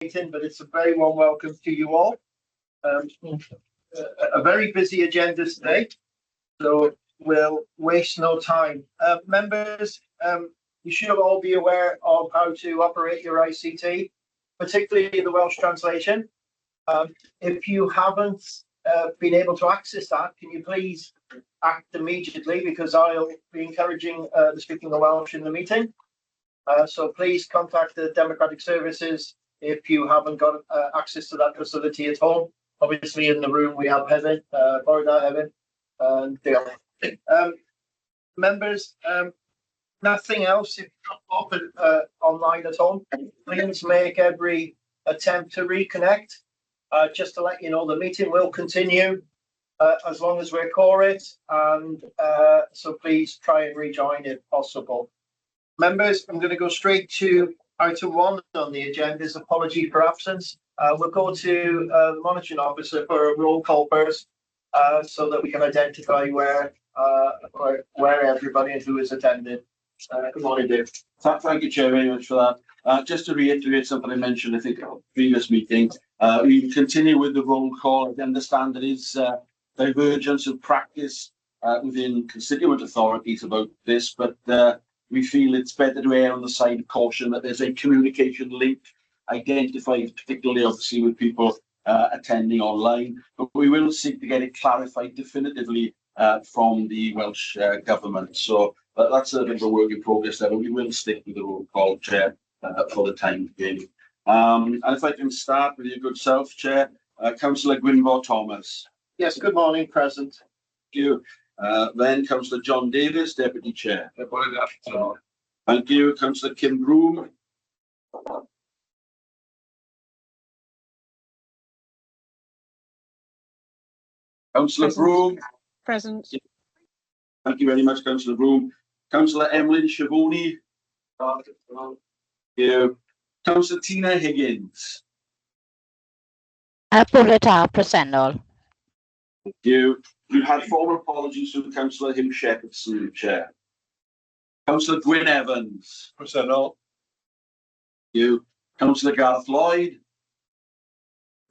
meeting, but it's a very warm welcome to you all. A very busy agenda today, so we'll waste no time. Members, you should all be aware of how to operate your ICT, particularly the Welsh translation. If you haven't been able to access that, can you please act immediately, because I'll be encouraging the speaking of Welsh in the meeting. So please contact the Democratic Services if you haven't got access to that facility at home. Obviously, in the room we have Heather, Borda, Heather, and Dale. Members, nothing else. If you're not online at home, please make every attempt to reconnect. Just to let you know, the meeting will continue as long as we're quorate, and so please try and rejoin if possible. Members, I'm going to go straight to item 1 on the agenda, is apology for absence. We'll go to the monitoring officer for a roll call first, so that we can identify where everybody and who is attending. Good morning, Dave. Thank you, Chair, very much for that. Just to reiterate something I mentioned, I think, at the previous meeting, we continue with the roll call. I understand there is divergence of practice within constituent authorities about this, but we feel it's better to err on the side of caution that there's a communication link identified, particularly obviously with people attending online, but we will seek to get it clarified definitively from the Welsh Government. So that's a bit of a work in progress there, but we will stick with the roll call, Chair, for the time being. And if I can start with your good self, Chair, Councillor Gwynfor Thomas. Yes, good morning, present. Thank you. Then Councillor John Davis, Deputy Chair. Thank you. Councillor Kim Broom. Councillor Broom. Present. Thank you very much, Councillor Broom. Councillor Emlyn Shavoni. Thank you. Councillor Tina Higgins. Bore da, presennol. Thank you. We've had formal apologies from Councillor Him Shepherdson, Chair. Councillor Gwyn Evans. Presennol. Thank you. Councillor Gareth Lloyd.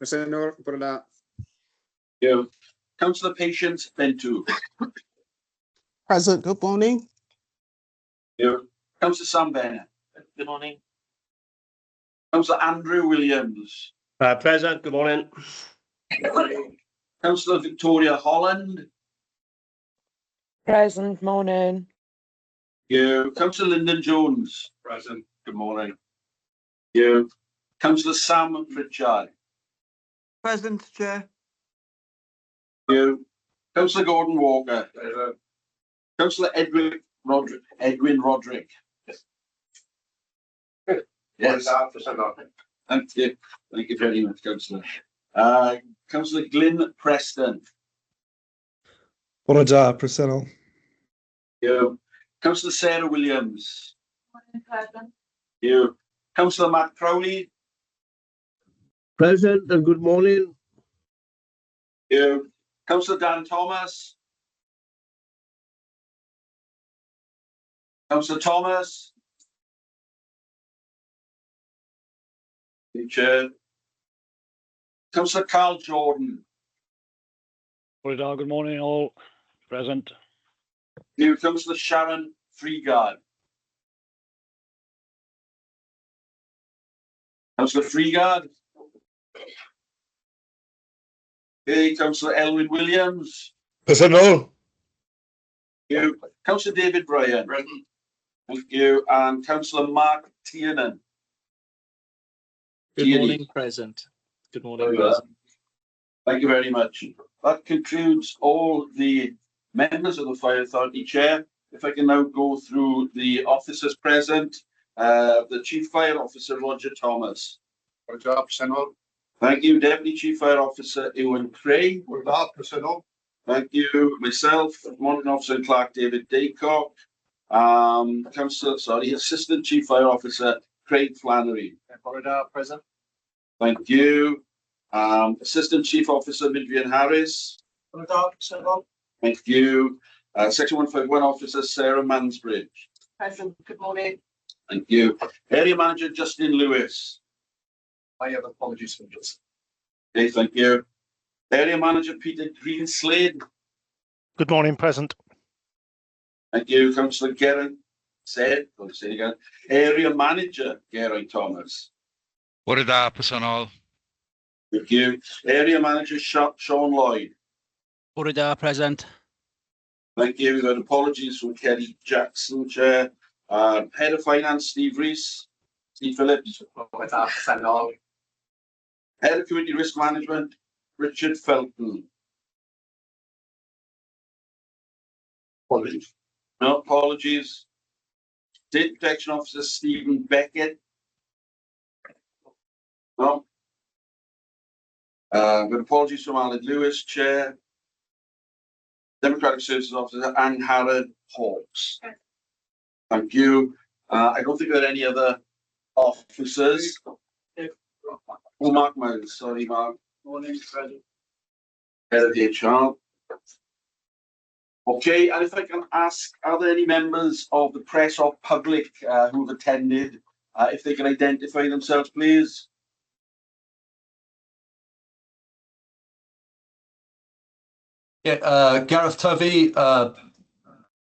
Presennol, bore da. Thank you. Councillor Patience Bentu. Present, good morning. Thank you. Councillor Sam Bennett. Good morning. Councillor Andrew Williams. Present, good morning. Councillor Victoria Holland. Present, morning. Thank you. Councillor Lyndon Jones. Present. Good morning. Thank you. Councillor Sam Pritchard. Present, Chair. Thank you. Councillor Gordon Walker. Present. Councillor Edwin Roderick. Yes. Thank you. Thank you very much, Councillor. Councillor Glyn Preston. Bore da, presennol. Thank you. Councillor Sarah Williams. Present. Thank you. Councillor Matt Crowley. Present and good morning. Thank you. Councillor Dan Thomas. Councillor Thomas. Chair. Councillor Carl Jordan. Good morning, all. Present. New Councillor Sharon Freegard. Councillor Freegard. Okay, Councillor Elwyn Williams. Presennol. Thank you. Councillor David Bryan. Present. Thank you. And Councillor Mark Tiernan. Good morning, present. Good morning, present. Thank you very much. That concludes all the members of the Fire Authority, Chair. If I can now go through the officers present, the Chief Fire Officer, Roger Thomas. Bore da, presennol. Thank you. Deputy Chief Fire Officer, Ewan Cray. Bore da, presennol. Thank you. Myself, Monitoring Officer Clark David Daycock. Assistant Chief Fire Officer, Craig Flannery. Bore da, present. Thank you. Assistant Chief Officer, Midrian Harris. Bore da, presennol. Thank you. Section 151 Officer, Sarah Mansbridge. Present, good morning. Thank you. Area Manager, Justin Lewis. I have apologies for this. Okay, thank you. Area Manager Peter Greenslade. Good morning, present. Thank you. Councillor Geraint said, I'll say it again. Area Manager Geraint Thomas. Bore da, personol. Thank you. Area Manager Sean Lloyd. Bore da, present. Thank you. We've got apologies from Kelly Jackson, Chair. Head of Finance, Steve Rees. Steve Phillips. Bore da, presennol. Head of Community Risk Management, Richard Felton. Apologies. No apologies. State Protection Officer, Stephen Beckett. No. Got apologies from Alan Lewis, Chair. Democratic Services Officer, Anne Harrod Hawks. Thank you. I don't think there are any other officers. Oh, Mark Miles, sorry, Mark. Morning, President. Head of HR. Okay, and if I can ask, are there any members of the press or public who have attended? If they can identify themselves, please. Yeah, Gareth Tovey,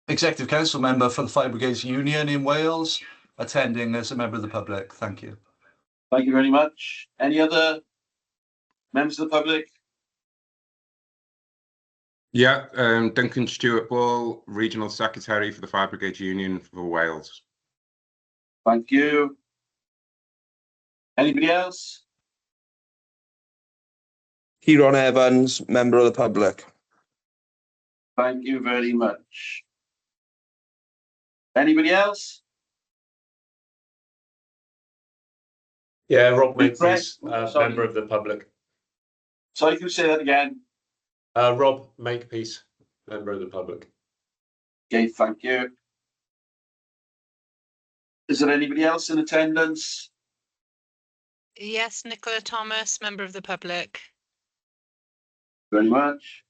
Executive Council member for the Fire Brigades Union in Wales, attending as a member of the public. Thank you. Thank you very much. Any other members of the public? Yeah, Duncan Stewart Ball, Regional Secretary for the Fire Brigade Union for Wales. Thank you. Anybody else? Ciaran Evans, member of the public. Thank you very much. Anybody else? Yeah, Rob Big Makepeace, sorry. member of the public. Sorry, can you say that again? Rob Makepeace, member of the public. Okay, thank you. Is there anybody else in attendance? Yes, Nicola Thomas, member of the public. Very much.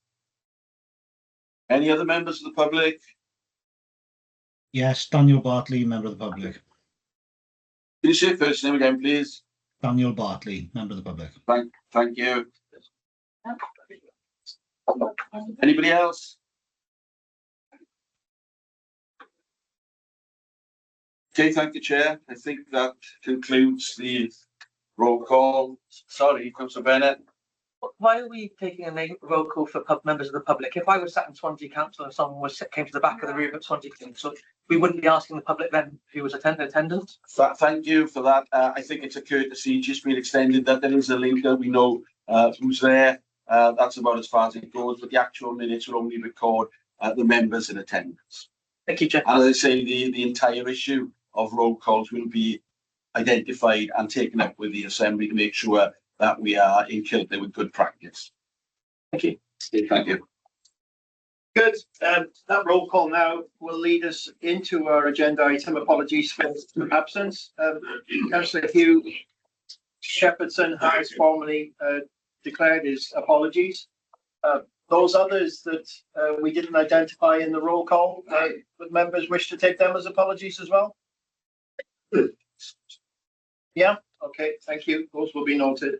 Any other members of the public? Yes, Daniel Bartley, member of the public. Can you say your first name again, please? Daniel Bartley, member of the public. Thank you. Anybody else? Okay, thank you, Chair. I think that concludes the roll call. Sorry, Councillor Bennett. Why are we taking a roll call for members of the public? If I was sat in Swansea Council and someone came to the back of the room at Swansea Council, we wouldn't be asking the public then who was attendant. Thank you for that. I think it's a courtesy just being extended that there is a link that we know who's there. That's about as far as it goes, but the actual minutes will only record the members in attendance. Thank you, Chair. And as I say, the entire issue of roll calls will be identified and taken up with the Assembly to make sure that we are in kilter with good practice. Thank you. Thank you. Good. That roll call now will lead us into our agenda item. Apologies for absence. Councillor Hugh Shepherdson has formally declared his apologies. Those others that we didn't identify in the roll call, would members wish to take them as apologies as well? Yeah, okay, thank you. Those will be noted.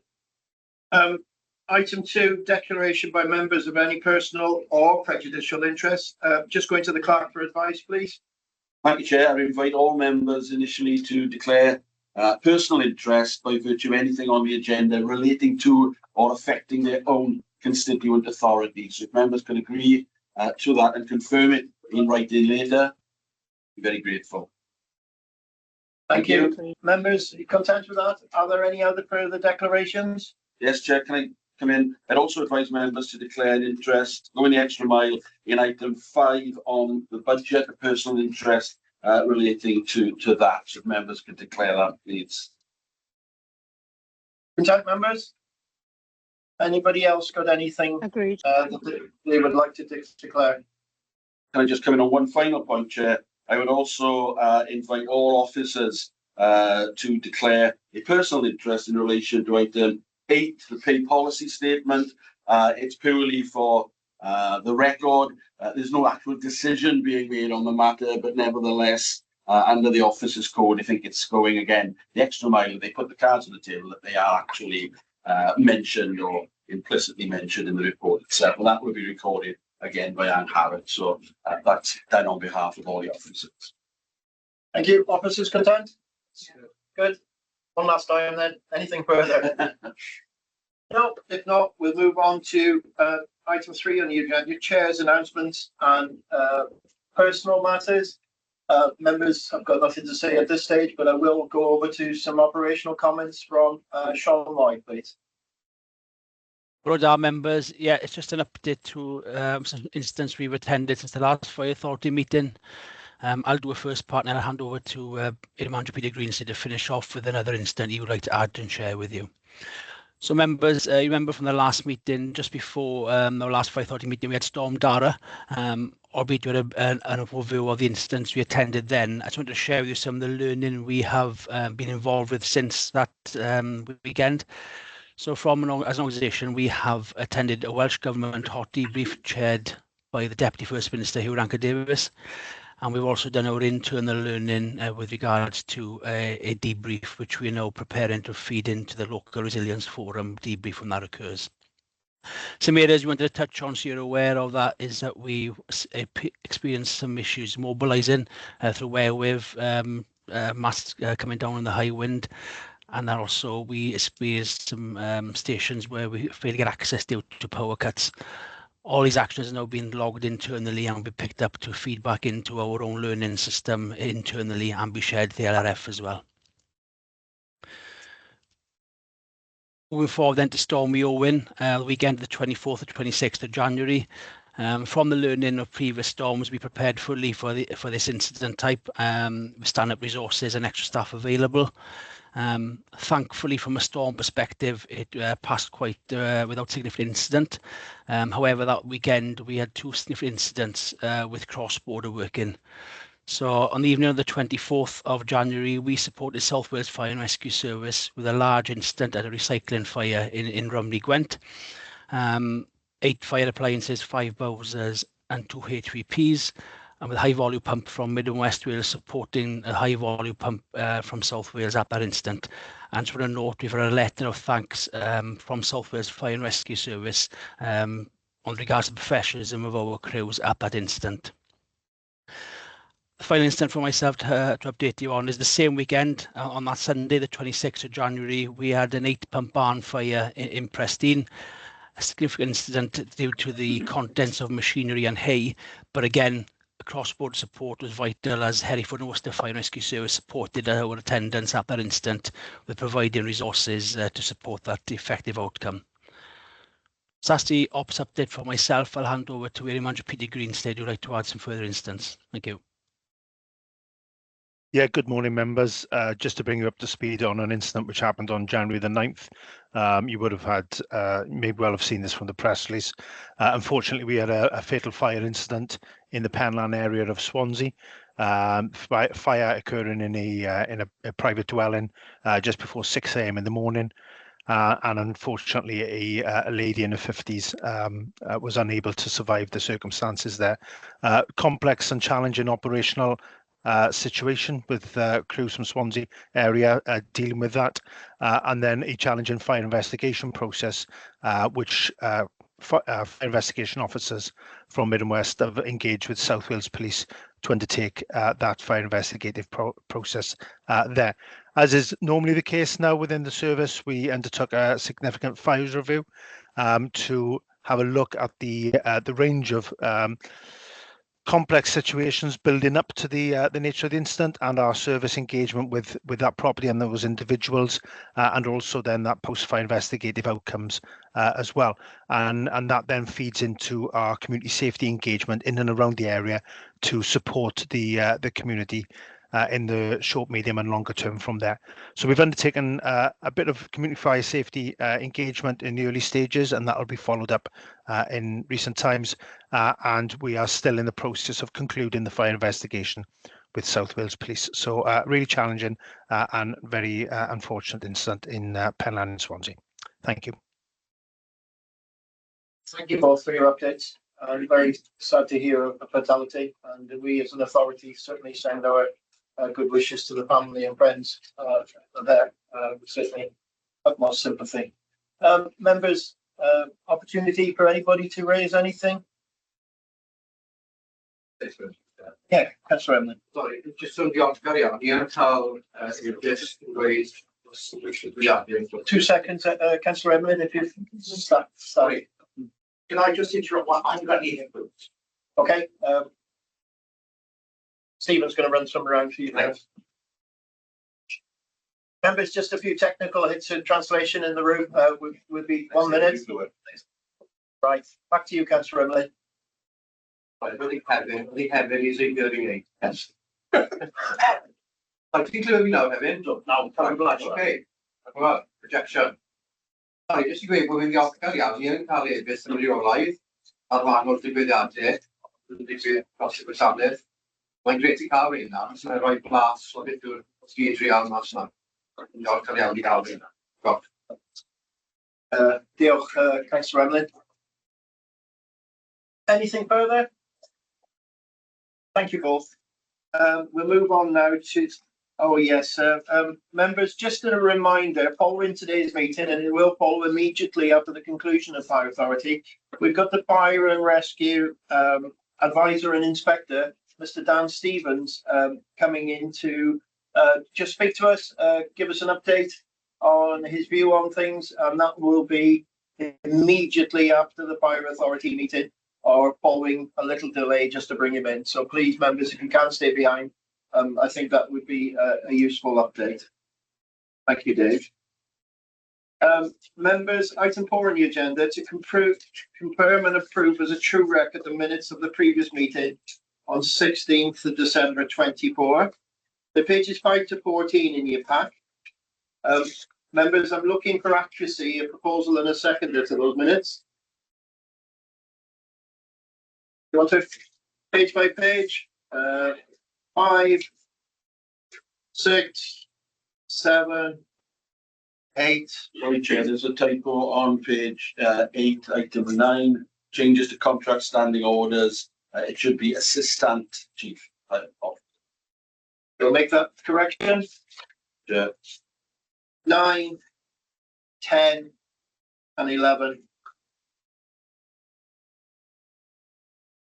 Item 2, declaration by members of any personal or prejudicial interest. Just going to the clerk for advice, please. Thank you, Chair. I invite all members initially to declare personal interest by virtue of anything on the agenda relating to or affecting their own constituent authority. So if members can agree to that and confirm it in writing later, I'd be very grateful. Thank you. Members, you content with that? Are there any other further declarations? Yes, Chair, can I come in? I'd also advise members to declare an interest, going the extra mile in item 5 on the budget, a personal interest relating to that. So if members can declare that, please. Content, members? Anybody else got anything Agreed. that they would like to declare? Can I just come in on one final point, Chair? I would also invite all officers to declare a personal interest in relation to item 8, the pay policy statement. It's purely for the record. There's no actual decision being made on the matter, but nevertheless, under the officers' code, I think it's going again the extra mile. They put the cards on the table that they are actually mentioned or implicitly mentioned in the report itself. Well, that will be recorded again by Anne Harrod. So that's done on behalf of all the officers. Thank you. Officers content? Good. One last time then. Anything further? No, if not, we'll move on to item 3 on the agenda, Chair's announcements and personal matters. Members have got nothing to say at this stage, but I will go over to some operational comments from Sean Lloyd, please. Our members, yeah, it's just an update to some incidents we've attended since the last Fire Authority meeting. I'll do a first part and I'll hand over to Manager Peter Greenstead to finish off with another incident he would like to add and share with you. So members, you remember from the last meeting, just before the last Fire Authority meeting, we had Storm Dara, albeit with an overview of the incidents we attended then. I just wanted to share with you some of the learning we have been involved with since that weekend. So as an organisation, we have attended a Welsh Government hot debrief chaired by the Deputy First Minister, Hugh Ranker-Davies. And we've also done our internal learning with regards to a debrief, which we are now preparing to feed into the local resilience forum debrief when that occurs. Some areas we wanted to touch on, so you're aware of that, is that we experienced some issues mobilising through airwave, masts coming down in the high wind. And then also we experienced some stations where we failed to get access due to power cuts. All these actions are now being logged internally and will be picked up to feed back into our own learning system internally and be shared to the LRF as well. Moving forward then to Stormy Owen, the weekend of the 24th to 26th of January. From the learning of previous storms, we prepared fully for this incident type with stand-up resources and extra staff available. Thankfully, from a storm perspective, it passed quite without significant incident. However, that weekend we had 2 significant incidents with cross-border working. So on the evening of the 24th of January, we supported South Wales Fire and Rescue Service with a large incident at a recycling fire in Rumney, Gwent. 8 fire appliances, 5 Bowsers and 2 HVPs. And with a high volume pump from Mid and West Wales supporting a high volume pump from South Wales at that incident. And for a note, we've had a letter of thanks from South Wales Fire and Rescue Service on regards to the professionalism of our crews at that incident. The final incident for myself to update you on is the same weekend on that Sunday, the 26th of January, we had an 8-pump barn fire in Prestine. A significant incident due to the contents of machinery and hay, but again, cross-border support was vital as Hereford and Worcester Fire and Rescue Service supported our attendance at that incident with providing resources to support that effective outcome. So that's the ops update for myself. I'll hand over to Area Manager Peter Greenstead who'd like to add some further incidents. Thank you. Yeah, good morning, members. Just to bring you up to speed on an incident which happened on January the 9th. You would have had, may well have seen this from the press release. Unfortunately, we had a fatal fire incident in the Penlan area of Swansea. Fire occurring in a private dwelling just before 6 a.m. in the morning. And unfortunately, a lady in her 50s was unable to survive the circumstances there. Complex and challenging operational situation with crews from Swansea area dealing with that, and then a challenging fire investigation process, which fire investigation officers from Mid and West have engaged with South Wales Police to undertake that fire investigative process there. As is normally the case now within the service, we undertook a significant fires review to have a look at the range of complex situations building up to the nature of the incident and our service engagement with that property and those individuals, and also then that post-fire investigative outcomes as well, and that then feeds into our community safety engagement in and around the area to support the community in the short, medium and longer term from there. So we've undertaken a bit of community fire safety engagement in the early stages, and that will be followed up in recent times. And we are still in the process of concluding the fire investigation with South Wales Police. So really challenging and very unfortunate incident in Penlan and Swansea. Thank you. Thank you both for your updates. I'm very sad to hear a fatality, and we as an authority certainly send our good wishes to the family and friends there. Certainly, utmost sympathy. Members, opportunity for anybody to raise anything? Yeah, Councillor Emlyn. Sorry, just on the odd carry on, you know how you just raised. 2 seconds, Councillor Emlyn, if you start. Sorry. Can I just interrupt one? I'm going to need it. Okay. Stephen's going to run some around for you now. Members, just a few technical hits in translation in the room. Would be 1 minute. Right, back to you, Councillor Emlyn. I really have using hearing aid. Yes. I think we know having okay. Well, projection. Sorry, just to go with the optical iawn, cael ei beth yn reolaidd ar ran o'r digwyddiadau, digwydd posib y safledd. Mae'n gret I cael ein na, sy'n rhoi blas o beth yw'r sgyd real mas na. Diolch cael iawn I gael ein na. Diolch, Councillor Emlyn. Anything further? Thank you both. We'll move on now to, oh yes, members, just a reminder, following today's meeting, and it will follow immediately after the conclusion of Fire Authority, we've got the Fire and Rescue Advisor and Inspector, Mr. Dan Stevens, coming in to just speak to us, give us an update on his view on things, and that will be immediately after the Fire Authority meeting, or following a little delay just to bring him in. So please, members, if you can stay behind, I think that would be a useful update. Thank you, Dave. Members, item 4 on the agenda to confirm and approve as a true record the minutes of the previous meeting on 16th of December 24. The pages 5 to 14 in your pack. Members, I'm looking for accuracy, a proposal and a seconder to those minutes. You want to page by page? 5, 6, 7, 8. Sorry, Chair, there's a typo on page 8, item 9. Changes to contract standing orders. It should be Assistant Chief. We'll make that correction. Yeah. 9, 10, and 11.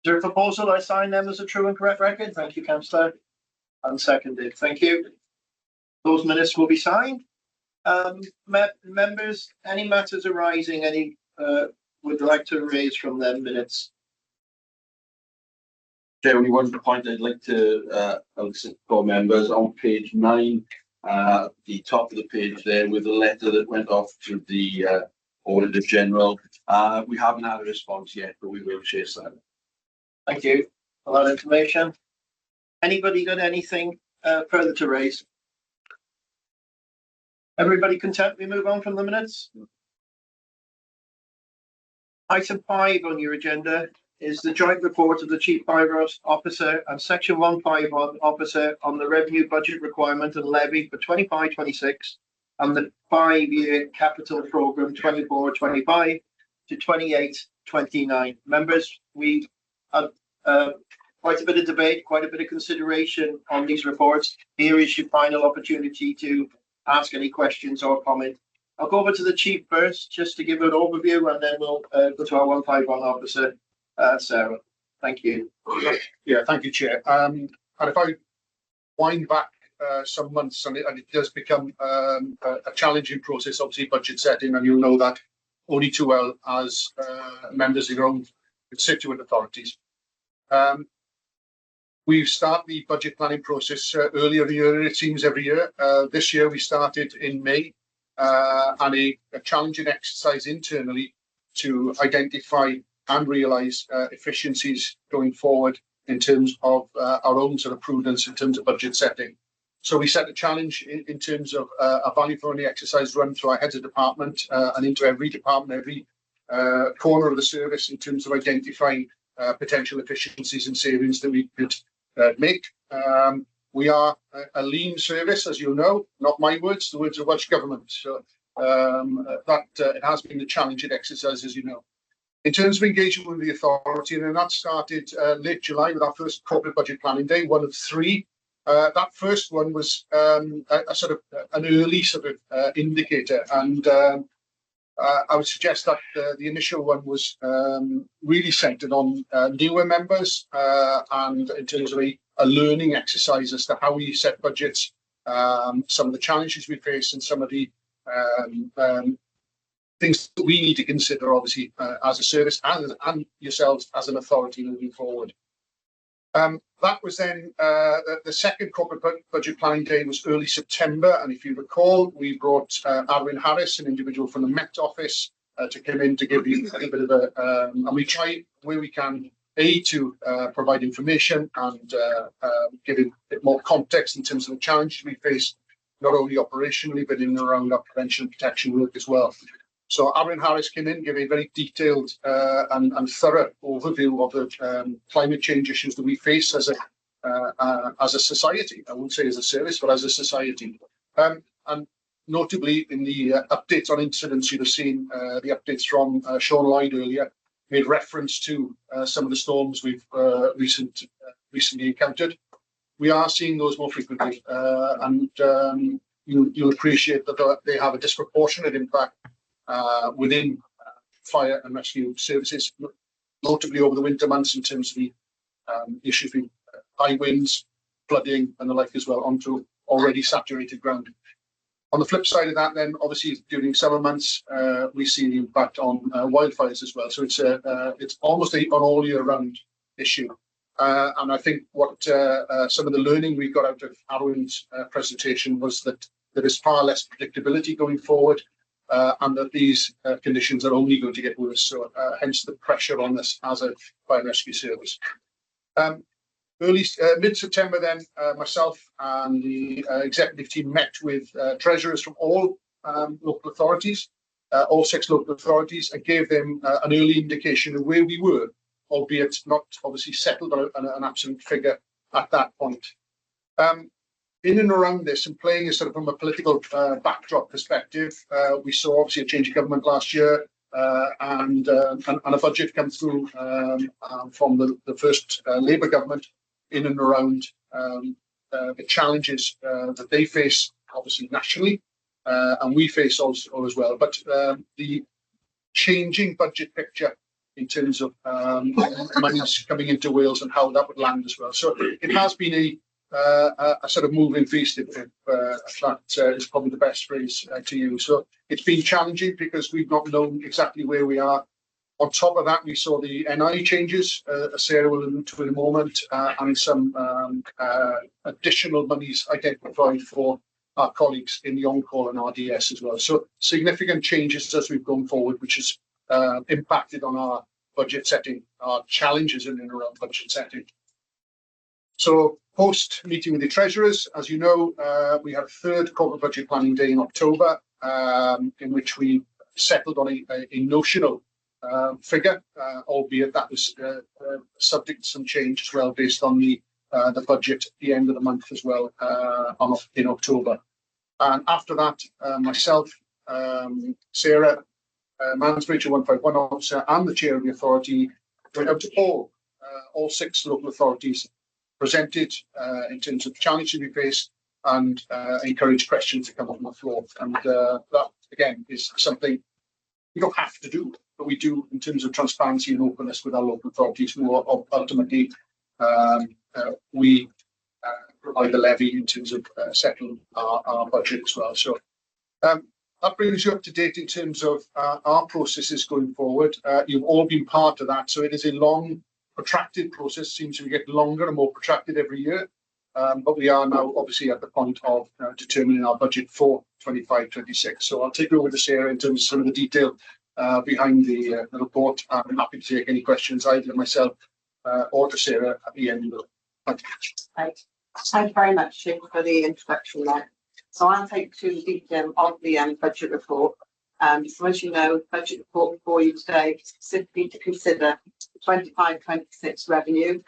Is there a proposal I sign them as a true and correct record? Thank you, Councillor. Unseconded. Thank you. Those minutes will be signed. Members, any matters arising, any would like to raise from them minutes? Chair, only one point I'd like to elicit for members on page 9, the top of the page there with the letter that went off to the Auditor General. We haven't had a response yet, but we will chase that. Thank you for that information. Anybody got anything further to raise? Everybody content we move on from the minutes? Item 5 on your agenda is the joint report of the Chief Fire Officer and Section 151 Officer on the revenue budget requirement and levy for 25-26 and the 5-year capital programme 24-25 to 28-29. Members, we had quite a bit of debate, quite a bit of consideration on these reports. Here is your final opportunity to ask any questions or comment. I'll go over to the Chief first, just to give an overview, and then we'll go to our 151 Officer, Sarah. Thank you. Yeah, thank you, Chair. And if I wind back some months, and it does become a challenging process, obviously budget setting, and you'll know that only too well as members of your own constituent authorities. We've started the budget planning process earlier in the year, it seems, every year. This year we started in May, and a challenging exercise internally to identify and realise efficiencies going forward in terms of our own sort of prudence in terms of budget setting. So we set a challenge in terms of a value for money exercise run through our heads of department and into every department, every corner of the service in terms of identifying potential efficiencies and savings that we could make. We are a lean service, as you know, not my words, the words of Welsh Government. So it has been a challenging exercise, as you know. In terms of engagement with the authority, and that started late July with our first corporate budget planning day, one of 3. That first one was a sort of an early sort of indicator, and I would suggest that the initial one was really centred on newer members and in terms of a learning exercise as to how we set budgets, some of the challenges we face, and some of the things that we need to consider, obviously, as a service and yourselves as an authority moving forward. That was then the second corporate budget planning day was early September, and if you recall, we brought Arwyn Harris, an individual from the Met Office, to come in to give you a bit of a, and we try where we can, to provide information and give a bit more context in terms of the challenges we face, not only operationally, but in and around our prevention and protection work as well. So Arwyn Harris came in, gave a very detailed and thorough overview of the climate change issues that we face as a society. I wouldn't say as a service, but as a society. And notably, in the updates on incidents, you'd have seen the updates from Sean Lloyd earlier, made reference to some of the storms we've recently encountered. We are seeing those more frequently, and you'll appreciate that they have a disproportionate impact within fire and rescue services, notably over the winter months in terms of the issues with high winds, flooding and the like as well onto already saturated ground. On the flip side of that, then obviously during summer months we see the impact on wildfires as well. So it's almost an all year round issue. And I think what some of the learning we got out of Arwyn's presentation was that there is far less predictability going forward. And that these conditions are only going to get worse. So hence the pressure on this as a fire and rescue service. Mid-September then, myself and the executive team met with treasurers from all local authorities, all 6 local authorities, and gave them an early indication of where we were, albeit not obviously settled on an absolute figure at that point. In and around this, and playing a sort of from a political backdrop perspective, we saw obviously a change of government last year, and a budget come through from the first Labour government in and around the challenges that they face, obviously nationally, and we face also as well. But the changing budget picture in terms of monies coming into Wales and how that would land as well. So it has been a sort of moving feast, if that is probably the best phrase to use. So it's been challenging because we've not known exactly where we are. On top of that, we saw the NI changes, Sarah will allude to in a moment, and some additional monies identified for our colleagues in the on-call and RDS as well. So significant changes as we've gone forward, which has impacted on our budget setting, our challenges in and around budget setting. So post meeting with the treasurers, as you know, we had a third corporate budget planning day in October, in which we settled on a notional figure, albeit that was subject to some change as well based on the budget at the end of the month as well in October. And after that, myself, Sarah, Mansbridge 151 officer, and the chair of the authority went out to all 6 local authorities, presented in terms of the challenges we face, and encouraged questions to come up on the floor. And that, again, is something we don't have to do, but we do in terms of transparency and openness with our local authorities, who are ultimately we provide the levy in terms of settling our budget as well. So that brings you up to date in terms of our processes going forward. You've all been part of that, so it is a long, protracted process. Seems to get longer and more protracted every year, but we are now obviously at the point of determining our budget for 25-26. So I'll take over to Sarah in terms of some of the detail behind the report. I'm happy to take any questions either myself or to Sarah at the end of it. Right. Thank you very much, Jim, for the introduction there. So I'll take to the detail of the budget report. So as you know, the budget report before you today is specifically to consider 25-26 revenue,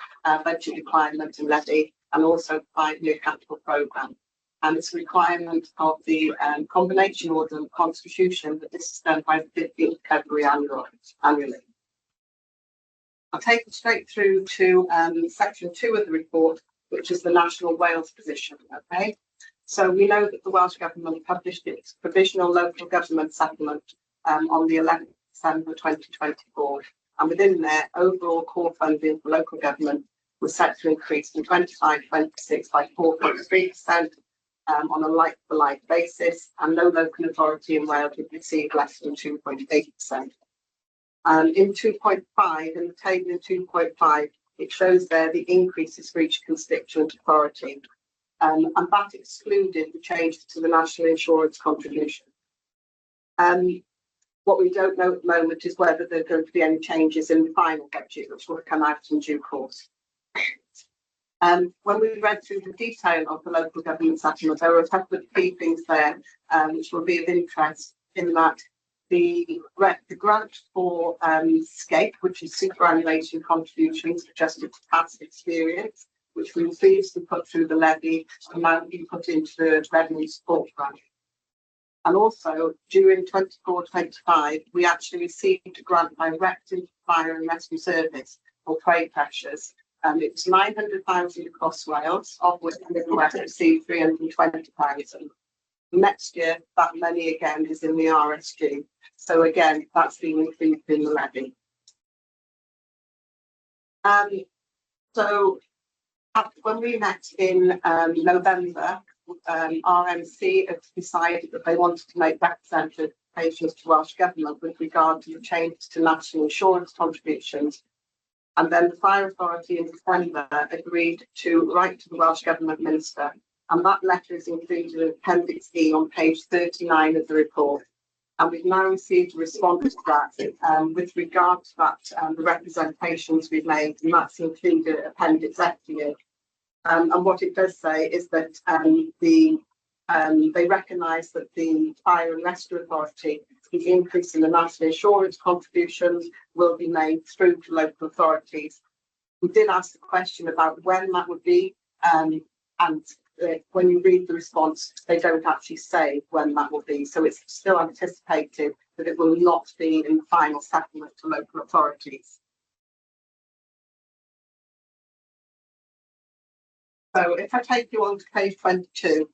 budget requirement and levy, and also the 5-year capital programme. And it's a requirement of the combination order and constitution that this is done by the 15th February annually. I'll take it straight through to section 2 of the report, which is the national Wales position. Okay, so we know that the Welsh Government published its provisional local government settlement on the 11th of December 2024, and within there, overall core funding for local government was set to increase from 25-26 by 4.3%. On a like-for-like basis, and no local authority in Wales would receive less than 2.8%. In 2.5, in the table in 2.5, it shows there the increases for each constituent authority, and that excluded the changes to the national insurance contribution. What we don't know at the moment is whether there are going to be any changes in the final budget, which will come out in due course. When we read through the detail of the local government settlement, there were a couple of key things there which will be of interest, in that the grant for SCAPE, which is superannuation contributions adjusted to past experience, which we previously put through the levy, and now be put into the revenue support grant. And also during 24-25, we actually received a grant directed Fire and Rescue Service for trade pressures. It was 900,000 across Wales, of which Middle West received 320,000. Next year, that money again is in the RSG. So again, that's been included in the levy. So when we met in November, RMC have decided that they wanted to make representations to Welsh Government with regard to the changes to national insurance contributions. And then the Fire Authority in December agreed to write to the Welsh Government Minister, and that letter is included in Appendix E on page 39 of the report. And we've now received a response to that with regard to that, the representations we've made, and that's included Appendix F here. And what it does say is that they recognise that the Fire and Rescue Authority, the increase in the national insurance contributions will be made through to local authorities. We did ask the question about when that would be, and when you read the response, they don't actually say when that will be. So it's still anticipated that it will not be in the final settlement to local authorities. So if I take you on to page 22,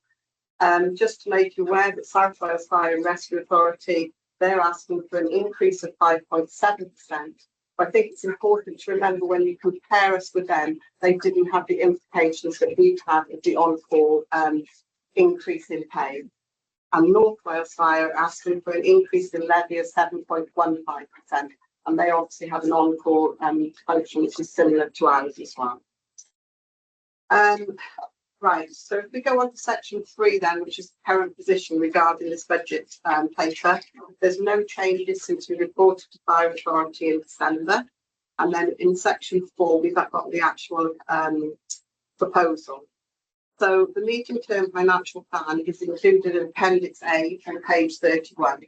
just to make you aware that South Wales Fire and Rescue Authority, they're asking for an increase of 5.7%. But I think it's important to remember when you compare us with them, they didn't have the implications that we've had of the on-call increase in pay. And North Wales Fire are asking for an increase in levy of 7.15%. And they obviously have an on-call function which is similar to ours as well. Right, so if we go on to section 3 then, which is the current position regarding this budget paper, there's no changes since we reported to Fire Authority in December. And then in section 4, we've got the actual proposal. So the medium-term financial plan is included in Appendix A on page 31.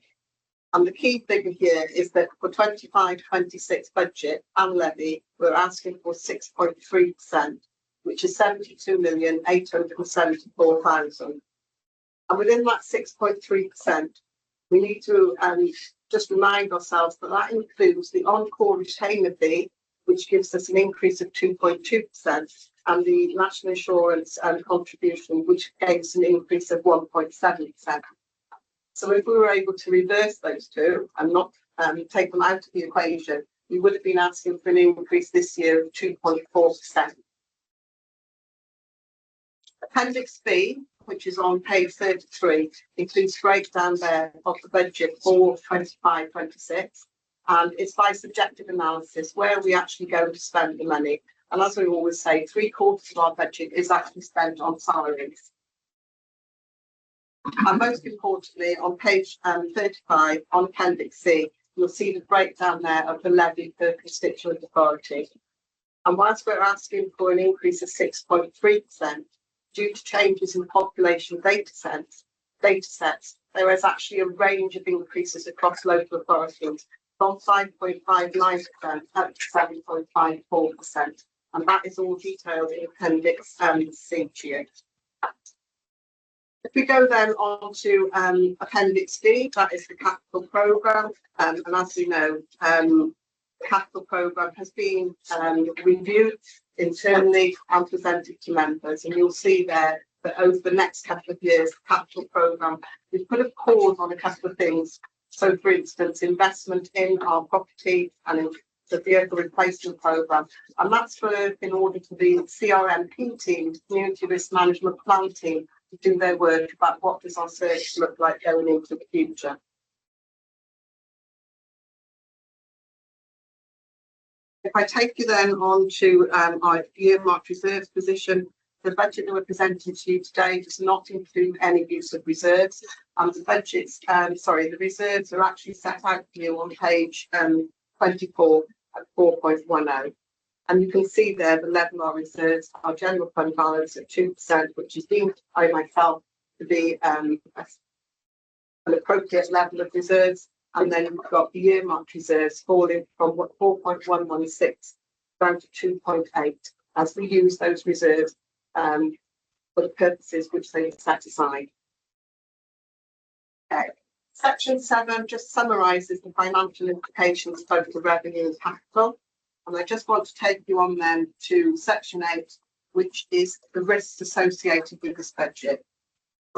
And the key figure here is that for 25-26 budget and levy, we're asking for 6.3%. Which is 72,874,000. And within that 6.3%, we need to just remind ourselves that that includes the on-call retainer fee, which gives us an increase of 2.2%, and the national insurance contribution, which gave us an increase of 1.7%. So if we were able to reverse those two and not take them out of the equation, we would have been asking for an increase this year of 2.4%. Appendix B, which is on page 33, includes breakdown there of the budget for 25-26, and it's by subjective analysis where we actually go to spend the money. And as we always say, 3/4 of our budget is actually spent on salaries. And most importantly, on page 35, on Appendix C, you'll see the breakdown there of the levy per constituent authority. And whilst we're asking for an increase of 6.3%, due to changes in population data sets, there is actually a range of increases across local authorities from 5.59% up to 7.54%. And that is all detailed in Appendix C here. If we go then on to Appendix D, that is the capital programme. And as you know, the capital programme has been reviewed internally and presented to members. And you'll see there that over the next couple of years, the capital programme, we've put a pause on a couple of things. So, for instance, investment in our property and in the vehicle replacement programme. And that's in order for the CRMP team, Community Risk Management Plan team, to do their work about what does our service look like going into the future. If I take you then on to our earmarked reserves position, the budget that we're presenting to you today does not include any use of reserves. And the reserves are actually set out for you on page 24 at 4.10. And you can see there the level of our reserves, our general fund balance at 2%, which is deemed by myself to be an appropriate level of reserves. And then we've got the earmarked reserves falling from 4.116 down to 2.8 as we use those reserves for the purposes which they are set aside. Okay. Section 7 just summarises the financial implications both for revenue and capital. And I just want to take you on then to Section 8, which is the risks associated with this budget.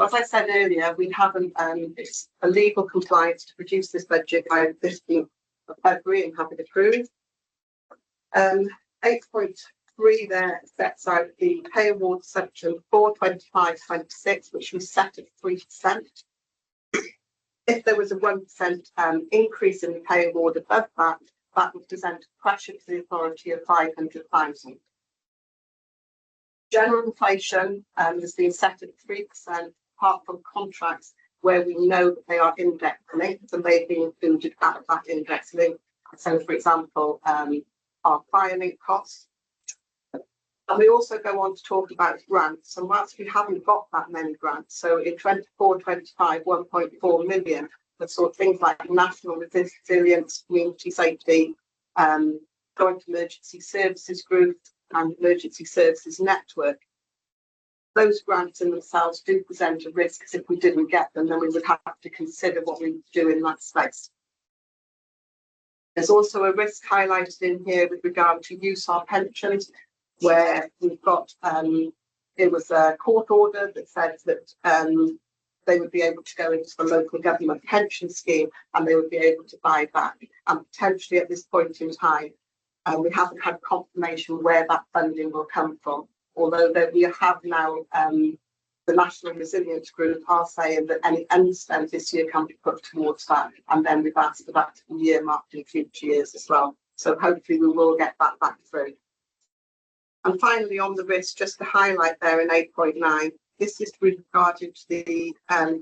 As I said earlier, we haven't it's a legal compliance to produce this budget by the 15th of February and have it approved. 8.3 there sets out the pay award section 425.26, which was set at 3%. If there was a 1% increase in the pay award above that, that would present pressure to the authority of 500,000. General inflation has been set at 3%, apart from contracts where we know that they are index linked and they've been included at that index link. So, for example, our filing costs. And we also go on to talk about grants. And whilst we haven't got that many grants, so in 24-25, 1.4 million, for sort of things like national resilience, community safety, joint emergency services group, and emergency services network. Those grants in themselves do present a risk, because if we didn't get them, then we would have to consider what we would do in that space. There's also a risk highlighted in here with regard to use our pensions, where we've got, it was a court order that said that they would be able to go into the local government pension scheme and they would be able to buy back. And potentially at this point in time, we haven't had confirmation where that funding will come from. Although that we have now, the National Resilience Group are saying that any unspent this year can be put towards that. And then we've asked for that to be earmarked in future years as well. So hopefully we will get that back through. And finally, on the risk, just to highlight there in 8.9, this is regarding to the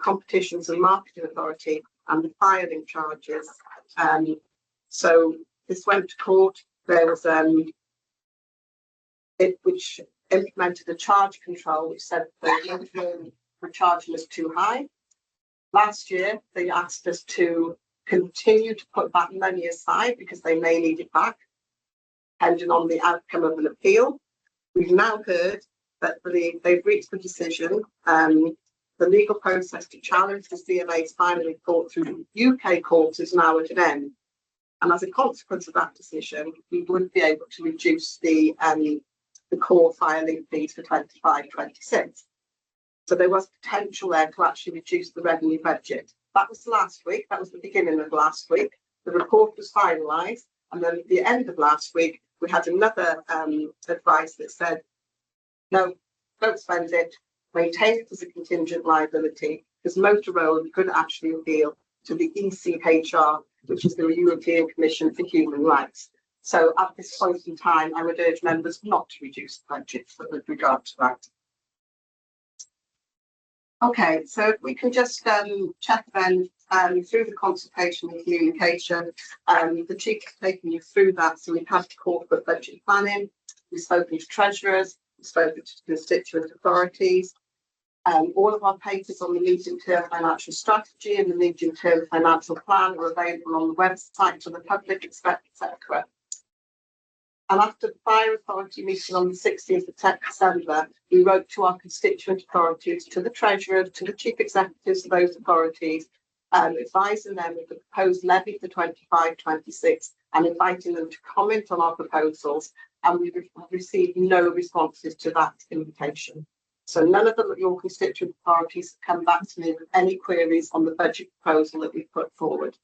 Competitions and Marketing Authority and the filing charges. So this went to court. There was which implemented a charge control which said the minimum for charging was too high. Last year, they asked us to continue to put that money aside because they may need it back, depending on the outcome of an appeal. We've now heard that they've reached the decision. The legal process to challenge the CMA's final report through UK courts is now at an end. And as a consequence of that decision, we would be able to reduce the core filing fees for 25-26. So there was potential there to actually reduce the revenue budget. That was last week. That was the beginning of last week. The report was finalised. And then at the end of last week, we had another advice that said, no, don't spend it, maintain it as a contingent liability, because Motorola could actually appeal to the ECHR, which is the European Commission for Human Rights. So at this point in time, I would urge members not to reduce the budget with regard to that. Okay, so if we can just check then through the consultation and communication, the Chief has taken you through that. So we've had corporate budget planning, we've spoken to treasurers, we've spoken to constituent authorities. All of our papers on the medium-term financial strategy and the medium-term financial plan are available on the website for the public, etc. And after the Fire Authority meeting on the 16th of December, we wrote to our constituent authorities, to the Treasurer, to the Chief Executives of those authorities, advising them of the proposed levy for 25-26 and inviting them to comment on our proposals and we have received no responses to that invitation. So none of your constituent authorities have come back to me with any queries on the budget proposal that we've put forward.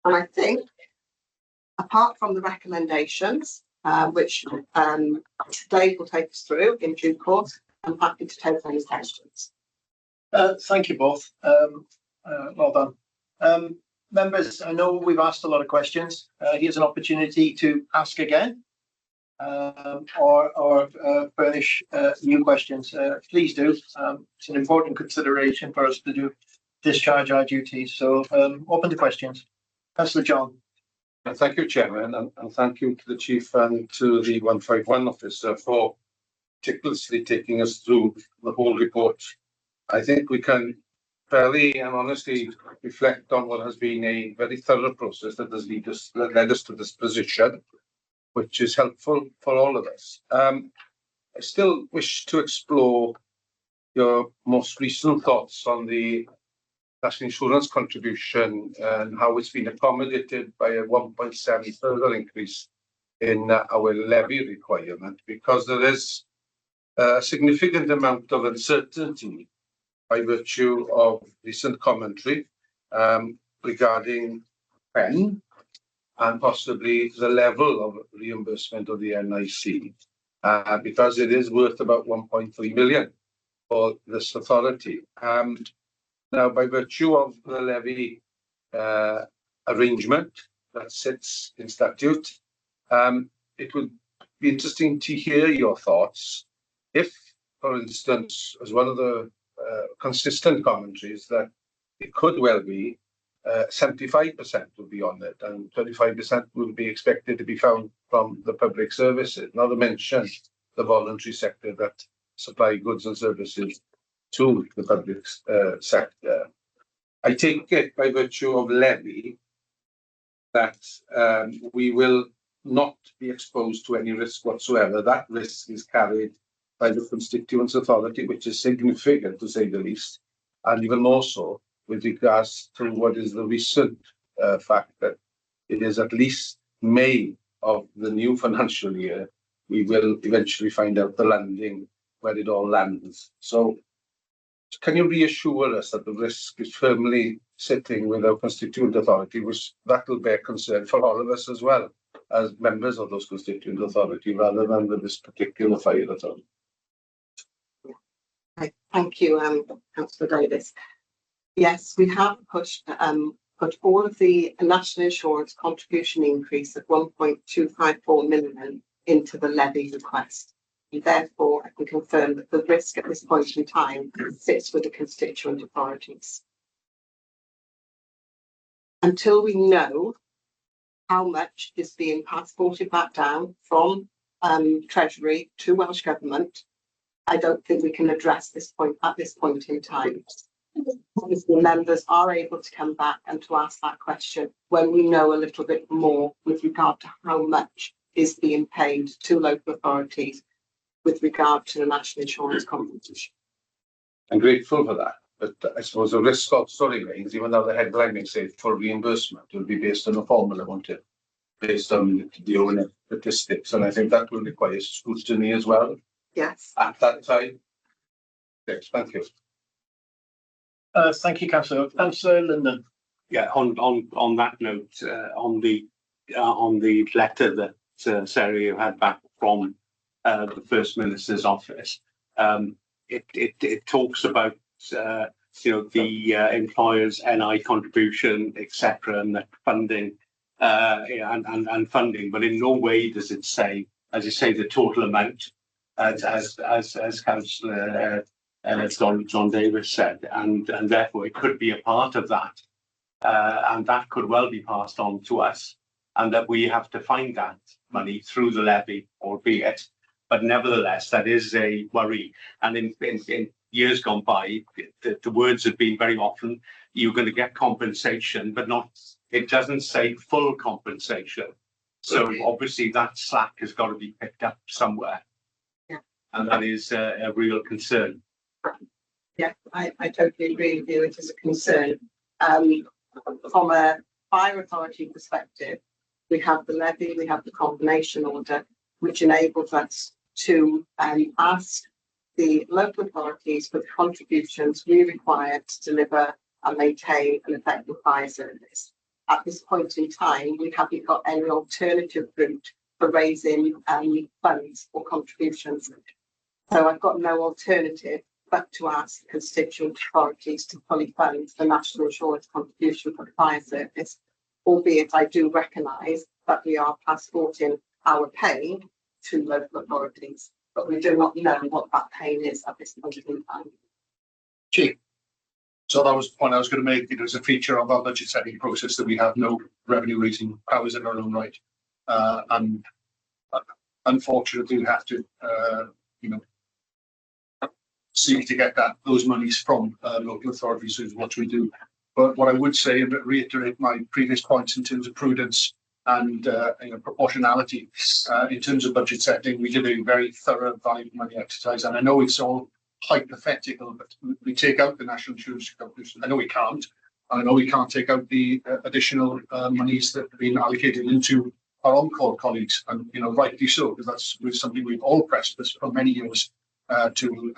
And I think, apart from the recommendations, which Dave will take us through in due course, I'm happy to take any questions. Thank you both. Well done. Members, I know we've asked a lot of questions. Here's an opportunity to ask again or furnish new questions. Please do. It's an important consideration for us to discharge our duties. So open to questions. Councillor John. Thank you, Chairman, and thank you to the Chief and to the 151 officer for meticulously taking us through the whole report. I think we can fairly and honestly reflect on what has been a very thorough process that has led us to this position, which is helpful for all of us. I still wish to explore your most recent thoughts on the national insurance contribution and how it's been accommodated by a 1.7 further increase in our levy requirement, because there is a significant amount of uncertainty by virtue of recent commentary regarding when and possibly the level of reimbursement of the NIC, because it is worth about 1.3 million for this authority. Now, by virtue of the levy arrangement that sits in statute, it would be interesting to hear your thoughts if, for instance, as one of the consistent commentaries, that it could well be 75% would be on it and 25% would be expected to be found from the public services, not to mention the voluntary sector that supply goods and services to the public sector. I take it by virtue of levy that we will not be exposed to any risk whatsoever. That risk is carried by the constituents authority, which is significant to say the least, and even more so with regards to what is the recent fact that it is at least May of the new financial year. We will eventually find out the landing, where it all lands. So can you reassure us that the risk is firmly sitting with our constituent authority, which that will bear concern for all of us as well as members of those constituent authority, rather than with this particular fire authority? Thank you, Councillor Davis. Yes, we have put all of the national insurance contribution increase of 1.254 million into the levy request. And therefore, I can confirm that the risk at this point in time sits with the constituent authorities. Until we know how much is being passported back down from Treasury to Welsh Government, I don't think we can address this point at this point in time. Obviously, members are able to come back and to ask that question when we know a little bit more with regard to how much is being paid to local authorities with regard to the national insurance compensation. I'm grateful for that, but I suppose the risk also remains, even though the headline may say full reimbursement will be based on a formula, won't it? Based on the owner statistics, and I think that will require scrutiny as well. Yes. At that time. Yes, thank you. Thank you, Councillor. Councillor Linden. Yeah, on that note, on the letter that Sarah you had back from the First Minister's office, it talks about the employer's NI contribution, etc., and that funding and funding, but in no way does it say, as you say, the total amount, as Councillor John Davis said, and therefore it could be a part of that, and that could well be passed on to us, and that we have to find that money through the levy, albeit. But nevertheless, that is a worry. And in years gone by, the words have been very often, you're going to get compensation, but not. It doesn't say full compensation. So obviously that slack has got to be picked up somewhere. Yeah. And that is a real concern. Yeah, I totally agree with you. It is a concern. From a fire authority perspective, we have the levy, we have the combination order, which enables us to ask the local authorities for the contributions we require to deliver and maintain an effective fire service. At this point in time, we haven't got any alternative route for raising funds or contributions. So I've got no alternative but to ask constituent authorities to fully fund the national insurance contribution for the fire service, albeit I do recognise that we are passporting our pain to local authorities, but we do not know what that pain is at this point in time. Chief. So that was the point I was going to make. It was a feature of our budget setting process that we have no revenue raising powers in our own right. And unfortunately, we have to, seek to get those monies from local authorities, is what we do. But what I would say, and reiterate my previous points in terms of prudence and proportionality, in terms of budget setting, we did a very thorough value for money exercise. And I know it's all hypothetical, but we take out the national insurance contribution. I know we can't. I know we can't take out the additional monies that have been allocated into our on-call colleagues, and rightly so, because that's something we've all pressed this for many years to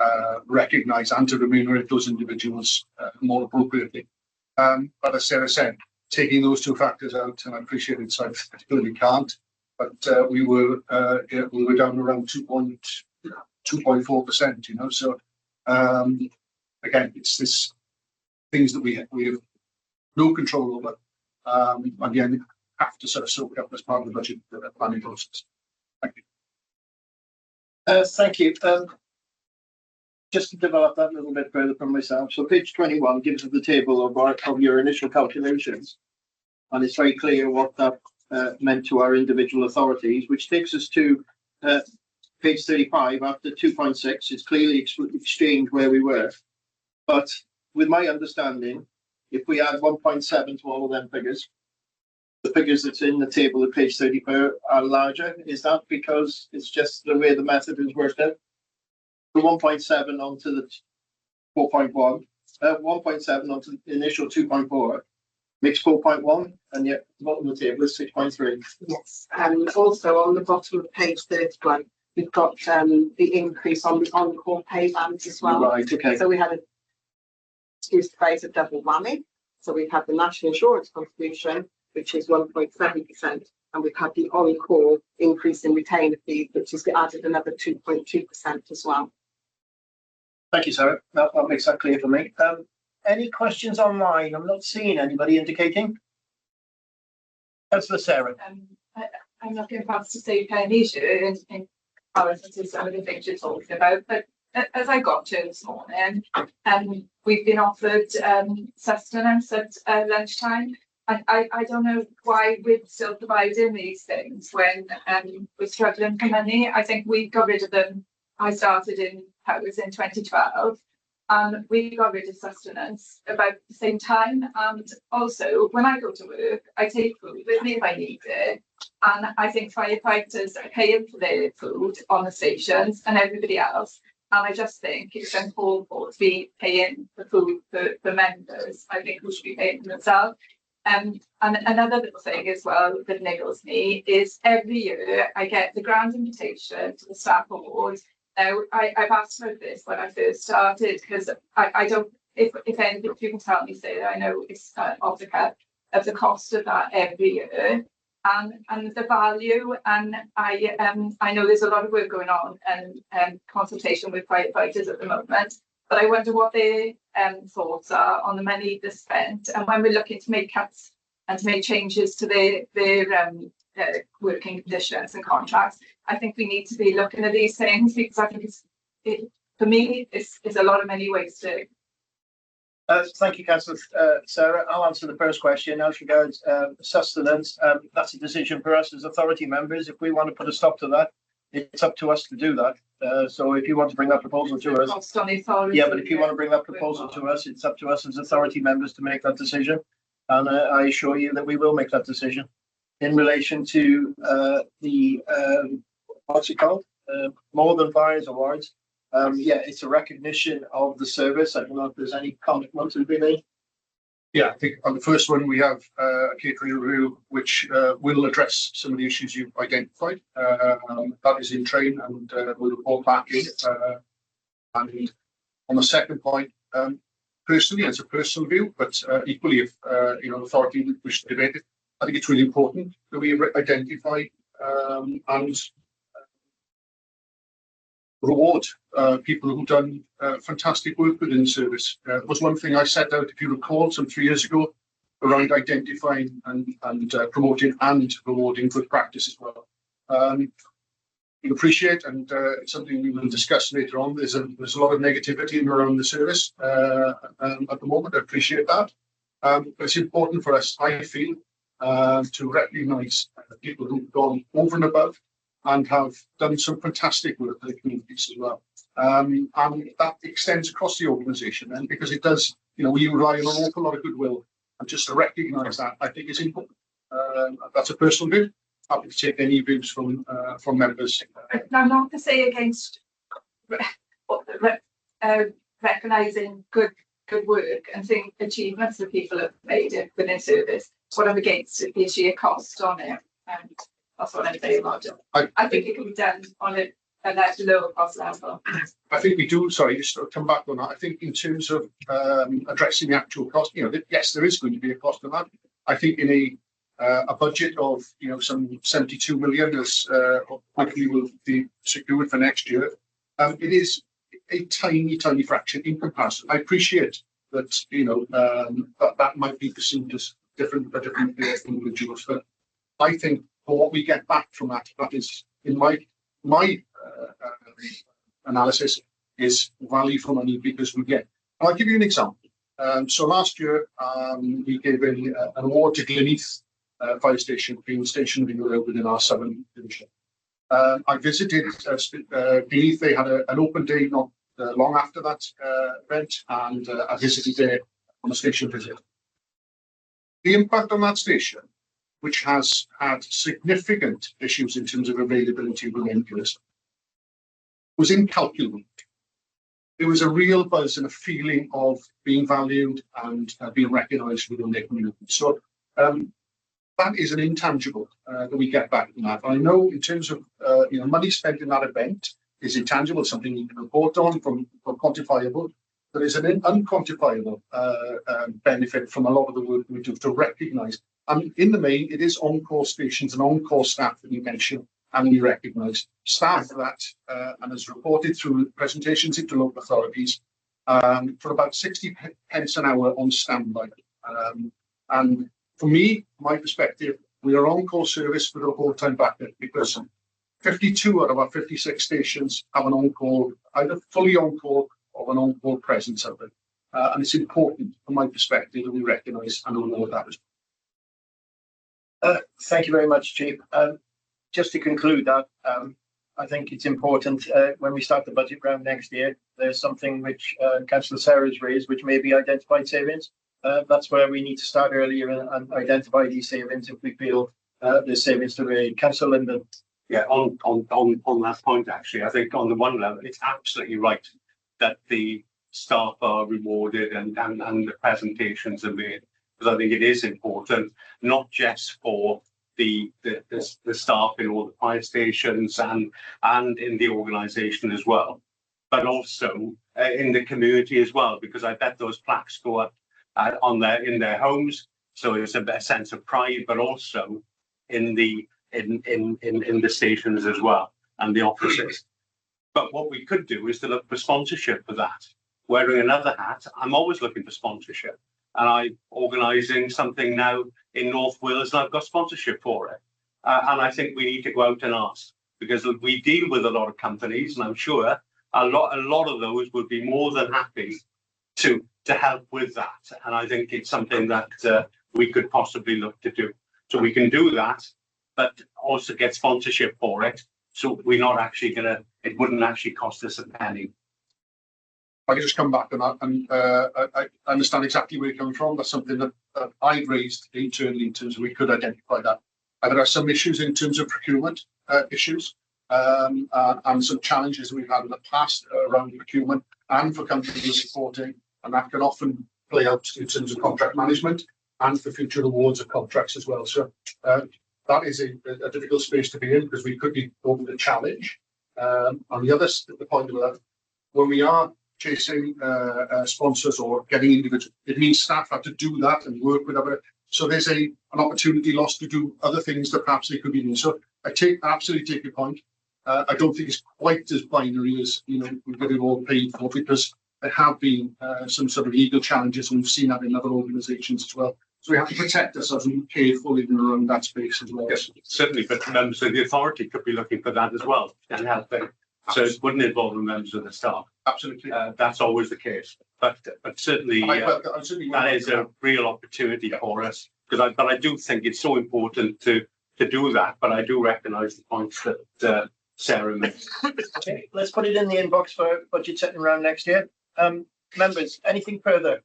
recognise and to remunerate those individuals more appropriately. But as Sarah said, taking those two factors out, and I appreciate it, so I clearly can't, but we were down around 2.4%. So again, it's this things that we have no control over. Again, have to sort of soak up as part of the budget planning process. Thank you. Thank you. Just to develop that a little bit further from myself. So page 21 gives us the table of your initial calculations. And it's very clear what that meant to our individual authorities, which takes us to page 35. After 2.6, it's clearly exchanged where we were. But with my understanding, if we add 1.7 to all of them figures, the figures that's in the table at page 34 are larger. Is that because it's just the way the method is worked out? The 1.7 onto the 4.1, 1.7 onto the initial 2.4 makes 4.1, and yet the bottom of the table is 6.3. Yes, and also on the bottom of page 31, we've got the increase on the on-call pay bands as well. Right, okay. So we had excuse the phrase, a double whammy. So we've had the national insurance contribution, which is 1.7%, and we've had the on-call increase in retainer fees, which has added another 2.2% as well. Thank you, Sarah. That makes that clear for me. Any questions online? I'm not seeing anybody indicating. Councillor Sarah. I'm not going to say Polynesian in comparison to some of the things you're talking about, but as I got to this morning, we've been offered sustenance at lunchtime. I don't know why we're still providing these things when we're struggling for money. I think we got rid of them. I started in Powers in 2012, and we got rid of sustenance about the same time. And also, when I go to work, I take food with me if I need it. And I think firefighters are paying for their food on the stations and everybody else. And I just think it's uncalled for to be paying for food for members. I think we should be paying for themselves. And another little thing as well that niggles me is every year I get the grand invitation to the staff awards. Now, I've asked for this when I first started because I don't, if anything, if you can tell me, say that I know it's off the cut of the cost of that every year and the value. And I know there's a lot of work going on and consultation with firefighters at the moment. But I wonder what their thoughts are on the money that's spent, and when we're looking to make cuts and to make changes to their working conditions and contracts, I think we need to be looking at these things because I think for me, it's a lot of money wasted. Thank you, Councillor Sarah. I'll answer the first question. As regards sustenance, that's a decision for us as authority members. If we want to put a stop to that, it's up to us to do that. So if you want to bring that proposal to us, yeah, but if you want to bring that proposal to us, it's up to us as authority members to make that decision. And I assure you that we will make that decision. In relation to the, what's it called? More Than Fires Awards. Yeah, it's a recognition of the service. I don't know if there's any comment want to be made. Yeah, I think on the first one, we have a catering review, which will address some of the issues you've identified. That is in train and we'll report back in. And on the second point, personally, it's a personal view, but equally, if the authority wish to debate it, I think it's really important that we identify and reward people who've done fantastic work within the service. It was one thing I set out, if you recall, some 3 years ago, around identifying and promoting and rewarding good practice as well. We appreciate, and it's something we will discuss later on. There's a lot of negativity around the service at the moment. I appreciate that, but it's important for us, I feel, to recognise people who've gone over and above and have done some fantastic work for the communities as well. And that extends across the organisation, and because it does, we rely on an awful lot of goodwill, and just to recognise that, I think is important. That's a personal view. Happy to take any views from members. Now, not to say against recognising good work and seeing achievements that people have made within service. What I'm against is the sheer cost on it, and that's what I'm saying about it. I think it can be done on a lower cost level. I think we do. Sorry, just to come back on that. I think in terms of addressing the actual cost, yes, there is going to be a cost on that. I think in a budget of some 72 million, as hopefully will be secured for next year, it is a tiny fraction in comparison. I appreciate that that might be perceived as different individuals, but I think for what we get back from that is, in my analysis, is value for money, because we get. And I'll give you an example. So last year we gave an award to Glynneath Fire Station, being station within our Southern Division. I visited Glynneath. They had an open day not long after that event, and I visited there on a station visit. The impact on that station, which has had significant issues in terms of availability of ambulance, was incalculable. There was a real buzz and a feeling of being valued and being recognised within their community. So that is an intangible that we get back from that. I know in terms of money spent in that event is intangible, something you can report on from quantifiable. There is an unquantifiable benefit from a lot of the work we do to recognise. And in the main, it is on-call stations and on-call staff that you mentioned, and we recognise staff that, and as reported through presentations into local authorities, for about 60 pence an hour on standby. And for me, my perspective, we are on-call service with a whole-time backup, because 52 out of our 56 stations have an on-call, either fully on-call or an on-call presence of it. And it's important, from my perspective, that we recognise and reward that as well. Thank you very much, Chief. Just to conclude that, I think it's important when we start the budget round next year, there's something which Councillor Sarah's raised, which may be identified savings. That's where we need to start earlier and identify these savings if we feel there's savings to be. Councillor Linden. Yeah, on that point, actually, I think on the one level, it's absolutely right that the staff are rewarded and the presentations are made, because I think it is important, not just for the staff in all the fire stations and in the organisation as well, but also in the community as well, because I bet those plaques go up in their homes, so it's a sense of pride, but also in the stations as well and the offices. But what we could do is to look for sponsorship for that. Wearing another hat, I'm always looking for sponsorship, and I'm organising something now in North Wales, and I've got sponsorship for it. And I think we need to go out and ask, because we deal with a lot of companies, and I'm sure a lot of those would be more than happy to help with that. And I think it's something that we could possibly look to do. So we can do that, but also get sponsorship for it. So we're not actually it wouldn't actually cost us a penny. I can just come back on that, and I understand exactly where you're coming from. That's something that I've raised internally in terms of we could identify that. There are some issues in terms of procurement issues and some challenges we've had in the past around procurement and for companies supporting, and that can often play out in terms of contract management and for future awards of contracts as well. So that is a difficult space to be in because we could be over the challenge. On the point of that, when we are chasing sponsors or getting individuals, it means staff have to do that and work with other. So there's an opportunity lost to do other things that perhaps they could be doing. So I absolutely take your point. I don't think it's quite as binary as, you know, we get it all paid for, because there have been some sort of legal challenges, and we've seen that in other organisations as well. So we have to protect ourselves and be careful in and around that space as well. Yes, certainly, but members of the authority could be looking for that as well and helping. So it wouldn't involve the members of the staff. Absolutely. That's always the case. But certainly, that is a real opportunity for us. But I do think it's so important to do that. But I do recognise the points that Sarah makes. Okay, let's put it in the inbox for budget setting round next year. Members, anything further?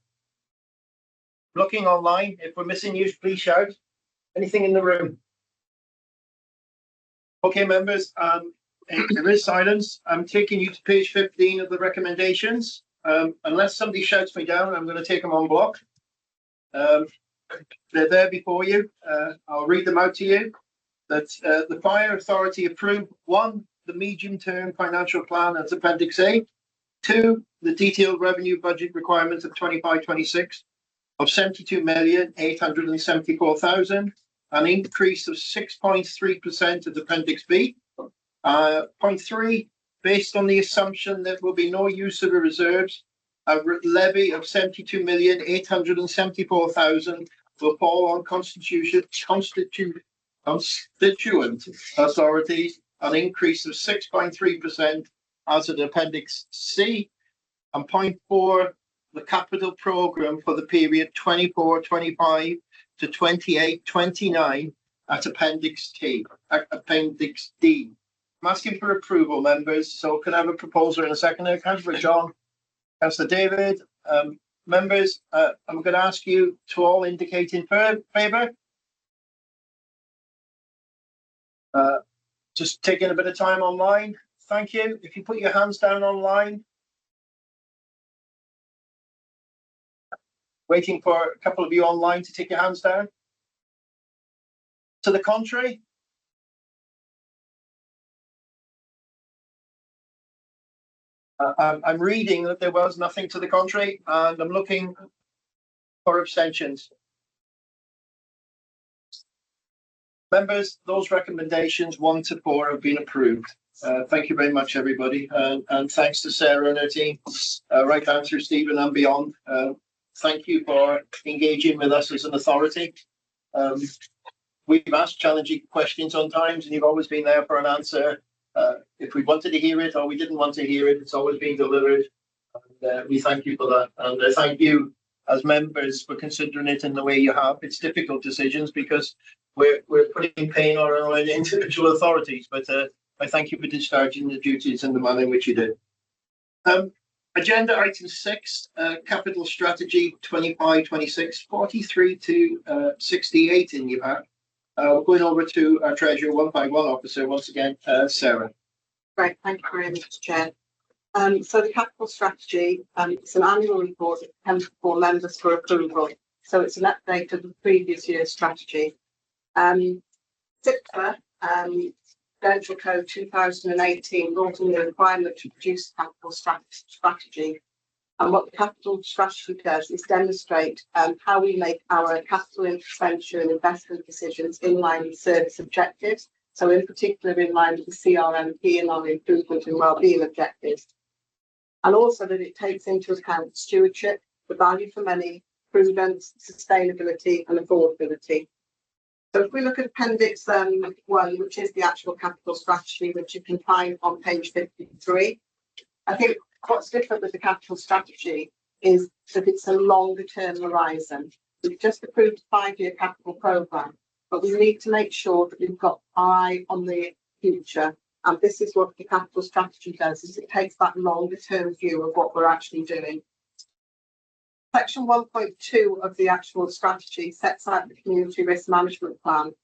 Looking online, if we're missing you, please shout. Anything in the room? Okay, members, there is silence. I'm taking you to page 15 of the recommendations. Unless somebody shouts me down, I'm going to take them on block. They're there before you. I'll read them out to you. That the Fire Authority approved 1, the medium-term financial plan as Appendix A. 2, the detailed revenue budget requirements of 25-26 of 72,874,000, an increase of 6.3% of Appendix B. Point 3, based on the assumption that there will be no use of the reserves, a levy of 72,874,000 will fall on constituent authorities, an increase of 6.3% as in Appendix C. And point 4, the capital programme for the period 24-25 to 28-29 at Appendix D. I'm asking for approval, members. So can I have a proposal in a second? Councillor John, Councillor David, members, I'm going to ask you to all indicate in favour. Just taking a bit of time online. Thank you. If you put your hands down online. Waiting for a couple of you online to take your hands down. To the contrary. I'm reading that there was nothing to the contrary, and I'm looking for abstentions. Members, those recommendations 1 to 4 have been approved. Thank you very much, everybody, and thanks to Sarah and her team, right down through Stephen and beyond. Thank you for engaging with us as an authority. We've asked challenging questions on times, and you've always been there for an answer. If we wanted to hear it or we didn't want to hear it, it's always been delivered. And we thank you for that. And thank you as members for considering it in the way you have. It's difficult decisions because we're putting pain on our own individual authorities. But I thank you for discharging the duties in the manner in which you did. Agenda item 6, capital strategy 25-26, 43 to 68 in your pack. We're going over to our Treasurer 151 officer once again, Sarah. Great, thank you very much, Chair. So the capital strategy, it's an annual report that comes before members for approval. So it's an update of the previous year's strategy. CIPFA, Dental Code 2018, brought in the requirement to produce a capital strategy. And what the capital strategy does is demonstrate how we make our capital expenditure and investment decisions in line with service objectives. So in particular, in line with the CRMP and our improvement and wellbeing objectives. And also that it takes into account stewardship, the value for money, prudence, sustainability and affordability. So if we look at Appendix 1, which is the actual capital strategy, which you can find on page 53, I think what's different with the capital strategy is that it's a longer term horizon. We've just approved a 5-year capital programme, but we need to make sure that we've got our eye on the future. And this is what the capital strategy does, is it takes that longer term view of what we're actually doing. Section 1.2 of the actual strategy sets out the community risk management plan.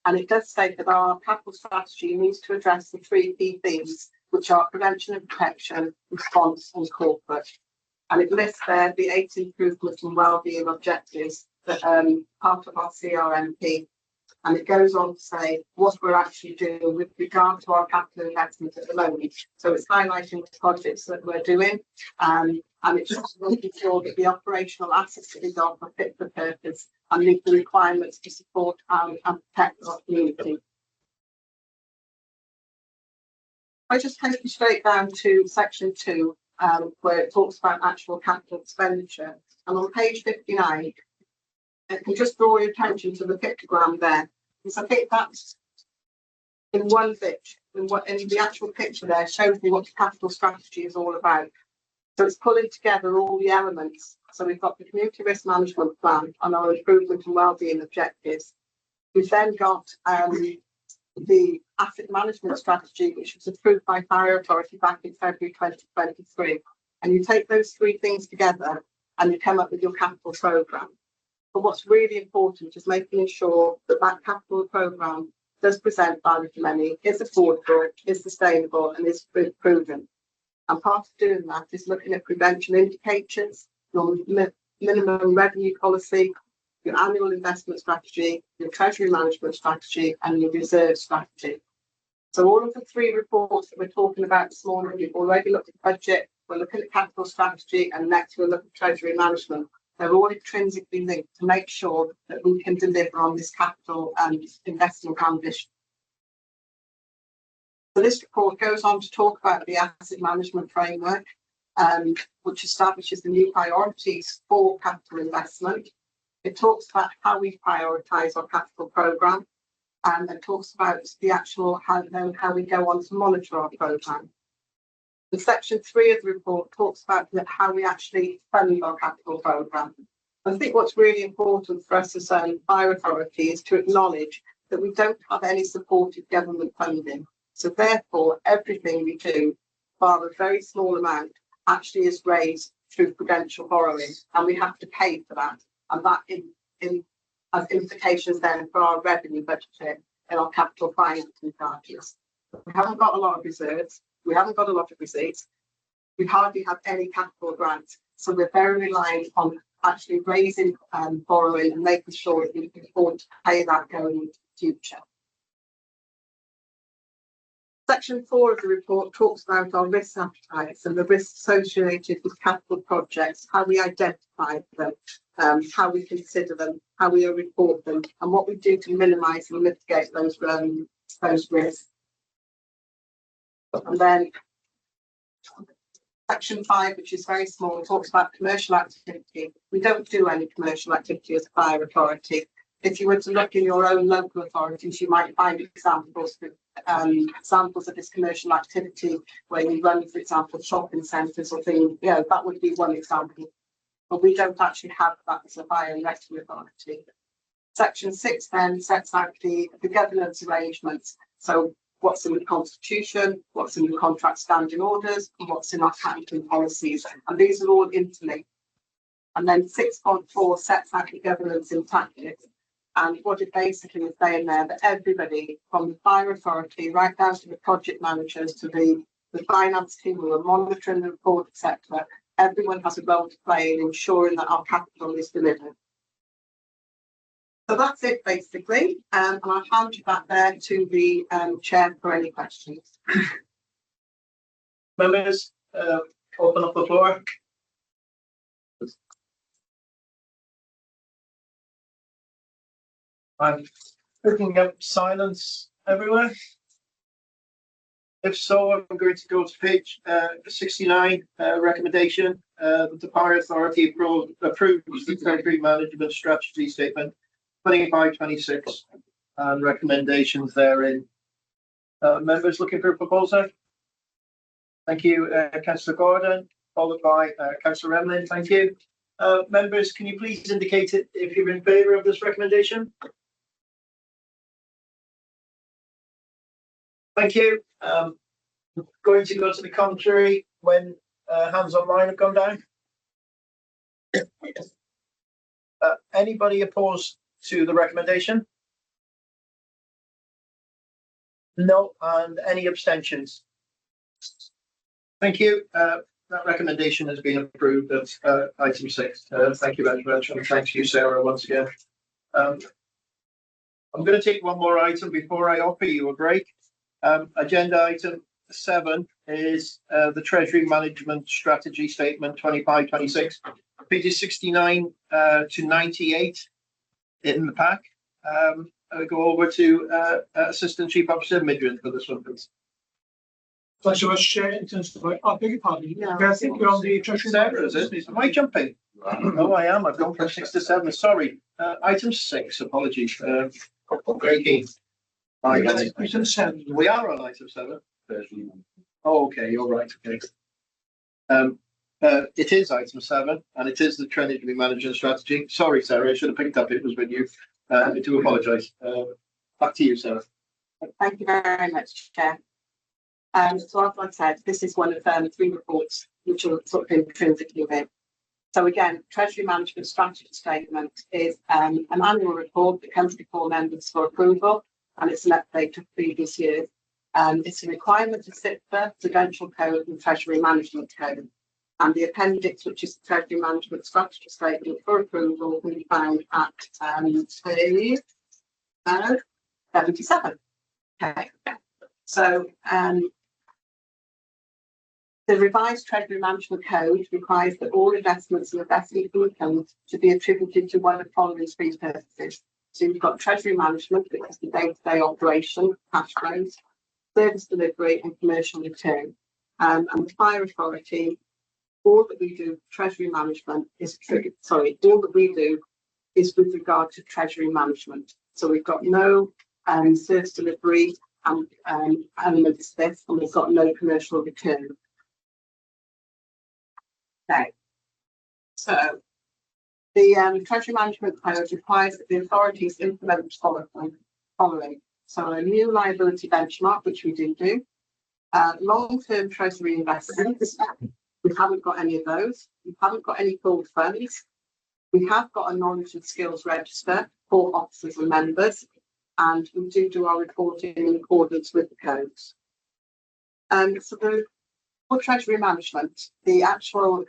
And it does state that our capital strategy needs to address the 3 key themes, which are prevention and protection, response and corporate. And it lists there the 8 improvement and wellbeing objectives that part of our CRMP. And it goes on to say what we're actually doing with regard to our capital investment at the moment. So it's highlighting the projects that we're doing, and it's just making sure that the operational assets that we got are fit for purpose and meet the requirements to support and protect our community. I just take you straight down to section 2, where it talks about actual capital expenditure. And on page 59, I can just draw your attention to the pictogram there, because I think that's in one bit, in the actual picture there shows me what the capital strategy is all about. So it's pulling together all the elements. So we've got the community risk management plan and our improvement and wellbeing objectives. We've then got the asset management strategy, which was approved by Fire Authority back in February 2023. And you take those three things together and you come up with your capital programme. But what's really important is making sure that that capital programme does present value for money, is affordable, is sustainable, and is proven. And part of doing that is looking at prevention indicators, your minimum revenue policy, your annual investment strategy, your treasury management strategy, and your reserve strategy. So all of the three reports that we're talking about this morning, we've already looked at budget, we're looking at capital strategy, and next we'll look at treasury management. They're all intrinsically linked to make sure that we can deliver on this capital and investment ambition. So this report goes on to talk about the asset management framework, which establishes the new priorities for capital investment. It talks about how we prioritise our capital programme, and it talks about the actual how we go on to monitor our programme. The section 3 of the report talks about how we actually fund our capital programme. I think what's really important for us as a Fire Authority is to acknowledge that we don't have any supported government funding. So therefore, everything we do, bar a very small amount, actually is raised through prudential borrowing, and we have to pay for that. And that has implications then for our revenue budgeting and our capital financing charges. We haven't got a lot of reserves. We haven't got a lot of receipts. We hardly have any capital grants. So we're very reliant on actually raising borrowing and making sure that we can afford to pay that going into the future. Section 4 of the report talks about our risk appetites and the risks associated with capital projects, how we identify them, how we consider them, how we report them, and what we do to minimise and mitigate those risks. And then section 5, which is very small, talks about commercial activity. We don't do any commercial activity as a Fire Authority. If you were to look in your own local authorities, you might find examples of this commercial activity where you run, for example, shopping centres or things. You know, that would be one example. But we don't actually have that as a Fire and Rescue Authority. Section 6 then sets out the governance arrangements. So what's in the Constitution, what's in the contract standing orders, and what's in our accounting policies. And these are all interlinked. And then 6.4 sets out the governance in practice. And what it basically is saying there that everybody from the Fire Authority right down to the project managers to the finance team who are monitoring the report, etc., everyone has a role to play in ensuring that our capital is delivered. So that's it basically, and I'll hand you back there to the chair for any questions. Members, open up the floor. I'm picking up silence everywhere. If so, I'm going to go to page 69, recommendation. The Fire Authority approves the Treasury Management Strategy Statement 25-26 and recommendations therein. Members looking for a proposal? Thank you, Councillor Gordon, followed by Councillor Remlin. Thank you. Members, can you please indicate it if you're in favour of this recommendation? Thank you. Going to go to the contrary when hands online have gone down. Anybody opposed to the recommendation? No, and any abstentions? Thank you. that recommendation has been approved. That's item 6. Thank you very much, and thanks to you, Sarah, once again. I'm going to take one more item before I offer you a break. Agenda item 7 is the Treasury Management Strategy Statement 25-26, pages 69 to 98 in the pack. I'll go over to Assistant Chief Officer Midran for this one, please. Thanks so much, Chair. In terms of, I beg your pardon. I think you're on the Treasury. Sarah, is it? Am I jumping? No, I am. I've gone from 6 to 7. Sorry. Item 6. Apologies. Breaking. Item 7. We are on item 7. Oh, okay. You're right. Okay. It is item 7, and it is the Treasury Management Strategy. Sorry, Sarah. I should have picked up. It was with you. I do apologise. Back to you, Sarah. Thank you very much, Chair. So as I said, this is one of 3 reports which are sort of intrinsically in. So again, Treasury Management Strategy Statement is an annual report that comes before members for approval, and it's an update of previous years. It's a requirement of CIFA, Prudential Code and Treasury Management Code. And the appendix, which is the Treasury Management Strategy Statement for approval, can be found at page 77. Okay. So the revised Treasury Management Code requires that all investments and investment income to be attributed to one of the following 3 purposes. So you've got Treasury Management, which is the day-to-day operation, cash flows, service delivery and commercial return. And the Fire Authority, all that we do, Treasury Management is all that we do is with regard to Treasury Management. So we've got no service delivery elements to this, and we've got no commercial return. Okay. So the Treasury Management Code requires that the authorities implement the following. So a new liability benchmark, which we do. Long-term Treasury investments. We haven't got any of those. We haven't got any pooled funds. We have got a knowledge and skills register for officers and members, and we do our reporting in accordance with the codes. So for Treasury Management, the actual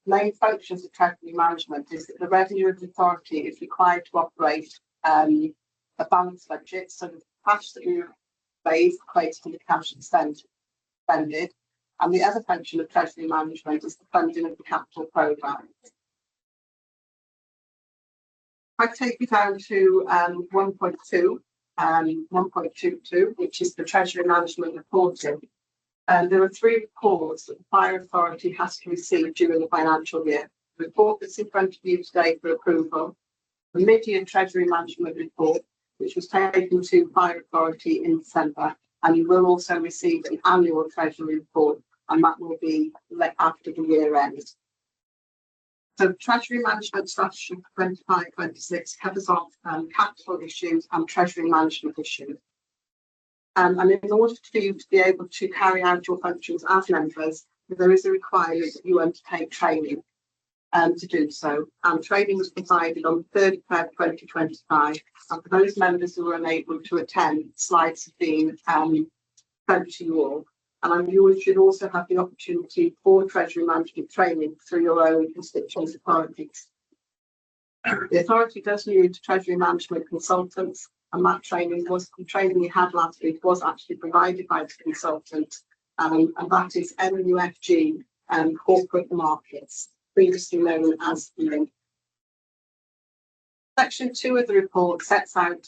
main functions of Treasury Management is that the revenue of the authority is required to operate a balanced budget, so the cash that we raise equates to the cash expended. And the other function of Treasury Management is the funding of the capital programme. I take you down to 1.2, 1.22, which is the Treasury Management reporting. There are 3 reports that the Fire Authority has to receive during the financial year. The report that's in front of you today for approval, the mid-year Treasury Management report, which was taken to Fire Authority in December, and you will also receive an annual Treasury report, and that will be after the year end. So Treasury Management Strategy 25-26 covers off capital issues and Treasury Management issues. And in order for you to be able to carry out your functions as members, there is a requirement that you undertake training to do so. And training was provided on the 3rd of February 2025. And for those members who were unable to attend, slides have been sent to you all. And you should also have the opportunity for Treasury Management training through your own constituent authorities. The authority does use Treasury Management consultants, and that training we had last week was actually provided by the consultant, and that is MAWW Corporate Markets, previously known as LINK. Section 2 of the report sets out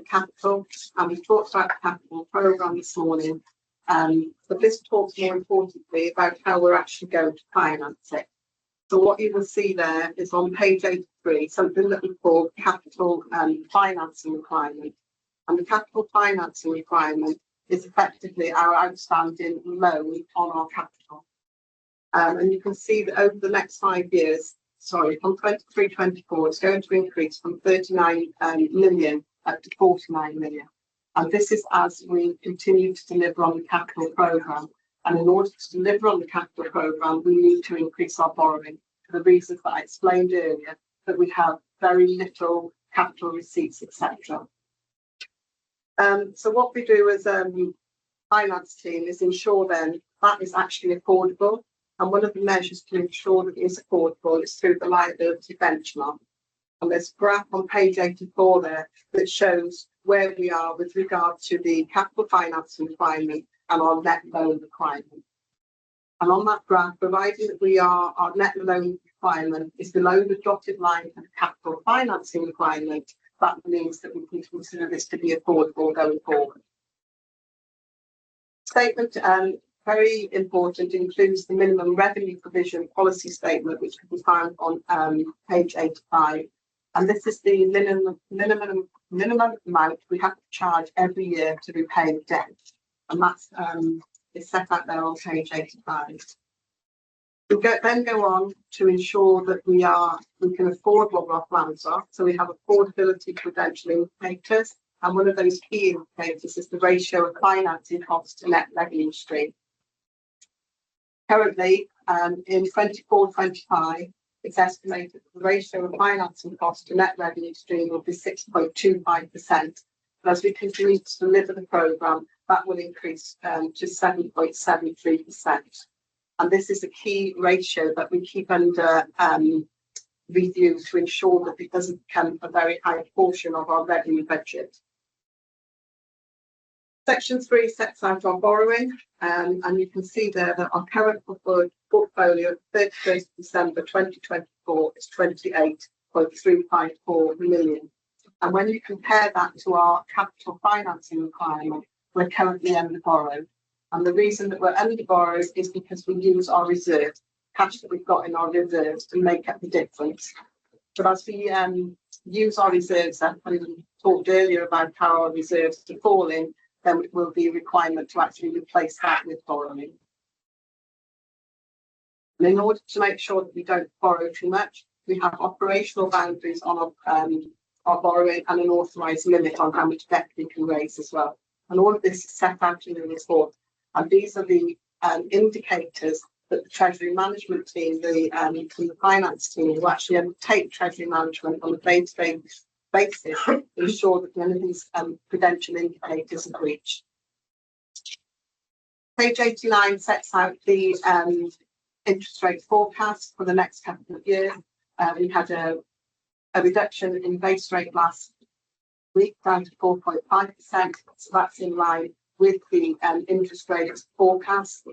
capital, and we've talked about the capital programme this morning. But this talks more importantly about how we're actually going to finance it. So what you will see there is on page 83, something that we call capital financing requirement. And the capital financing requirement is effectively our outstanding loan on our capital. And you can see that over the next 5 years, from 23-24, it's going to increase from 39 million up to 49 million. And this is as we continue to deliver on the capital programme. And in order to deliver on the capital programme, we need to increase our borrowing for the reasons that I explained earlier, that we have very little capital receipts, etc. So what we do as a finance team is ensure then that is actually affordable, And one of the measures to ensure that it is affordable is through the liability benchmark. And there's a graph on page 84 there that shows where we are with regard to the capital financing requirement and our net loan requirement. And on that graph, providing that our net loan requirement is below the dotted line of the capital financing requirement, that means that we can consider this to be affordable going forward. Statement, very important, includes the minimum revenue provision policy statement, which can be found on page 85. And this is the minimum amount we have to charge every year to repay the debt. And that's is set out there on page 85. We then go on to ensure that we can afford what our plans are. So we have affordability credential indicators, and one of those key indicators is the ratio of financing costs to net revenue stream. Currently, in 24-25, it's estimated that the ratio of financing costs to net revenue stream will be 6.25%. And as we continue to deliver the programme, that will increase to 7.73%. And this is a key ratio that we keep under review to ensure that it doesn't become a very high portion of our revenue budget. Section 3 sets out our borrowing, and you can see there that our current portfolio at 31st December 2024 is 28.354 million. And when you compare that to our capital financing requirement, we're currently under borrowed. And the reason that we're under borrowed is because we use our reserves, cash that we've got in our reserves, to make up the difference. But as we use our reserves up, and we talked earlier about how our reserves are falling, then it will be a requirement to actually replace that with borrowing. And in order to make sure that we don't borrow too much, we have operational boundaries on our borrowing and an authorised limit on how much debt we can raise as well. And all of this is set out in the report. And these are the indicators that the Treasury Management team, the finance team, who actually undertake Treasury Management on a day-to-day basis, ensure that none of these prudential indicators are breached. Page 89 sets out the interest rate forecast for the next couple of years. We had a reduction in base rate last week down to 4.5%, so that's in line with the interest rate forecast,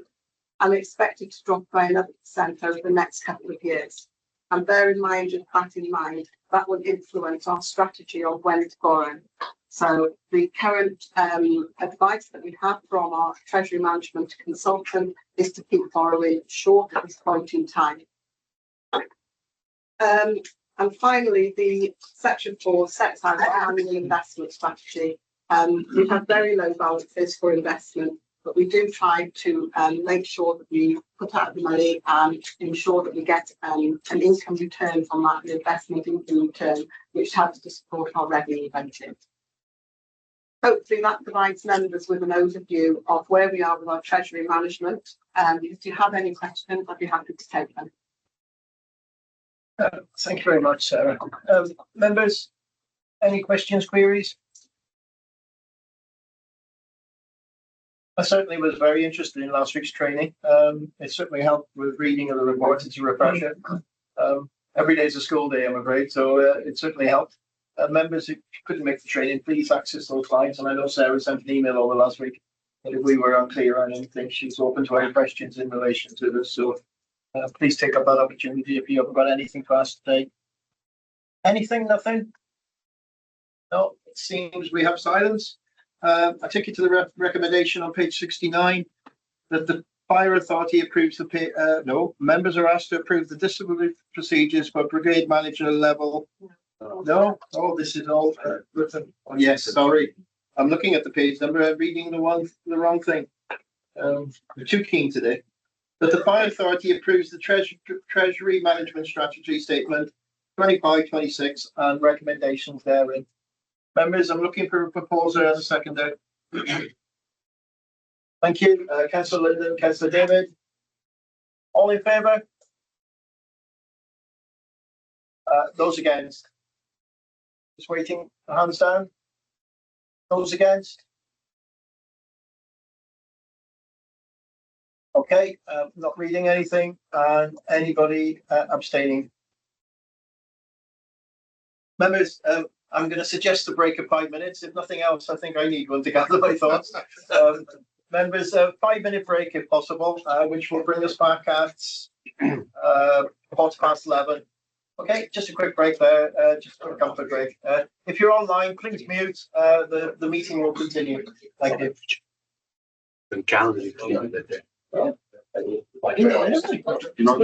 and expected to drop by another % over the next couple of years. And bear in mind, with that in mind, that will influence our strategy on when to borrow. So the current advice that we have from our Treasury Management consultant is to keep borrowing short at this point in time. And finally, the section 4 sets out our annual investment strategy. We have very low balances for investment, but we do try to make sure that we put out the money and ensure that we get an income return from that, an investment income return, which helps to support our revenue budget. Hopefully that provides members with an overview of where we are with our Treasury Management. If you have any questions, I'd be happy to take them. Thank you very much, Sarah. Members, any questions, queries? I certainly was very interested in last week's training. It certainly helped with reading of the report as a refresher. Every day is a school day, I'm afraid, so it certainly helped. Members who couldn't make the training, please access those slides. And I know Sarah sent an email over last week that if we were unclear on anything, she's open to any questions in relation to this. So please take up that opportunity if you haven't got anything to ask today. Anything? Nothing? No, it seems we have silence. I take you to the recommendation on page 69 that the Fire Authority approves the members are asked to approve the disciplinary procedures for brigade manager level. No, oh, this is all written. Oh, yes, sorry, I'm looking at the page number. I'm reading the wrong thing. We're too keen today. That the Fire Authority approves the Treasury Management Strategy Statement 25-26 and recommendations therein. Members, I'm looking for a proposer as a seconder. Thank you, Councillor Linden, Councillor David. All in favour? Those against? Just waiting. Hands down. Those against? Okay, not reading anything, and anybody abstaining? Members, I'm going to suggest a break of 5 minutes. If nothing else, I think I need one to gather my thoughts. Members, a 5-minute break if possible, which will bring us back at 11:15. Okay, just a quick break there, just a comfort break. If you're online, please mute. The meeting will continue. Thank you. You're not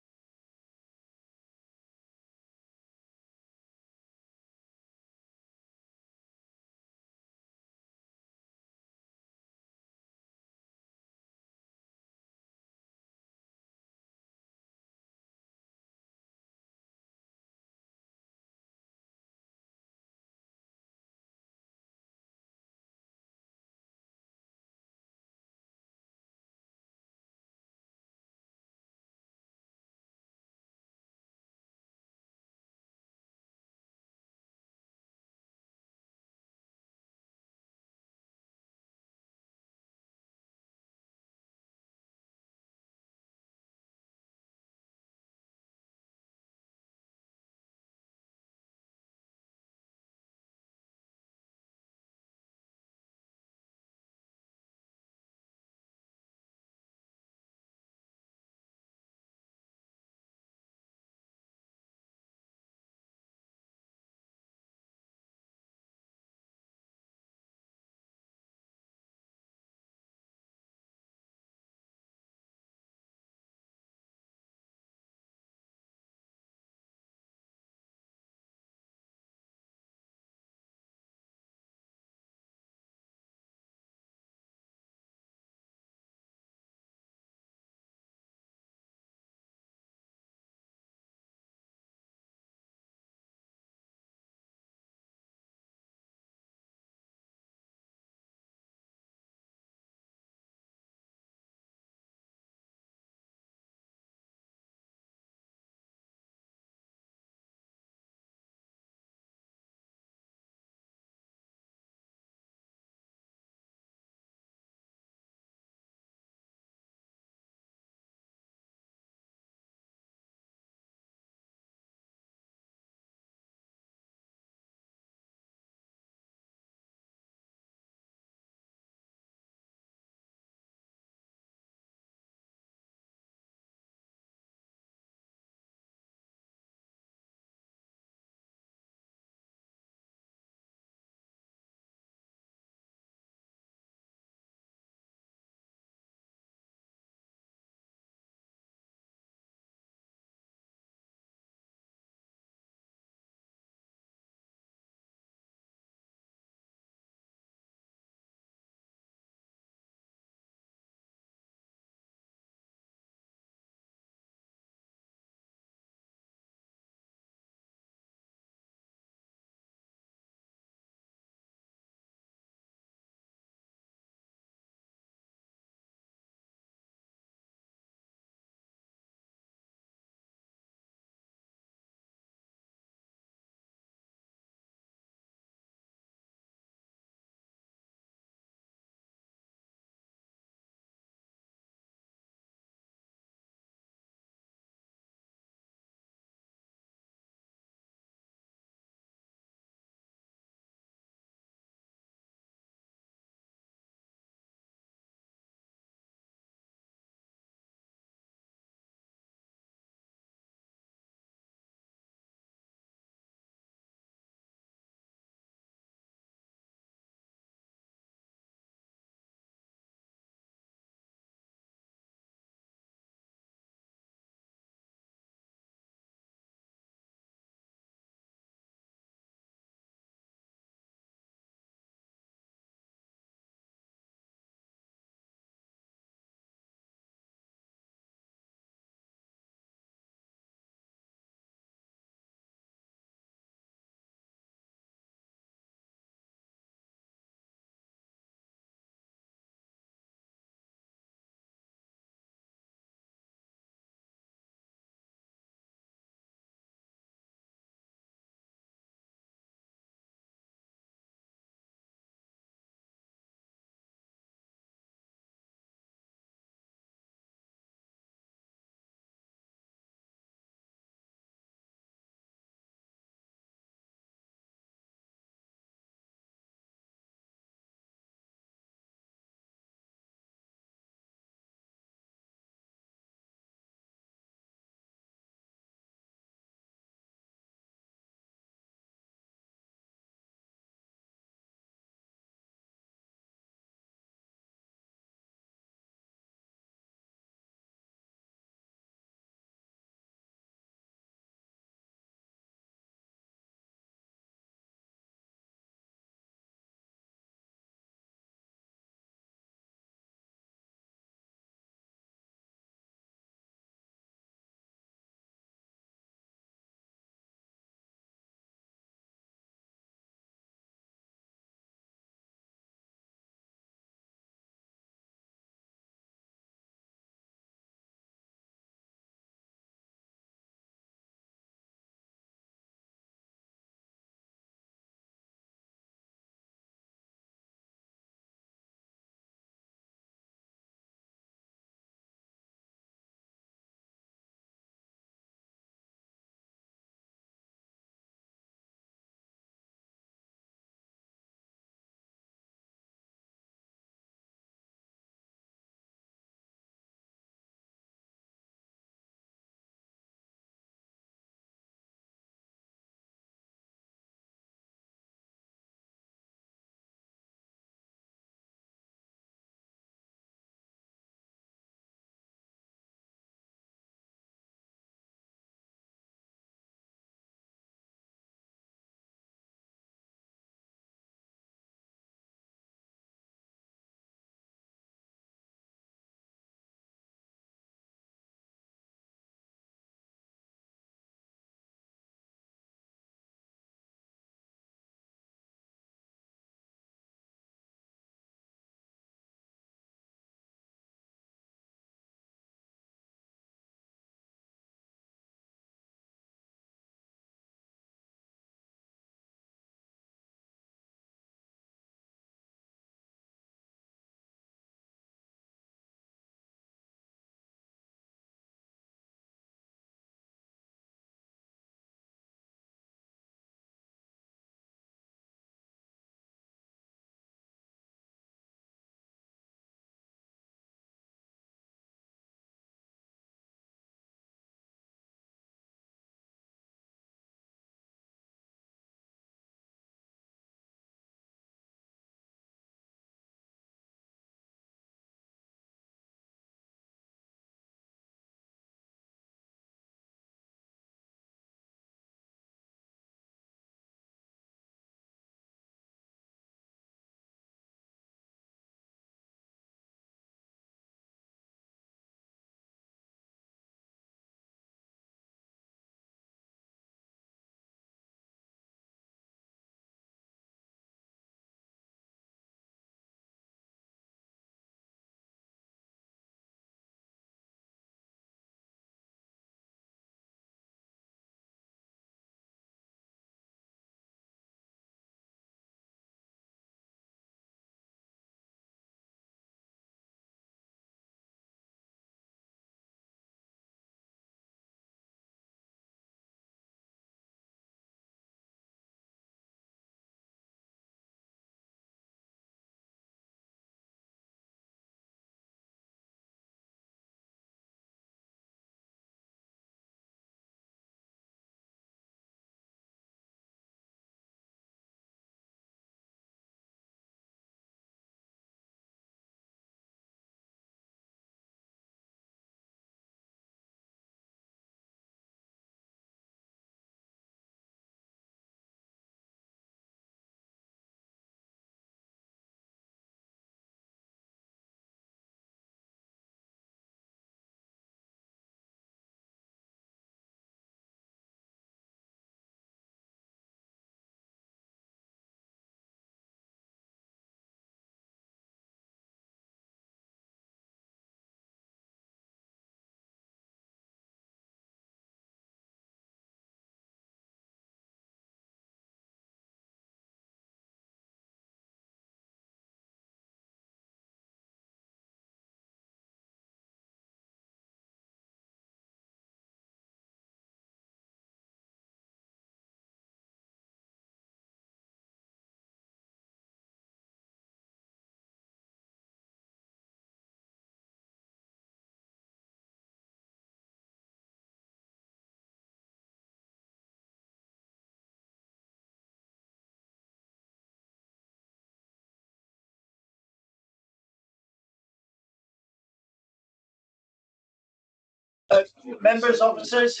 Members, officers,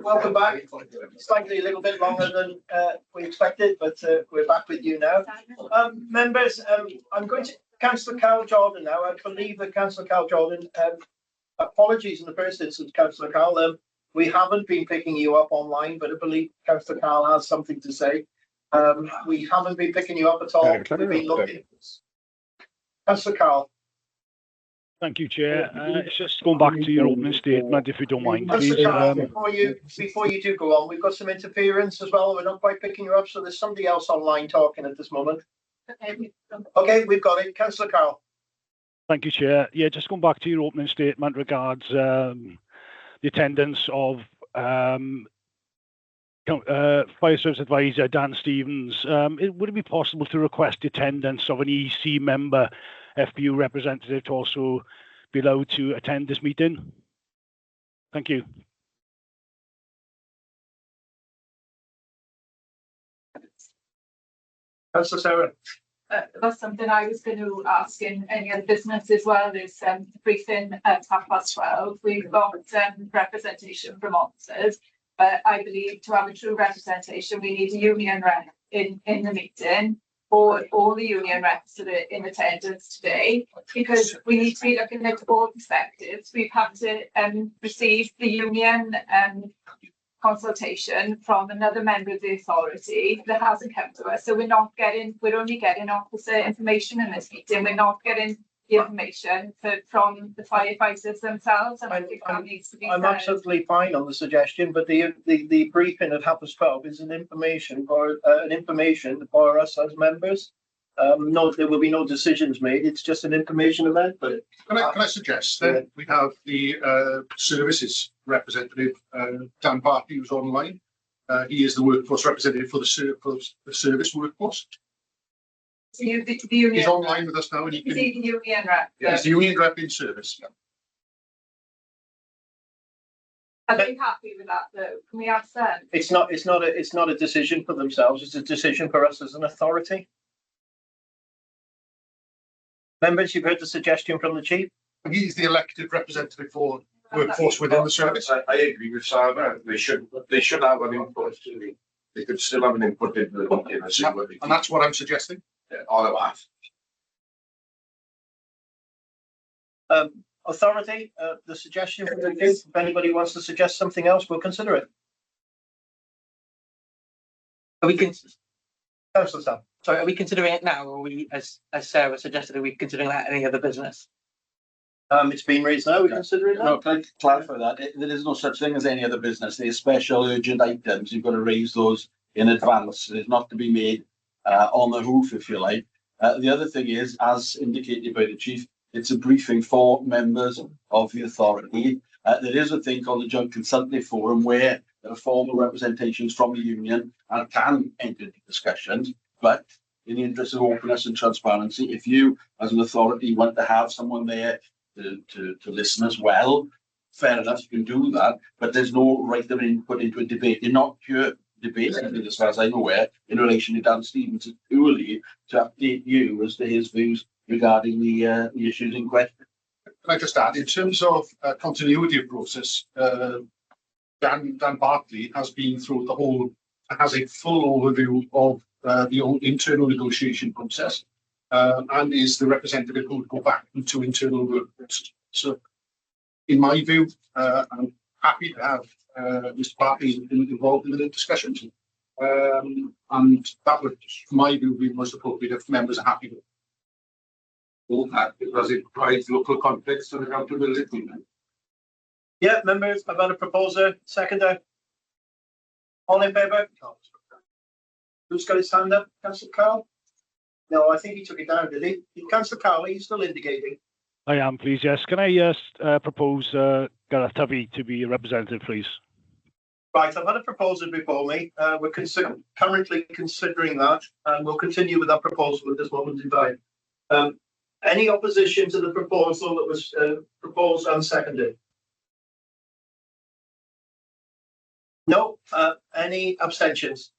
welcome back. Slightly a little bit longer than we expected, but we're back with you now. Members, I'm going to Councillor Carl Jordan now. I believe that Councillor Carl Jordan, apologies in the first instance, Councillor Carl, we haven't been picking you up online, but I believe Councillor Carl has something to say. We haven't been picking you up at all. We've been looking. Councillor Carl. Thank you, Chair. It's just going back to your opening statement, if you don't mind, please. Before you do go on, we've got some interference as well. We're not quite picking you up, so there's somebody else online talking at this moment. Okay, we've got it. Councillor Carl. Thank you, Chair. Yeah, just going back to your opening statement regards the attendance of Fire Service Advisor Dan Stevens. Would it be possible to request the attendance of an EC member, FPU representative, to also be allowed to attend this meeting? Thank you. Councillor Sarah. That's something I was going to ask in any other business as well. There's briefing at 12:30. We've got representation from officers, but I believe to have a true representation, we need a union rep in the meeting, or all the union reps that are in attendance today, because we need to be looking at all perspectives. We've had to receive the union consultation from another member of the authority that hasn't come to us. So we're only getting officer information in this meeting. We're not getting the information from the firefighters themselves, and I think that needs to be I'm said. absolutely fine on the suggestion, but the briefing at 12:30 is an information for us as members. No, there will be no decisions made. It's just an information event. But can I suggest that we have the services representative, Dan Bartley, who's online. He is the workforce representative for the service workforce. So the union. He's online with us now, and he Is he the union rep? He's the union rep in service. Yeah. Are they happy with that though? Can we ask them? it's not a decision for themselves. It's a decision for us as an authority. Members, you've heard the suggestion from the chief. He's the elected representative for workforce within the service. I agree with Sarah. They should have an input. They could still have an input in the and that's what I'm suggesting. All of that. Authority, the suggestion from the chief. If anybody wants to suggest something else, we'll consider it. Are we Councillor Sam. Sorry, are we considering it now, or are we, as Sarah suggested, are we considering that any other business? It's been raised now. We consider it now. No, can I clarify that? There is no such thing as any other business. They're special urgent items. You've got to raise those in advance. It's not to be made on the hoof, if you like. The other thing is, as indicated by the chief, it's a briefing for members of the authority. There is a thing called the Joint Consultative Forum where there are formal representations from the union and can enter into discussions. But in the interest of openness and transparency, if you, as an authority, want to have someone there to listen as well, fair enough, you can do that. But there's no right of input into a debate. You're not pure debating, as far as I'm aware, in relation to Dan Stevens. It's purely to update you as to his views regarding the issues in question. Can I just add, in terms of continuity of process, Dan Bartley has been through the whole, has a full overview of the old internal negotiation process, and is the representative who would go back into internal work. So, in my view, I'm happy to have Mr. Bartley involved in the discussions, and that would, from my view, be most appropriate if members are happy with it. all that, because it provides local context and accountability. Yeah, members, I've had a proposer, seconder. All in favour? Who's got his hand up? Councillor Carl? No, I think he took it down, did he? Councillor Carl, are you still indicating? I am, please, yes. Can I propose Gareth Tubby to be a representative, please? Right, I've had a proposal before me. We're currently considering that, and we'll continue with that proposal at this moment in time. Any opposition to the proposal that was proposed and seconded? No. Any abstentions?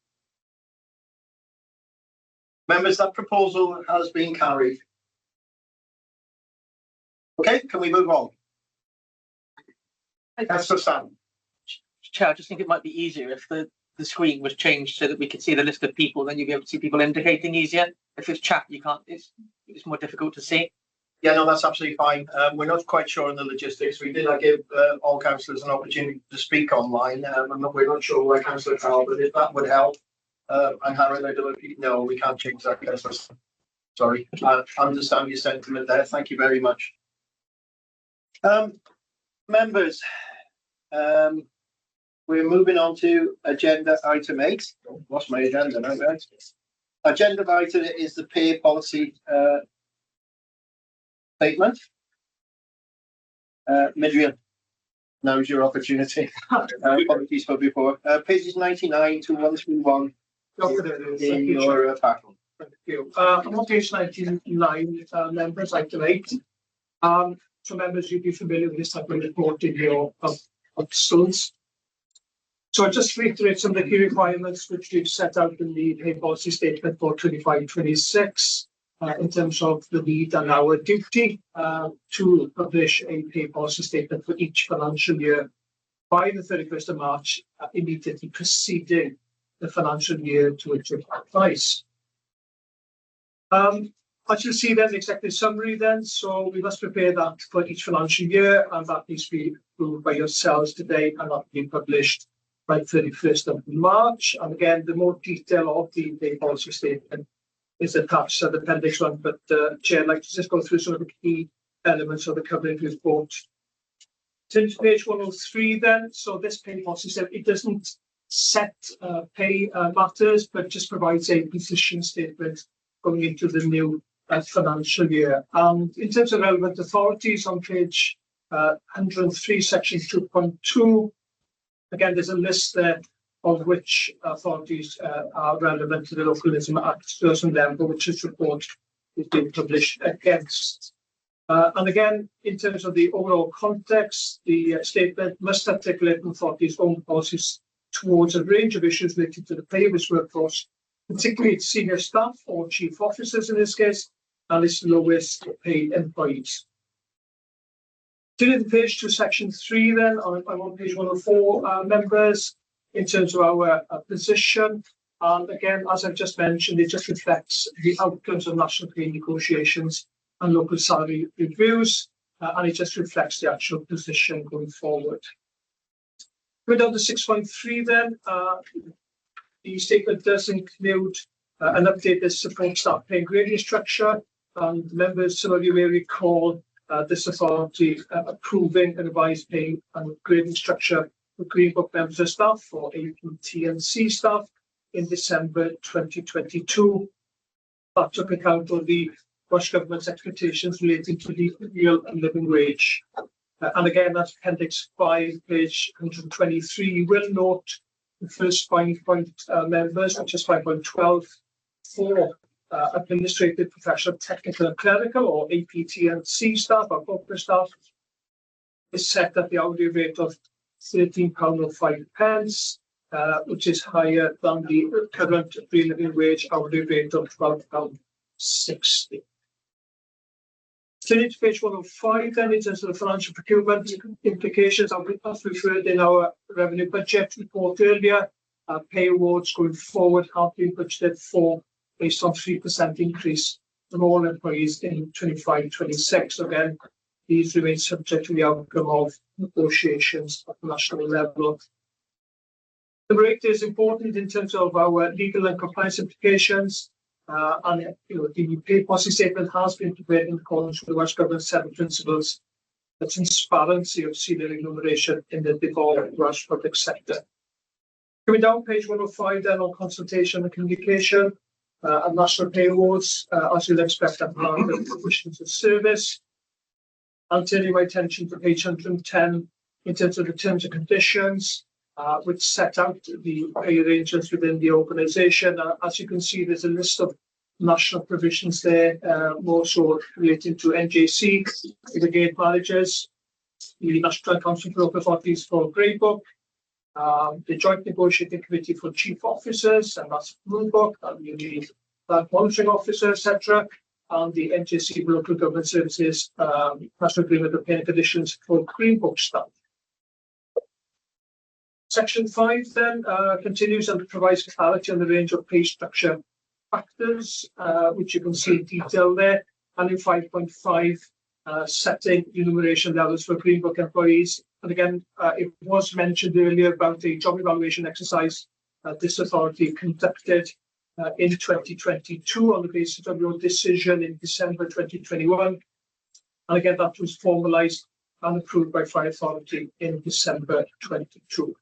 Members, that proposal has been carried. Okay, can we move on? Councillor Sam. Chair, I just think it might be easier if the screen was changed so that we could see the list of people, then you'll be able to see people indicating easier. If it's chat, you can't, it's more difficult to see. Yeah, no, that's absolutely fine. We're not quite sure on the logistics. We did give all councillors an opportunity to speak online. We're not sure where Councillor Carl, but if that would help, and Harry, no, we can't change that, Councillor. Sorry, I understand your sentiment there. Thank you very much. Members, we're moving on to agenda item 8. Lost my agenda now, guys. Agenda item is the pay policy statement. Midrian, now's your opportunity. Apologies for before. Pages 99 to 131 in your pack. Thank you. I'm on page 99, members, item 8. So members, you'd be familiar with this type of report in your students. So I'll just reiterate some of the key requirements which we've set out in the pay policy statement for 25-26 in terms of the need and our duty to publish a pay policy statement for each financial year by the 31st of March, immediately preceding the financial year to which it applies. As you'll see then, the executive summary then, so we must prepare that for each financial year, and that needs to be approved by yourselves today, and that will be published by 31st of March. And again, the more detail of the pay policy statement is attached to the appendix 1, but Chair, I'd like to just go through some of the key elements of the covering report. Turn to page 103 then, so this pay policy statement, it doesn't set pay matters, but just provides a position statement going into the new financial year. And in terms of relevant authorities on page 103, section 2.2, again, there's a list there of which authorities are relevant to the Localism Act 2011, which this report is being published against. And again, in terms of the overall context, the statement must articulate an authority's own policies towards a range of issues related to the pay of its workforce, particularly its senior staff or chief officers in this case, and its lowest paid employees. Turning the page to section 3 then, I'm on page 104, members, in terms of our position. And again, as I've just mentioned, it just reflects the outcomes of national pay negotiations and local salary reviews, and it just reflects the actual position going forward. Going down to 6.3 then, the statement does include an updated support staff pay grading structure. And members, some of you may recall this authority approving a revised pay and grading structure for Green Book members of staff for APT&C staff in December 2022. That took account of the Welsh Government's expectations relating to the real and living wage. And again, that's appendix 5, page 123. You will note the first 5 point members, which is 5.12 for administrative, professional, technical and clerical, or APT&C staff or corporate staff, is set at the hourly rate of £13.05, which is higher than the current real living wage hourly rate of £12.60. Turning to page 105 then, in terms of the financial procurement implications, as referred in our revenue budget report earlier, pay awards going forward have been budgeted for based on 3% increase from all employees in 25-26. Again, these remain subject to the outcome of negotiations at the national level. The rate is important in terms of our legal and compliance implications. And the pay policy statement has been prepared in accordance with the Welsh Government's 7 principles of transparency of senior remuneration in the devolved Welsh public sector. Coming down page 105 then on consultation and communication and national pay awards, as you'll expect at the conditions of service. I'm turning my attention to page 110 in terms of the terms and conditions, which set out the pay arrangements within the organisation. As you can see, there's a list of national provisions there, more so relating to NJC, the brigade managers, the National Council for Local Authorities for Grey Book, the Joint Negotiating Committee for Chief Officers, and that's Blue Book, and you need that monitoring officer, etc., and the NJC for Local Government Services National Agreement of Pay and Conditions for Green Book staff. Section 5 then continues and provides clarity on the range of pay structure factors, which you can see in detail there. And in 5.5, setting enumeration levels for Green Book employees. And again, it was mentioned earlier about the job evaluation exercise this authority conducted in 2022 on the basis of your decision in December 2021. And again, that was formalised and approved by Fire Authority in December 22.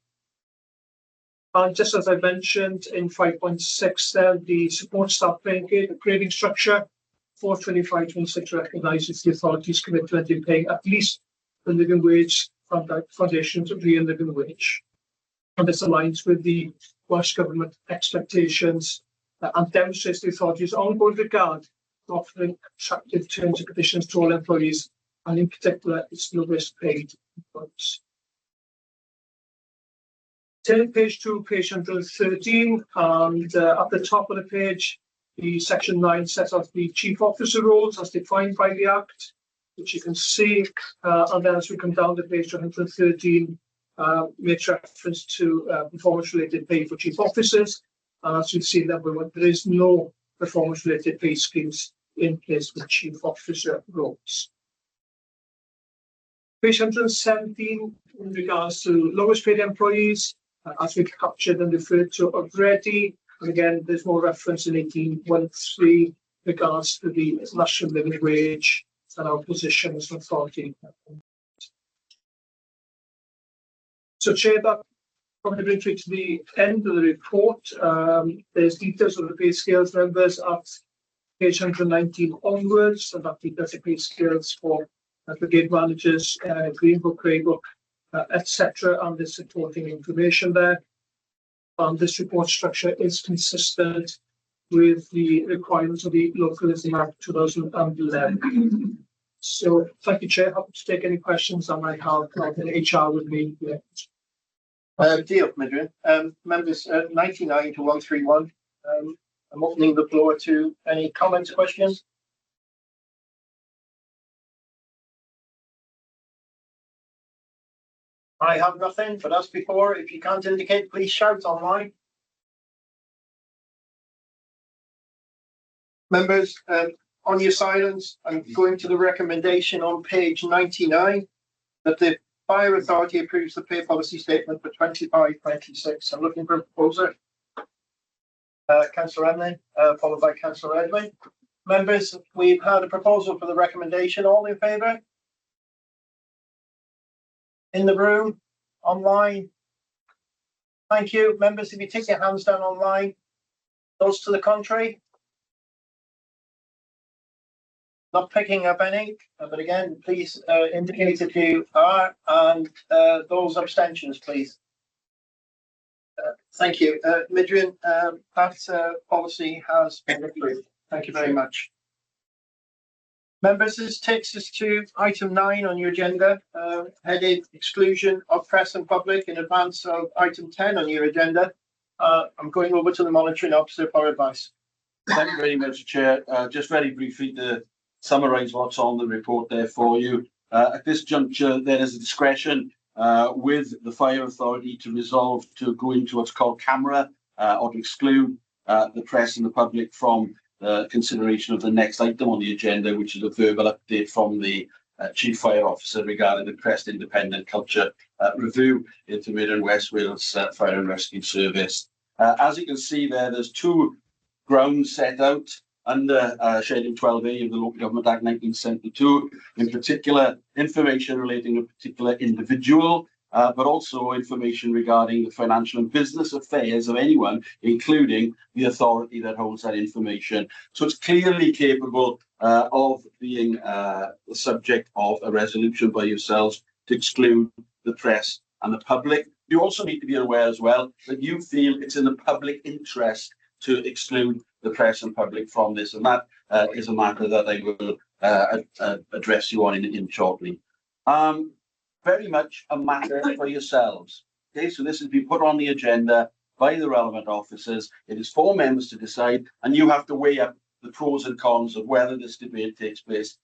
And just as I mentioned in 5.6 there, the support staff grading structure for 25-26 recognises the authority's commitment in paying at least the living wage from the foundation's real living wage. And this aligns with the Welsh Government expectations and demonstrates the authority's ongoing regard to offering attractive terms and conditions to all employees, and in particular its lowest paid employees. Turning page 2, page 113, and at the top of the page, the section 9 sets out the chief officer roles as defined by the Act, which you can see, and then as we come down to page 113, makes reference to performance-related pay for chief officers, and as you've seen, there is no performance-related pay schemes in place for chief officer roles. Page 117, in regards to lowest paid employees, as we've captured and referred to already, and again, there's more reference in 18.13 regards to the national living wage and our position as an authority. So, Chair, that probably brings me to the end of the report. There's details of the pay scales members at page 119 onwards, and that details the pay scales for brigade managers, Green Book, Grey Book, etc., and the supporting information there. And this report structure is consistent with the requirements of the Localism Act 2011. So, thank you, Chair. Happy to take any questions I might have. HR with me. Deal, Midrin. Members 99 to 131. I'm opening the floor to any comments, questions. I have nothing, but as before, if you can't indicate, please shout online. Members, on your silence, I'm going to the recommendation on page 99 that the Fire Authority approves the pay policy statement for 25-26. I'm looking for a proposer. Councillor Emlyn, followed by Councillor Edwin. Members, we've had a proposal for the recommendation. All in favour? In the room, online. Thank you. Members, if you take your hands down online, those to the contrary. Not picking up any, but again, please indicate if you are, and those abstentions, please. Thank you. Midrin, that policy has been approved. Thank you very much. Members, this takes us to item 9 on your agenda, headed exclusion of press and public in advance of item 10 on your agenda. I'm going over to the monitoring officer for advice. Thank you very much, Chair. Just very briefly to summarise what's on the report there for you. At this juncture, there is a discretion with the Fire Authority to resolve to go into what's called camera or to exclude the press and the public from consideration of the next item on the agenda, which is a verbal update from the Chief Fire Officer regarding the Crest Independent Culture Review into Mid and West Wales Fire and Rescue Service. As you can see there, there's 2 grounds set out under Schedule 12A of the Local Government Act 1972, in particular information relating to a particular individual, but also information regarding the financial and business affairs of anyone, including the authority that holds that information. So it's clearly capable of being the subject of a resolution by yourselves to exclude the press and the public. You also need to be aware as well that you feel it's in the public interest to exclude the press and public from this, and that is a matter that I will address you on in shortly. Very much a matter for yourselves. Okay, so this has been put on the agenda by the relevant officers. It is for members to decide, and you have to weigh up the pros and cons of whether this debate takes place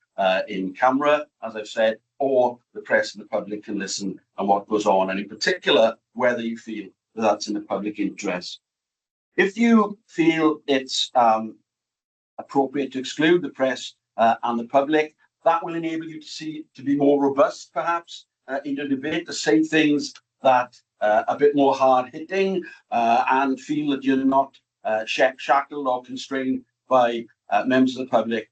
in camera, as I've said, or the press and the public can listen and what goes on, and in particular, whether you feel that that's in the public interest. If you feel it's appropriate to exclude the press and the public, that will enable you to be more robust, perhaps, in the debate, to say things that are a bit more hard-hitting and feel that you're not shackled or constrained by members of the public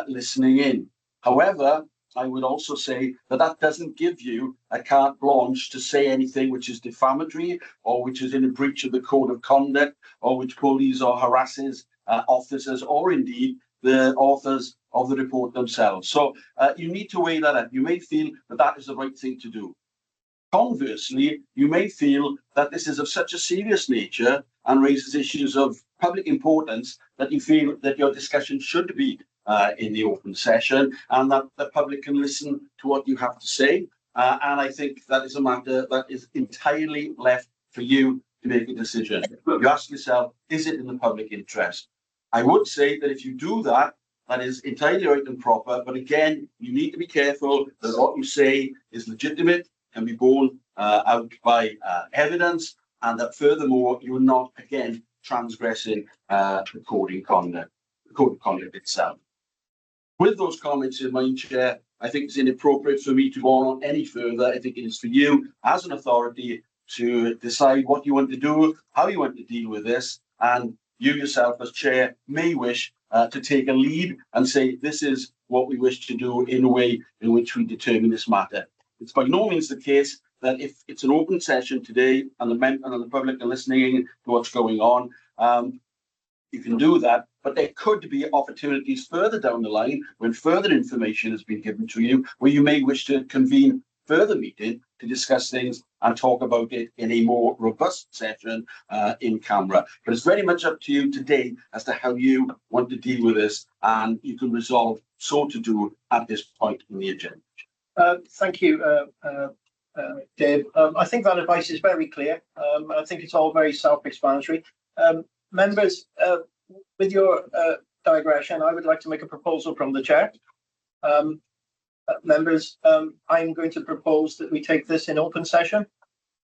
listening in. However, I would also say that that doesn't give you a carte blanche to say anything which is defamatory or which is in a breach of the code of conduct or which bullies or harasses officers or indeed the authors of the report themselves. So you need to weigh that up. You may feel that that is the right thing to do. Conversely, you may feel that this is of such a serious nature and raises issues of public importance that you feel that your discussion should be in the open session and that the public can listen to what you have to say. And I think that is a matter that is entirely left for you to make a decision. You ask yourself, is it in the public interest? I would say that if you do that, that is entirely right and proper. But again, you need to be careful that what you say is legitimate, can be borne out by evidence, and that furthermore, you are not, again, transgressing the code of conduct itself. With those comments in mind, Chair, I think it's inappropriate for me to go on any further. I think it is for you as an authority to decide what you want to do, how you want to deal with this, and you yourself as Chair may wish to take a lead and say this is what we wish to do in a way in which we determine this matter. It's by no means the case that if it's an open session today and the public are listening to what's going on, you can do that, but there could be opportunities further down the line when further information has been given to you, where you may wish to convene further meeting to discuss things and talk about it in a more robust session in camera. But it's very much up to you today as to how you want to deal with this, and you can resolve so to do at this point in the agenda. Thank you, Dave. I think that advice is very clear. I think it's all very self-explanatory. Members, with your digression, I would like to make a proposal from the chair. Members, I'm going to propose that we take this in open session.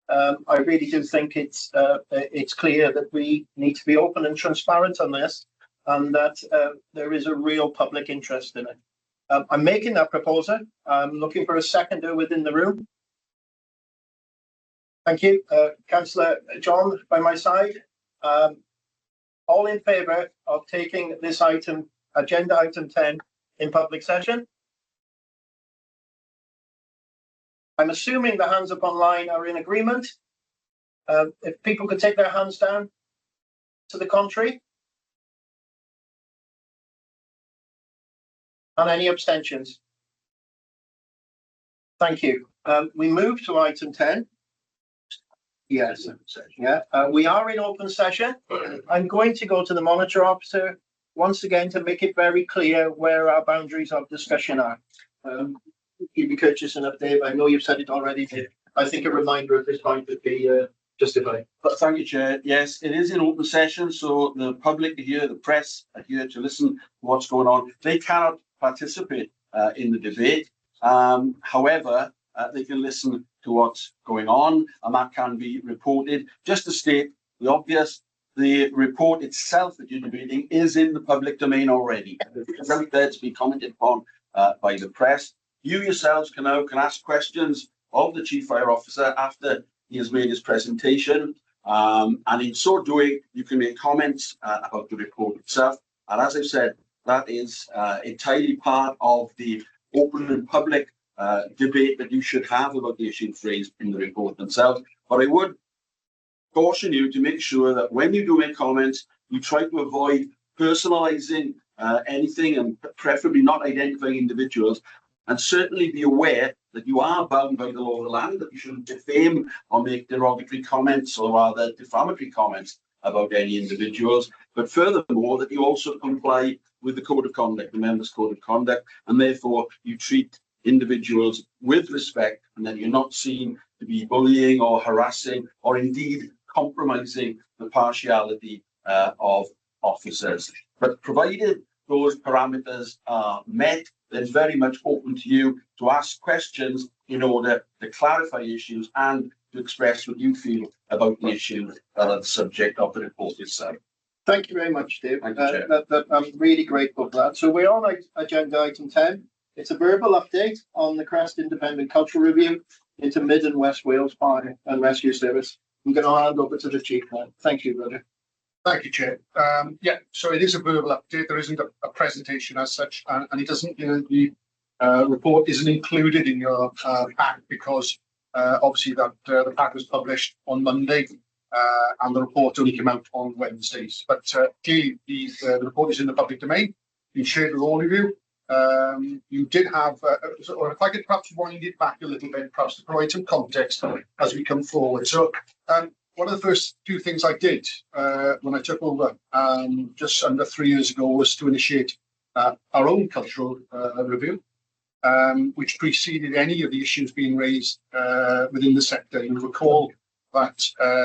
I really do think it's clear that we need to be open and transparent on this, and that there is a real public interest in it. I'm making that proposal. I'm looking for a seconder within the room. Thank you. Councillor John by my side. All in favour of taking this item, agenda item 10, in public session? I'm assuming the hands up online are in agreement. If people could take their hands down to the contrary. And any abstentions? Thank you. We move to item 10. Yes, yeah, we are in open session. I'm going to go to the monitor officer once again to make it very clear where our boundaries of discussion are. You'd be courteous enough, Dave. I know you've said it already. I think a reminder at this point would be justified. But thank you, Chair. Yes, it is in open session, so the public are here, the press are here to listen to what's going on. They cannot participate in the debate. However, they can listen to what's going on, and that can be reported. Just to state the obvious, the report itself that you're debating is in the public domain already. It's out there to be commented upon by the press. You yourselves can ask questions of the Chief Fire Officer after he has made his presentation, and in so doing, you can make comments about the report itself. And as I said, that is entirely part of the open and public debate that you should have about the issues raised in the report themselves. But I would caution you to make sure that when you do make comments, you try to avoid personalising anything and preferably not identifying individuals, and certainly be aware that you are bound by the law of the land, that you shouldn't defame or make derogatory comments or rather defamatory comments about any individuals, but furthermore that you also comply with the code of conduct, the members' code of conduct, and therefore you treat individuals with respect, and that you're not seen to be bullying or harassing or indeed compromising the partiality of officers. But provided those parameters are met, then it's very much open to you to ask questions in order to clarify issues and to express what you feel about the issues that are the subject of the report itself. Thank you very much, Dave. Thank you, Chair. I'm really grateful for that. So we're on agenda item 10. It's a verbal update on the Crest Independent Cultural Review into Mid and West Wales Fire and Rescue Service. I'm going to hand over to the Chief now. Thank you, Roger. Thank you, Chair. Yeah, so it is a verbal update. There isn't a presentation as such, and it doesn't. The report isn't included in your pack because obviously that the pack was published on Monday, and the report only came out on Wednesdays. But clearly, the report is in the public domain. Been shared with all of you. You did have, or if I could perhaps wind it back a little bit, perhaps to provide some context as we come forward. So. One of the first few things I did when I took over just under 3 years ago was to initiate our own cultural review, which preceded any of the issues being raised within the sector. You'll recall that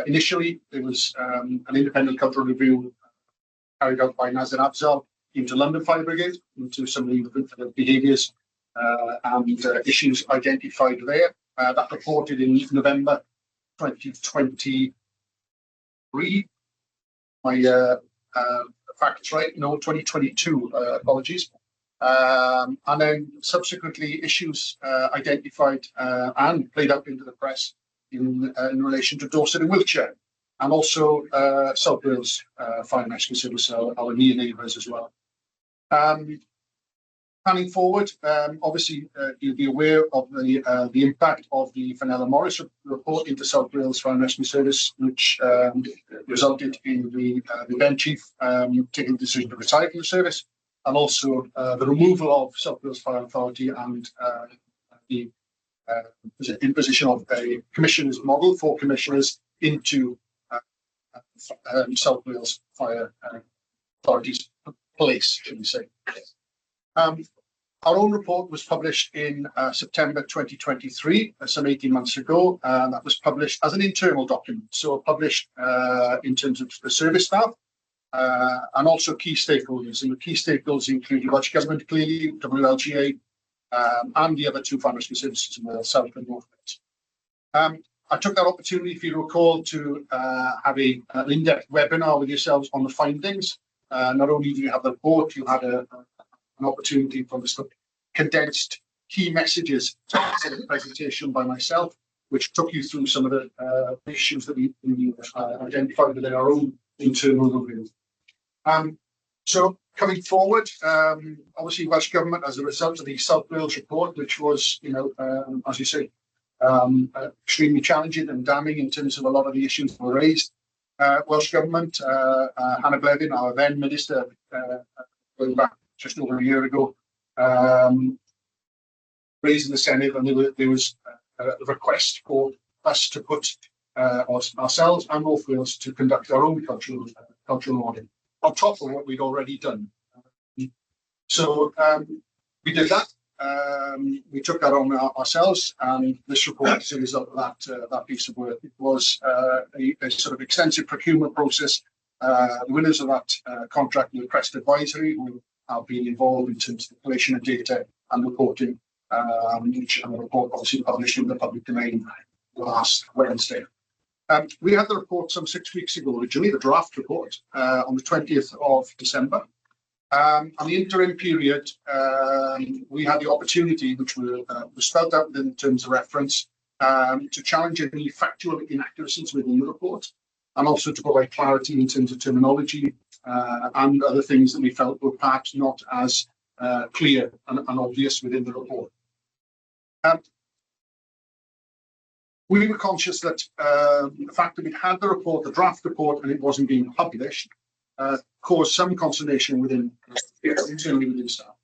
initially there was an independent cultural review carried out by Nazir Afzal into London Fire Brigade, into some of the behaviours and issues identified there. That reported in November 2023. My facts right? No, 2022. Apologies. And then subsequently issues identified and played out into the press in relation to Dorset and Wiltshire, and also South Wales Fire and Rescue Service, our near neighbours as well. Planning forward, obviously you'll be aware of the impact of the Fenella Morris report into South Wales Fire and Rescue Service, which resulted in the then chief taking the decision to retire from the service, and also the removal of South Wales Fire Authority and the imposition of a commissioners model for commissioners into South Wales Fire Authority's place, should we say. Our own report was published in September 2023, some 18 months ago, and that was published as an internal document, so published in terms of the service staff and also key stakeholders. And the key stakeholders include the Welsh Government, clearly, WLGA, and the other two fire rescue services in the South and North Wales. I took that opportunity, if you recall, to have an in-depth webinar with yourselves on the findings. Not only do you have the report, you had an opportunity for this condensed key messages to the presentation by myself, which took you through some of the issues that we identified within our own internal review. So coming forward, obviously Welsh Government, as a result of the South Wales report, which was, as you say, extremely challenging and damning in terms of a lot of the issues that were raised. Welsh Government, Hannah Blevin, our then Minister, going back just over a year ago, raised in the Senate, and there was a request for us to put ourselves and North Wales to conduct our own cultural audit on top of what we'd already done. So we did that. We took that on ourselves, and this report is a result of that piece of work. It was a sort of extensive procurement process. The winners of that contract were Crest Advisory, who have been involved in terms of the collation of data and reporting, which the report obviously published in the public domain last Wednesday. We had the report some 6 weeks ago, originally, the draft report, on the 20th of December. And the interim period, we had the opportunity, which was spelled out in terms of reference, to challenge any factual inaccuracies within the report, and also to provide clarity in terms of terminology and other things that we felt were perhaps not as clear and obvious within the report. We were conscious that the fact that we had the report, the draft report, and it wasn't being published, caused some consternation internally within staff.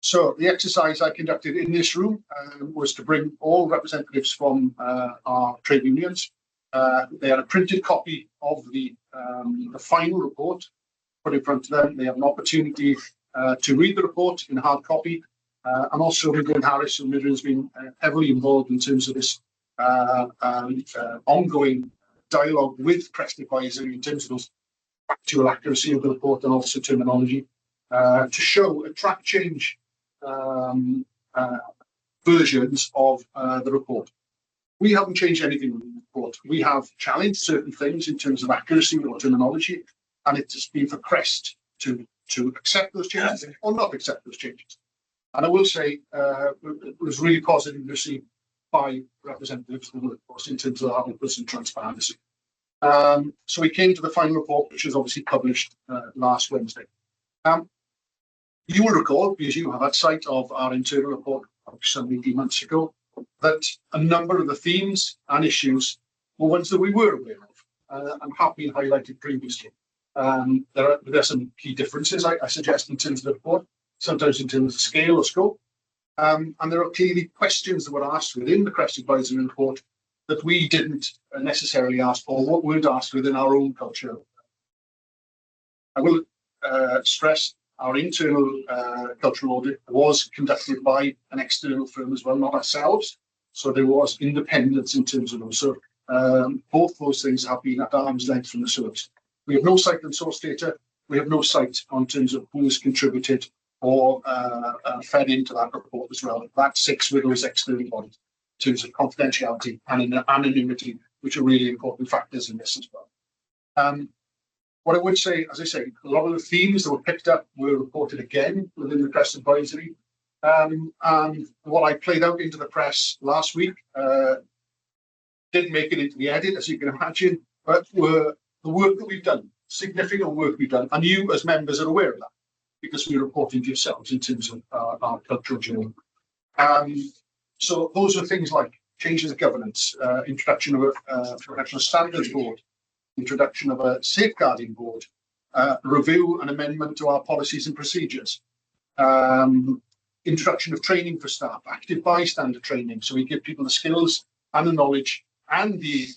So the exercise I conducted in this room was to bring all representatives from our trade unions. They had a printed copy of the final report put in front of them. They have an opportunity to read the report in hard copy, and also Midland Harris and Midland has been heavily involved in terms of this ongoing dialogue with Crest Advisory in terms of those factual accuracy of the report and also terminology. to show a track change versions of the report. We haven't changed anything in the report. We have challenged certain things in terms of accuracy or terminology, and it's just been for Crest to accept those changes or not accept those changes. And I will say it was really positive to see by representatives of the workforce in terms of our openness and transparency. So we came to the final report, which was obviously published last Wednesday. You will recall, because you have had sight of our internal report some 18 months ago, that a number of the themes and issues were ones that we were aware of and have been highlighted previously. There are some key differences, I suggest, in terms of the report, sometimes in terms of scale or scope. And there are clearly questions that were asked within the Crest Advisory Report that we didn't necessarily ask for, what weren't asked within our own culture. I will stress our internal cultural audit was conducted by an external firm as well, not ourselves. So there was independence in terms of those. So both those things have been at arm's length from the source. We have no sight on source data. We have no sight on terms of who has contributed or fed into that report as well. That sits with those external bodies in terms of confidentiality and anonymity, which are really important factors in this as well. What I would say, as I say, a lot of the themes that were picked up were reported again within the Crest Advisory. And what I played out into the press last week didn't make it into the edit, as you can imagine, but were the work that we've done, significant work we've done. And you as members are aware of that because we're reporting to yourselves in terms of our cultural journey. So those are things like changes of governance, introduction of a professional standards board, introduction of a safeguarding board, review and amendment to our policies and procedures, introduction of training for staff, active bystander training, so we give people the skills and the knowledge and the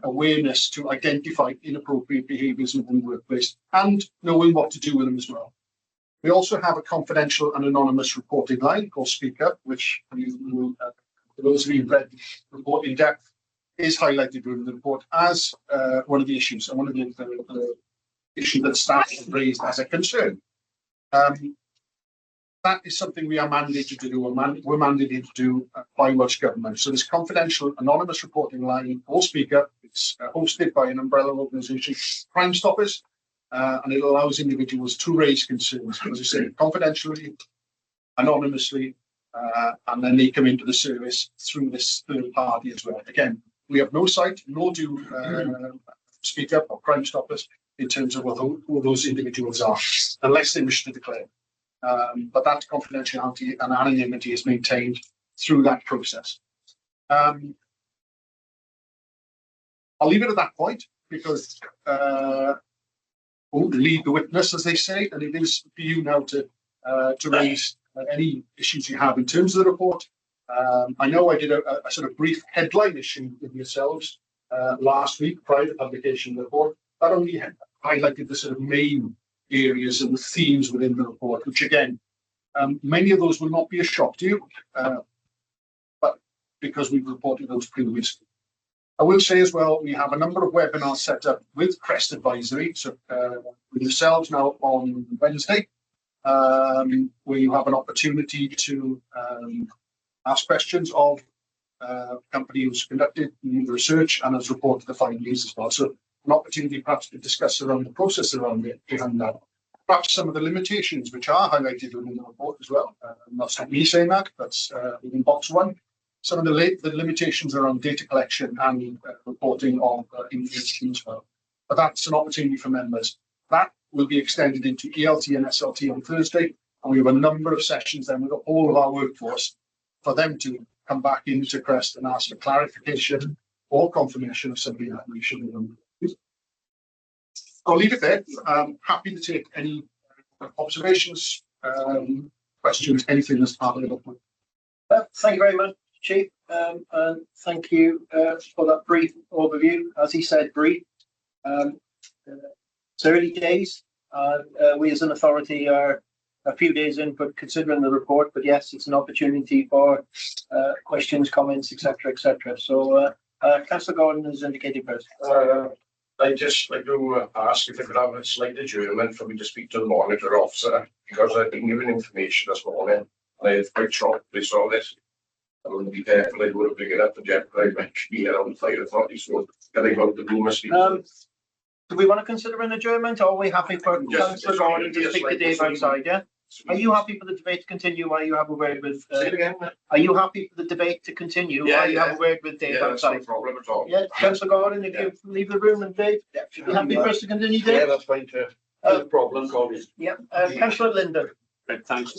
awareness to identify inappropriate behaviours within the workplace and knowing what to do with them as well. We also have a confidential and anonymous reporting line called Speak Up, which you will, for those of you who've read the report in depth, is highlighted within the report as one of the issues and one of the issues that staff have raised as a concern. That is something we are mandated to do. We're mandated to do by Welsh Government. So this confidential anonymous reporting line or Speak Up, it's hosted by an umbrella organisation, Crime Stoppers, and it allows individuals to raise concerns, as I say, confidentially, anonymously, and then they come into the service through this third party as well. Again, we have no sight, nor do Speak Up or Crime Stoppers in terms of who those individuals are, unless they wish to declare. But that confidentiality and anonymity is maintained through that process. I'll leave it at that point because we'll lead the witness, as they say, and it is for you now to raise any issues you have in terms of the report. I know I did a sort of brief headline issue with yourselves last week prior to publication of the report. That only highlighted the sort of main areas and the themes within the report, which again, many of those will not be a shock to you, but because we've reported those previously. I will say as well, we have a number of webinars set up with Crest Advisory, so with yourselves now on Wednesday, where you have an opportunity to ask questions of a company who's conducted the research and has reported the findings as well. So an opportunity perhaps to discuss around the process around it, behind that. Perhaps some of the limitations which are highlighted within the report as well. That's not me saying that, that's within box 1. Some of the limitations around data collection and reporting of information as well. But that's an opportunity for members. That will be extended into ELT and SLT on Thursday, and we have a number of sessions then with all of our workforce for them to come back into Crest and ask for clarification or confirmation of something that we should have done. I'll leave it there. I'm happy to take any observations, questions, anything that's part of the document. Thank you very much, Chief, and thank you for that brief overview. As he said, brief. It's early days. We as an authority are a few days in, but considering the report, but yes, it's an opportunity for questions, comments, etc., etc. So, Councillor Gordon has indicated first. I'd just like to ask if I could have a slight adjournment for me to speak to the monitor officer, because I've been given information this morning, and I was quite shocked when I saw this. I wouldn't be careful, I would have bring it up to Jeff, but I mentioned be around 5 o'clock, so getting out the room must be. Do we want to consider an adjournment, or are we happy for Councillor Gordon to speak to Dave outside, yeah? Are you happy for the debate to continue while you have a word with? Say it again. Are you happy for the debate to continue while you have a word with Dave outside? No problem at all. Yeah, Councillor Gordon, if you leave the room, and Dave, you happy for us to continue, Dave? Yeah, that's fine too. No problem, Gordon. Yeah, Councillor Linden. Thanks,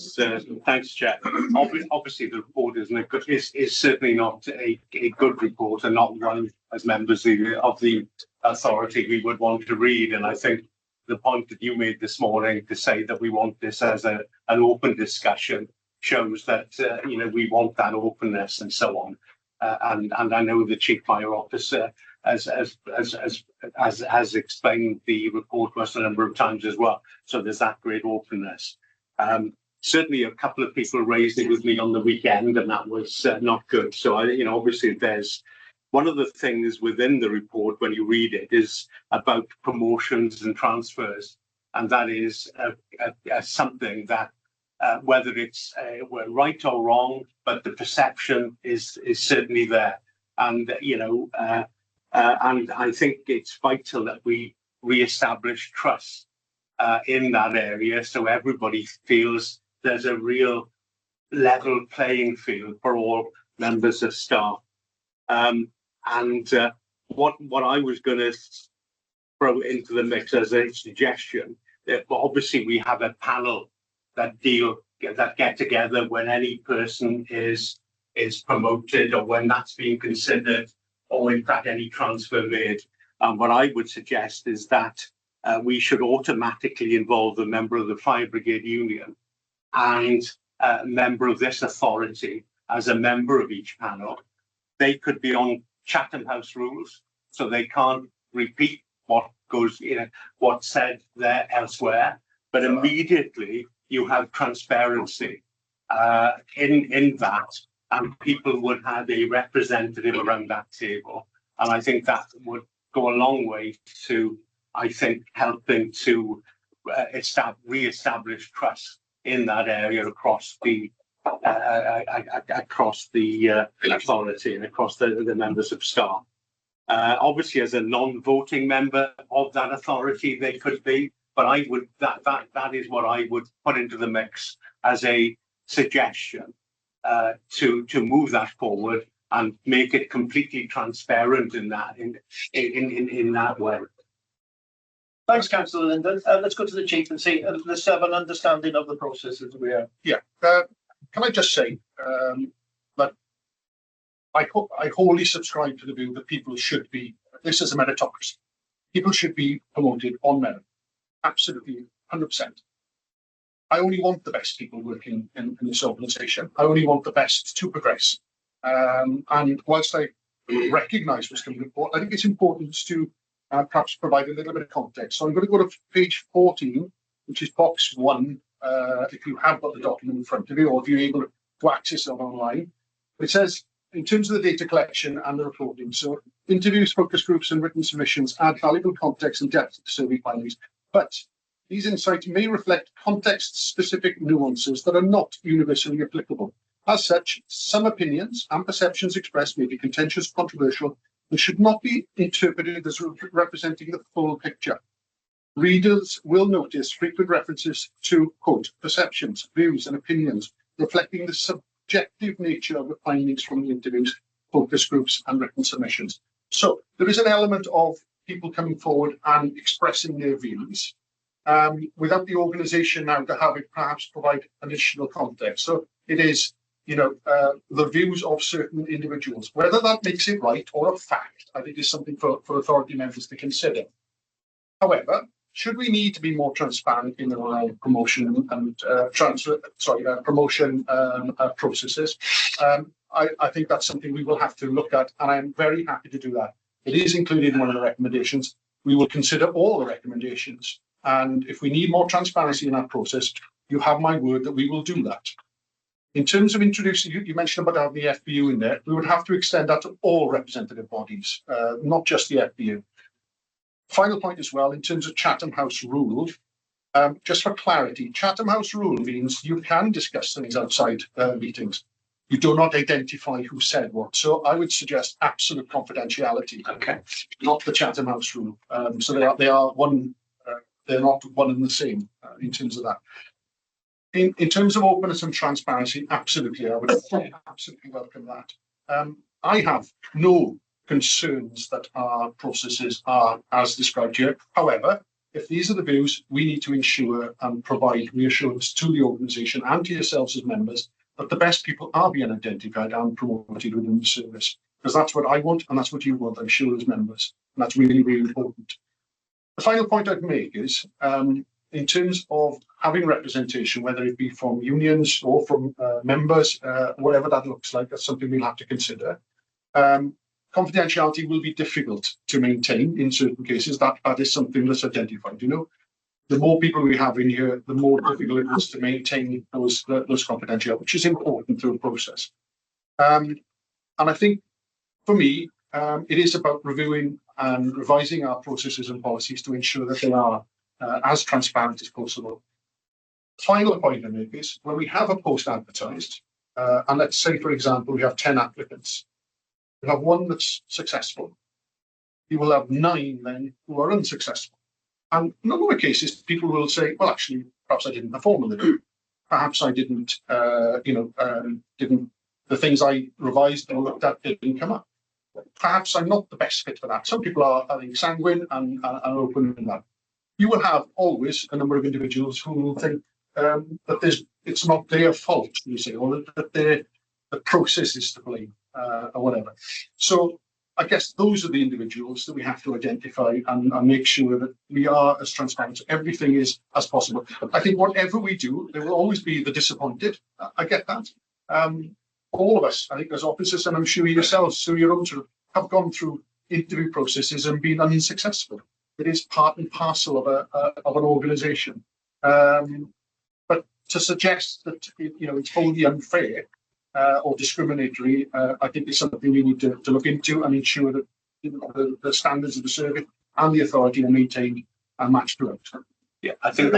Chair. Obviously, the report is certainly not a good report, and not one as members of the authority we would want to read. And I think the point that you made this morning to say that we want this as an open discussion shows that we want that openness and so on. And I know the Chief Fire Officer has explained the report to us a number of times as well. So there's that great openness. Certainly, a couple of people raised it with me on the weekend, and that was not good. So obviously, there's one of the things within the report when you read it is about promotions and transfers, and that is something that whether it's right or wrong, but the perception is certainly there, and and I think it's vital that we re-establish trust in that area, so everybody feels there's a real level playing field for all members of staff. What I was going to throw into the mix as a suggestion, obviously we have a panel that get together when any person is promoted, or when that's being considered, or in fact any transfer made. And what I would suggest is that we should automatically involve the member of the Fire Brigade Union and a member of this authority as a member of each panel. They could be on Chatham House rules, so they can't repeat what's said there elsewhere. But immediately you have transparency in that, and people would have a representative around that table. And I think that would go a long way to, helping to re-establish trust in that area across the authority and across the members of staff. Obviously, as a non-voting member of that authority, they could be, but that is what I would put into the mix as a suggestion to move that forward and make it completely transparent in that way. Thanks, Councillor Linden. Let's go to the Chief and see. Let's have an understanding of the process as we are. Yeah. Can I just say that I wholly subscribe to the view that people should be. This is a meritocracy. People should be promoted on merit. Absolutely, 100%. I only want the best people working in this organisation. I only want the best to progress. And whilst I recognise what's coming report, I think it's important to perhaps provide a little bit of context. So I'm going to go to page 14, which is box 1, if you have got the document in front of you, or if you're able to access it online. It says, in terms of the data collection and the reporting, so interviews, focus groups and written submissions add valuable context and depth to survey findings, but these insights may reflect context-specific nuances that are not universally applicable. As such, some opinions and perceptions expressed may be contentious, controversial, and should not be interpreted as representing the full picture. Readers will notice frequent references to, quote, perceptions, views, and opinions, reflecting the subjective nature of the findings from the interviews, focus groups, and written submissions. So there is an element of people coming forward and expressing their views, without the organisation now to have it perhaps provide additional context. So it is, the views of certain individuals. Whether that makes it right or a fact, I think is something for authority members to consider. However, should we need to be more transparent in our promotion and promotion processes, I think that's something we will have to look at, and I'm very happy to do that. It is included in one of the recommendations. We will consider all the recommendations, and if we need more transparency in that process, you have my word that we will do that. In terms of introducing, you mentioned about having the FBU in there, we would have to extend that to all representative bodies, not just the FBU. Final point as well, in terms of Chatham House rule, just for clarity, Chatham House rule means you can discuss things outside meetings. You do not identify who said what. So I would suggest absolute confidentiality. Okay. Not the Chatham House rule. So they are one. They're not one and the same in terms of that. In terms of openness and transparency, absolutely, I would absolutely welcome that. I have no concerns that our processes are as described here. However, if these are the views, we need to ensure and provide reassurance to the organisation and to yourselves as members that the best people are being identified and promoted within the service. Because that's what I want and that's what you want, I'm sure, as members. And that's really, really important. The final point I'd make is, in terms of having representation, whether it be from unions or from members, whatever that looks like, that's something we'll have to consider. Confidentiality will be difficult to maintain in certain cases. That is something that's identified. You know, the more people we have in here, the more difficult it is to maintain those confidentiality, which is important through a process. And I think, for me, it is about reviewing and revising our processes and policies to ensure that they are as transparent as possible. Final point I make is, when we have a post advertised, and let's say, for example, we have 10 applicants, we have one that's successful, you will have 9 then who are unsuccessful. And in a lot of cases, people will say, well, actually, perhaps I didn't perform in the day. Perhaps I didn't, the things I revised or looked at didn't come up. Perhaps I'm not the best fit for that. Some people are, I think, sanguine and open in that. You will have always a number of individuals who will think that it's not their fault, you say, or that the process is to blame, or whatever. So I guess those are the individuals that we have to identify and make sure that we are as transparent. Everything is as possible. I think whatever we do, there will always be the disappointed. I get that. All of us, I think, as officers, and I'm sure yourselves, through your own have gone through interview processes and been unsuccessful. It is part and parcel of an organisation. But to suggest that it's wholly unfair or discriminatory, I think is something we need to look into and ensure that the standards of the service and the authority are maintained and matched throughout. Yeah, I think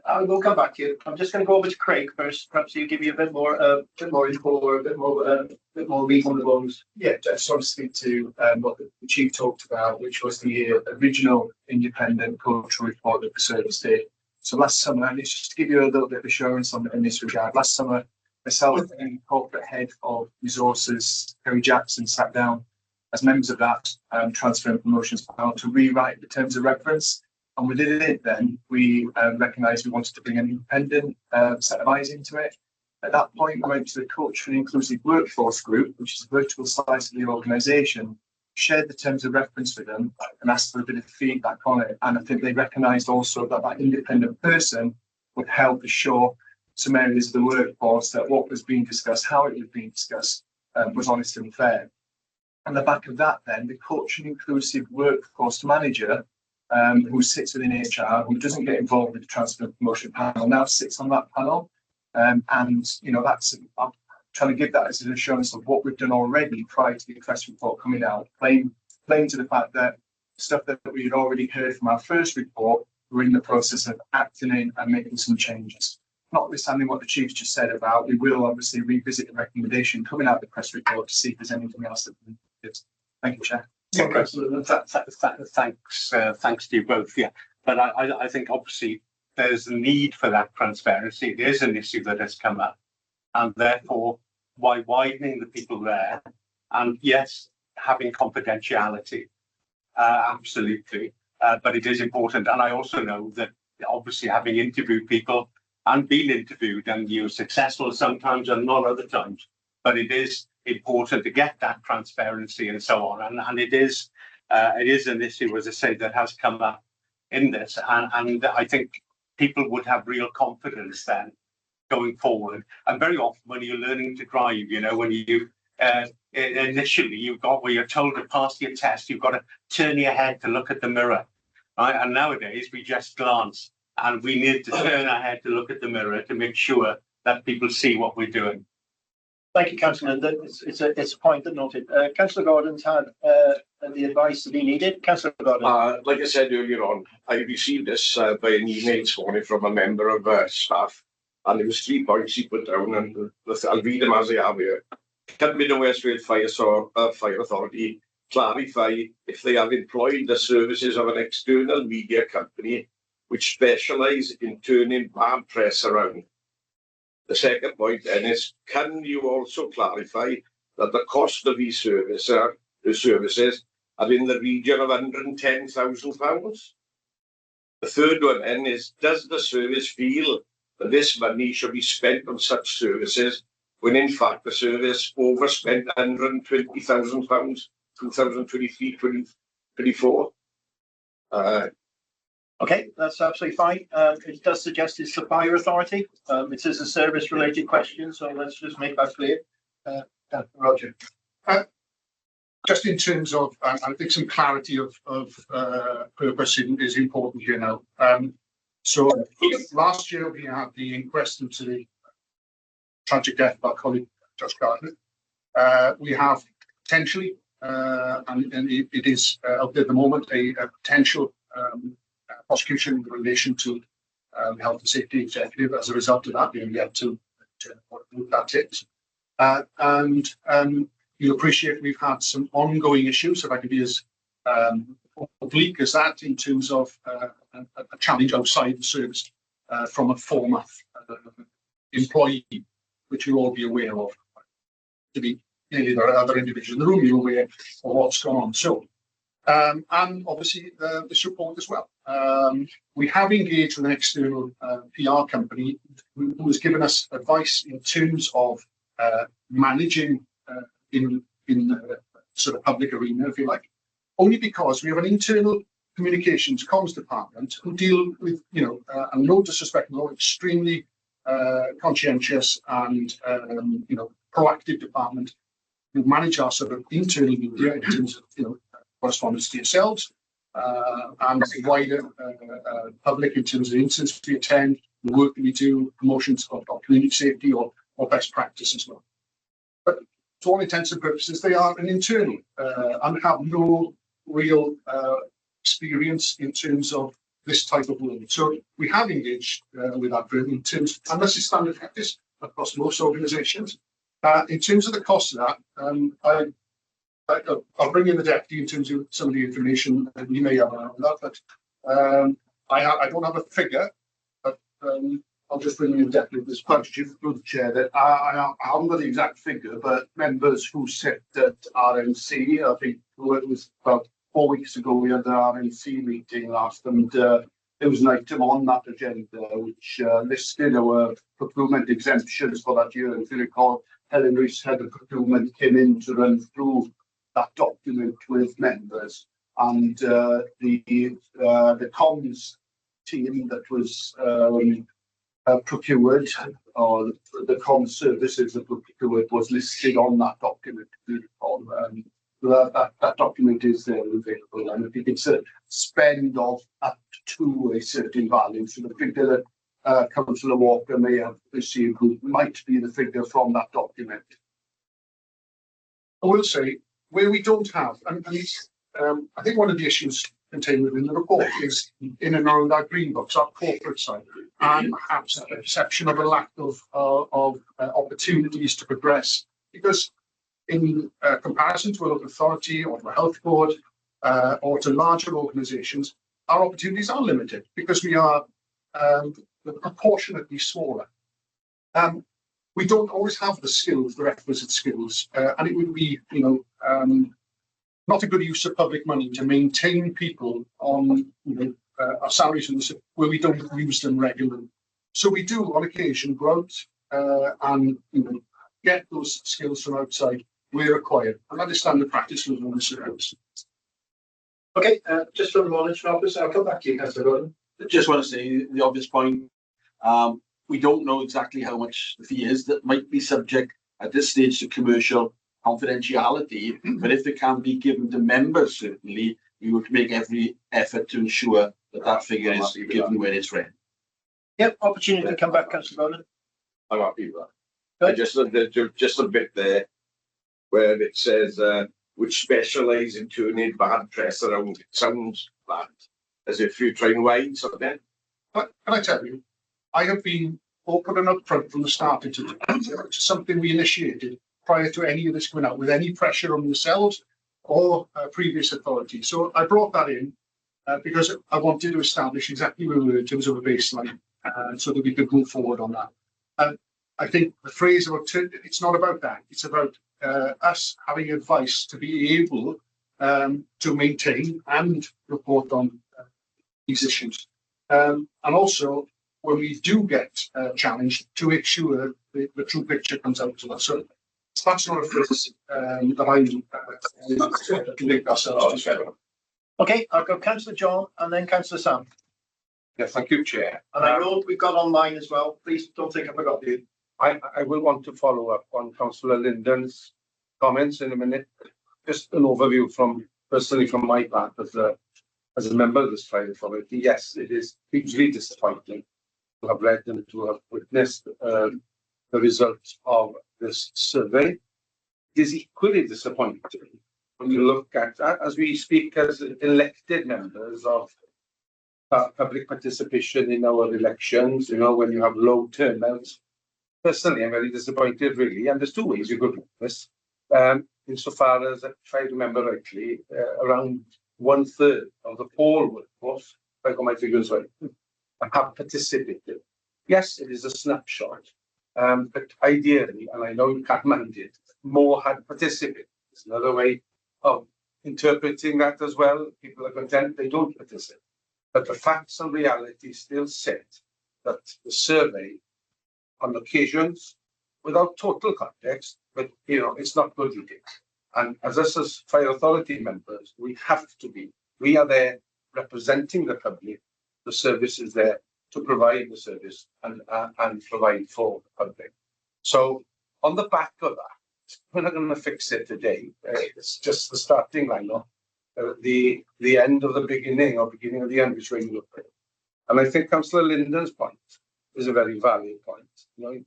I will come back to you. I'm just going to go over to Craig first. Perhaps you give me a bit more info or a bit more meat on the bones. Yeah, just want to speak to what the Chief talked about, which was the original independent cultural report that the service did. So last summer, and it's just to give you a little bit of assurance in this regard, last summer, myself and corporate head of resources, Kerry Jackson, sat down as members of that transfer and promotions panel to rewrite the terms of reference. And within it, then, we recognised we wanted to bring an independent set of eyes into it. At that point, we went to the Culture and Inclusive Workforce Group, which is a virtual slice of the organisation, shared the terms of reference with them and asked for a bit of feedback on it. And I think they recognised also that that independent person would help assure some areas of the workforce that what was being discussed, how it was being discussed, was honest and fair. On the back of that, then, the Culture and Inclusive Workforce Manager, who sits within HR, who doesn't get involved with the transfer and promotion panel, now sits on that panel. And, that's, I'm trying to give that as an assurance of what we've done already prior to the press report coming out, playing to the fact that stuff that we had already heard from our first report, we're in the process of acting in and making some changes. Notwithstanding what the Chief's just said about, we will obviously revisit the recommendation coming out of the press report to see if there's anything else that we can do. Thank you, Chair. Thanks to you both. Yeah, but I think obviously there's a need for that transparency. It is an issue that has come up, and therefore, by widening the people there, and yes, having confidentiality, absolutely, but it is important. And I also know that obviously having interviewed people and been interviewed, and you're successful sometimes and not other times, but it is important to get that transparency and so on, and it is an issue, as I say, that has come up in this, and I think people would have real confidence then going forward. And very often when you're learning to drive, when you initially you've got where you're told to pass your test, you've got to turn your head to look at the mirror, right? And nowadays we just glance, and we need to turn our head to look at the mirror to make sure that people see what we're doing. Thank you, Councillor Linden. It's a point that noted. Councillor Gordon's had the advice that he needed. Councillor Gordon. Like I said earlier on, I received this by an email this morning from a member of staff, and there was 3 points he put down, and I'll read them as they are here. Company of Westfield Fire Authority clarify if they have employed the services of an external media company which specialise in turning bad press around. The second point then is, can you also clarify that the cost of these services are in the region of £110,000? The third one then is, does the service feel that this money should be spent on such services when in fact the service overspent £120,000 2023-24? Okay, that's absolutely fine. It does suggest it's the fire authority. It is a service-related question, so let's just make that clear. Roger. Just in terms of, I think some clarity of purpose is important here now. So last year we had the inquest into the tragic death of our colleague Josh Gardner. We have potentially, and it is out there at the moment, a potential prosecution in relation to the health and safety executive as a result of that. We have yet to what that is. And you'll appreciate we've had some ongoing issues, if I can be as oblique as that, in terms of a challenge outside the service from a former employee, which you'll all be aware of. To be clearly, there are other individuals in the room, you're aware of what's gone on. So, and obviously this report as well. We have engaged with an external PR company who has given us advice in terms of managing in the sort of public arena, if you like, only because we have an internal communications comms department who deal with, and no disrespect, no, extremely conscientious and proactive department who manage our sort of internal media in terms of correspondence to yourselves and the wider public in terms of incidents we attend, the work that we do, promotions of community safety or best practice as well. But to all intents and purposes, they are an internal and have no real experience in terms of this type of work. So we have engaged with that group in terms, and this is standard practice across most organisations. In terms of the cost of that, I'll bring in the deputy in terms of some of the information that you may have on that, but I don't have a figure, but I'll just bring in the deputy. There's plenty through the chair that I haven't got the exact figure, but members who sit at RMC, I think it was about 4 weeks ago, we had the RMC meeting last, and there was an item on that agenda which listed our procurement exemptions for that year. If you recall, Helen Rees, head of procurement, came in to run through that document with members, and the comms team that was procured, or the comms services that were procured, was listed on that document. That document is there available, and if you can spend of up to a certain value, so the figure that Councillor Walker may have received might be the figure from that document. I will say, where we don't have, and I think one of the issues contained within the report is in and around our green books, our corporate side, and perhaps a perception of a lack of opportunities to progress, because in comparison to a local authority or to a health board or to larger organisations, our opportunities are limited because we are proportionately smaller. We don't always have the skills, the requisite skills, and it would be, not a good use of public money to maintain people on, our salaries where we don't use them regularly. So we do, on occasion, go out and get those skills from outside where required, and that is standard practice within the service. Okay, just from the monitoring officer, I'll come back to you, Councillor Gordon. Just want to say the obvious point. We don't know exactly how much the fee is. That might be subject at this stage to commercial confidentiality, but if it can be given to members, certainly we would make every effort to ensure that that figure is given when it's ready. Yep, opportunity to come back, Councillor Gordon. I'm happy with that. I just a bit there where it says which specialise in turning bad press around. It sounds bad, as if you're trying to hide something. But can I tell you, I have been open and upfront from the start into which is something we initiated prior to any of this coming out with any pressure on yourselves or previous authority. So I brought that in because I wanted to establish exactly where we were in terms of a baseline so that we could move forward on that. And I think the phrase about it's not about that. It's about us having advice to be able to maintain and report on these issues. And also, when we do get challenged, to make sure the true picture comes out to us. So that's not a phrase that I link ourselves to. Okay, I'll go Councillor John and then Councillor Sam. Yeah, thank you, Chair. And I know we've got online as well. Please don't think I forgot you. I will want to follow up on Councillor Linden's comments in a minute. Just an overview personally from my part as a member of this file authority. Yes, it is hugely disappointing to have read and to have witnessed the results of this survey. It is equally disappointing when you look at, as we speak as elected members of public participation in our elections, when you have low turnouts. Personally, I'm very disappointed, really, and there's two ways you could do this. Insofar as, if I remember rightly, around 1/3 of the poll workforce, if I got my figures right, have participated. Yes, it is a snapshot, but ideally, and I know you can't mandate, more had participated. There's another way of interpreting that as well. People are content they don't participate. But the facts and reality still said that the survey, on occasions, without total context, but it's not good reading. And as us as fire authority members, we have to be. We are there representing the public. The service is there to provide the service and provide for the public. So on the back of that, we're not going to fix it today. It's just the starting line, the end of the beginning or beginning of the end, which way you look at it. And I think Councillor Linden's point is a very valid point.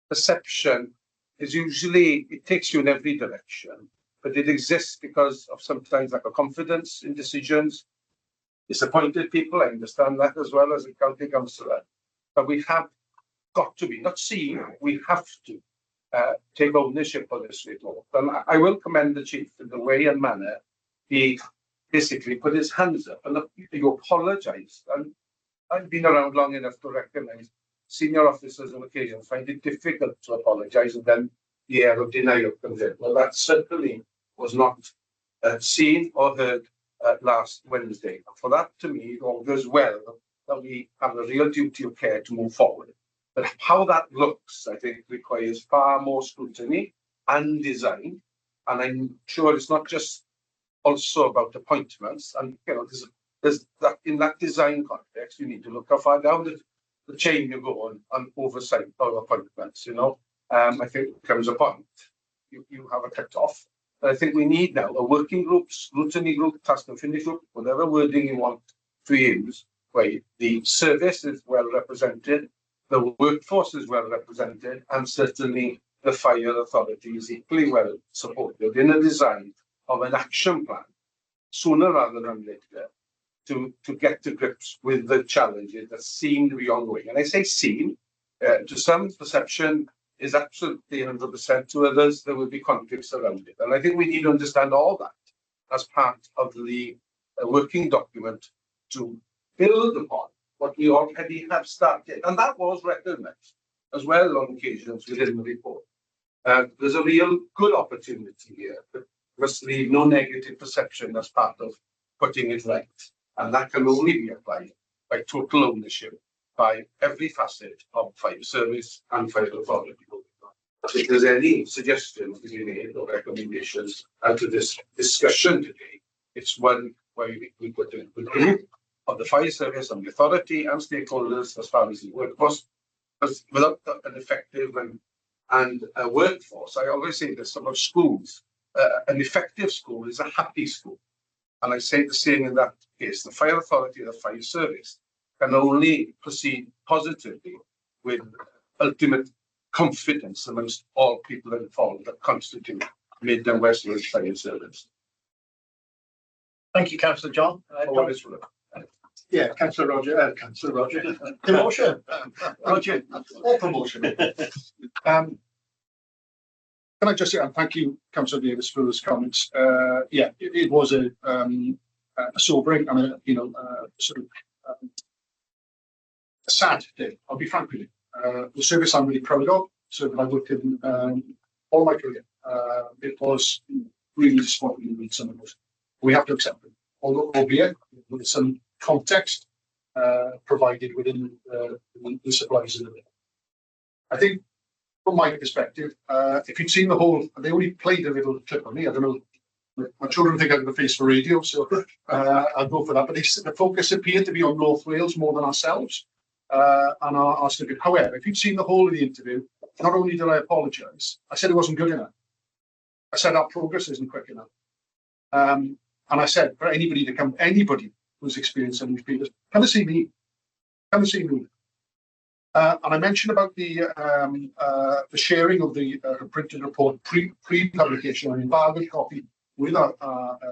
Perception is usually, it takes you in every direction, but it exists because of sometimes lack of confidence in decisions. Disappointed people, I understand that as well as a county councillor. But we have got to be, not seen, we have to take ownership of this report. And I will commend the chief in the way and manner he basically put his hands up and you apologised. And I've been around long enough to recognise senior officers on occasion find it difficult to apologise, and then the air of denial comes in. Well, that certainly was not seen or heard last Wednesday. For that, to me, it augurs well that we have a real duty of care to move forward. But how that looks, I think, requires far more scrutiny and design. And I'm sure it's not just also about appointments. And there's that in that design context, you need to look how far down the chain you go on oversight of appointments. I think it comes a point you have a cut-off. But I think we need now a working group, scrutiny group, task and finish group, whatever wording you want to use, where the service is well represented, the workforce is well represented, and certainly the fire authority is equally well supported in a design of an action plan sooner rather than later to get to grips with the challenges that seem to be ongoing. And I say seem, to some perception is absolutely 100%, to others there will be conflicts around it. And I think we need to understand all that as part of the working document to build upon what we already have started. And that was recognised as well on occasions within the report. There's a real good opportunity here, but must leave no negative perception as part of putting it right. And that can only be applied by total ownership by every facet of fire service and fire authority. If there's any suggestions to be made or recommendations to this discussion today, it's one where we put in the group of the fire service and the authority and stakeholders as far as the workforce, because without an effective and a workforce, I always say this about schools, an effective school is a happy school. And I say the same in that case. The fire authority and the fire service can only proceed positively with ultimate confidence amongst all people involved that constitute Mid and West Wales Fire Service. Thank you, Councillor John. Yeah, Councillor Roger. Promotion. Roger. Or promotion. Can I just say, and thank you, Councillor Davis, for those comments. Yeah, it was a sobering and sort of a sad day. I'll be frank with you. The service I'm really proud of, so that I worked in all my career. It was really disappointing to read some of those. We have to accept it, albeit with some context provided within the supplies of the day. I think, from my perspective, if you'd seen the whole, they only played a little clip on me. I don't know. My children think I have a face for radio, so I'll go for that. But the focus appeared to be on North Wales more than ourselves and our snippet. However, if you'd seen the whole of the interview, not only did I apologise, I said it wasn't good enough. I said our progress isn't quick enough. And I said for anybody who's experienced any of these, come and see me. Come and see me. And I mentioned about the sharing of the printed report pre-publication and embargoed copy with our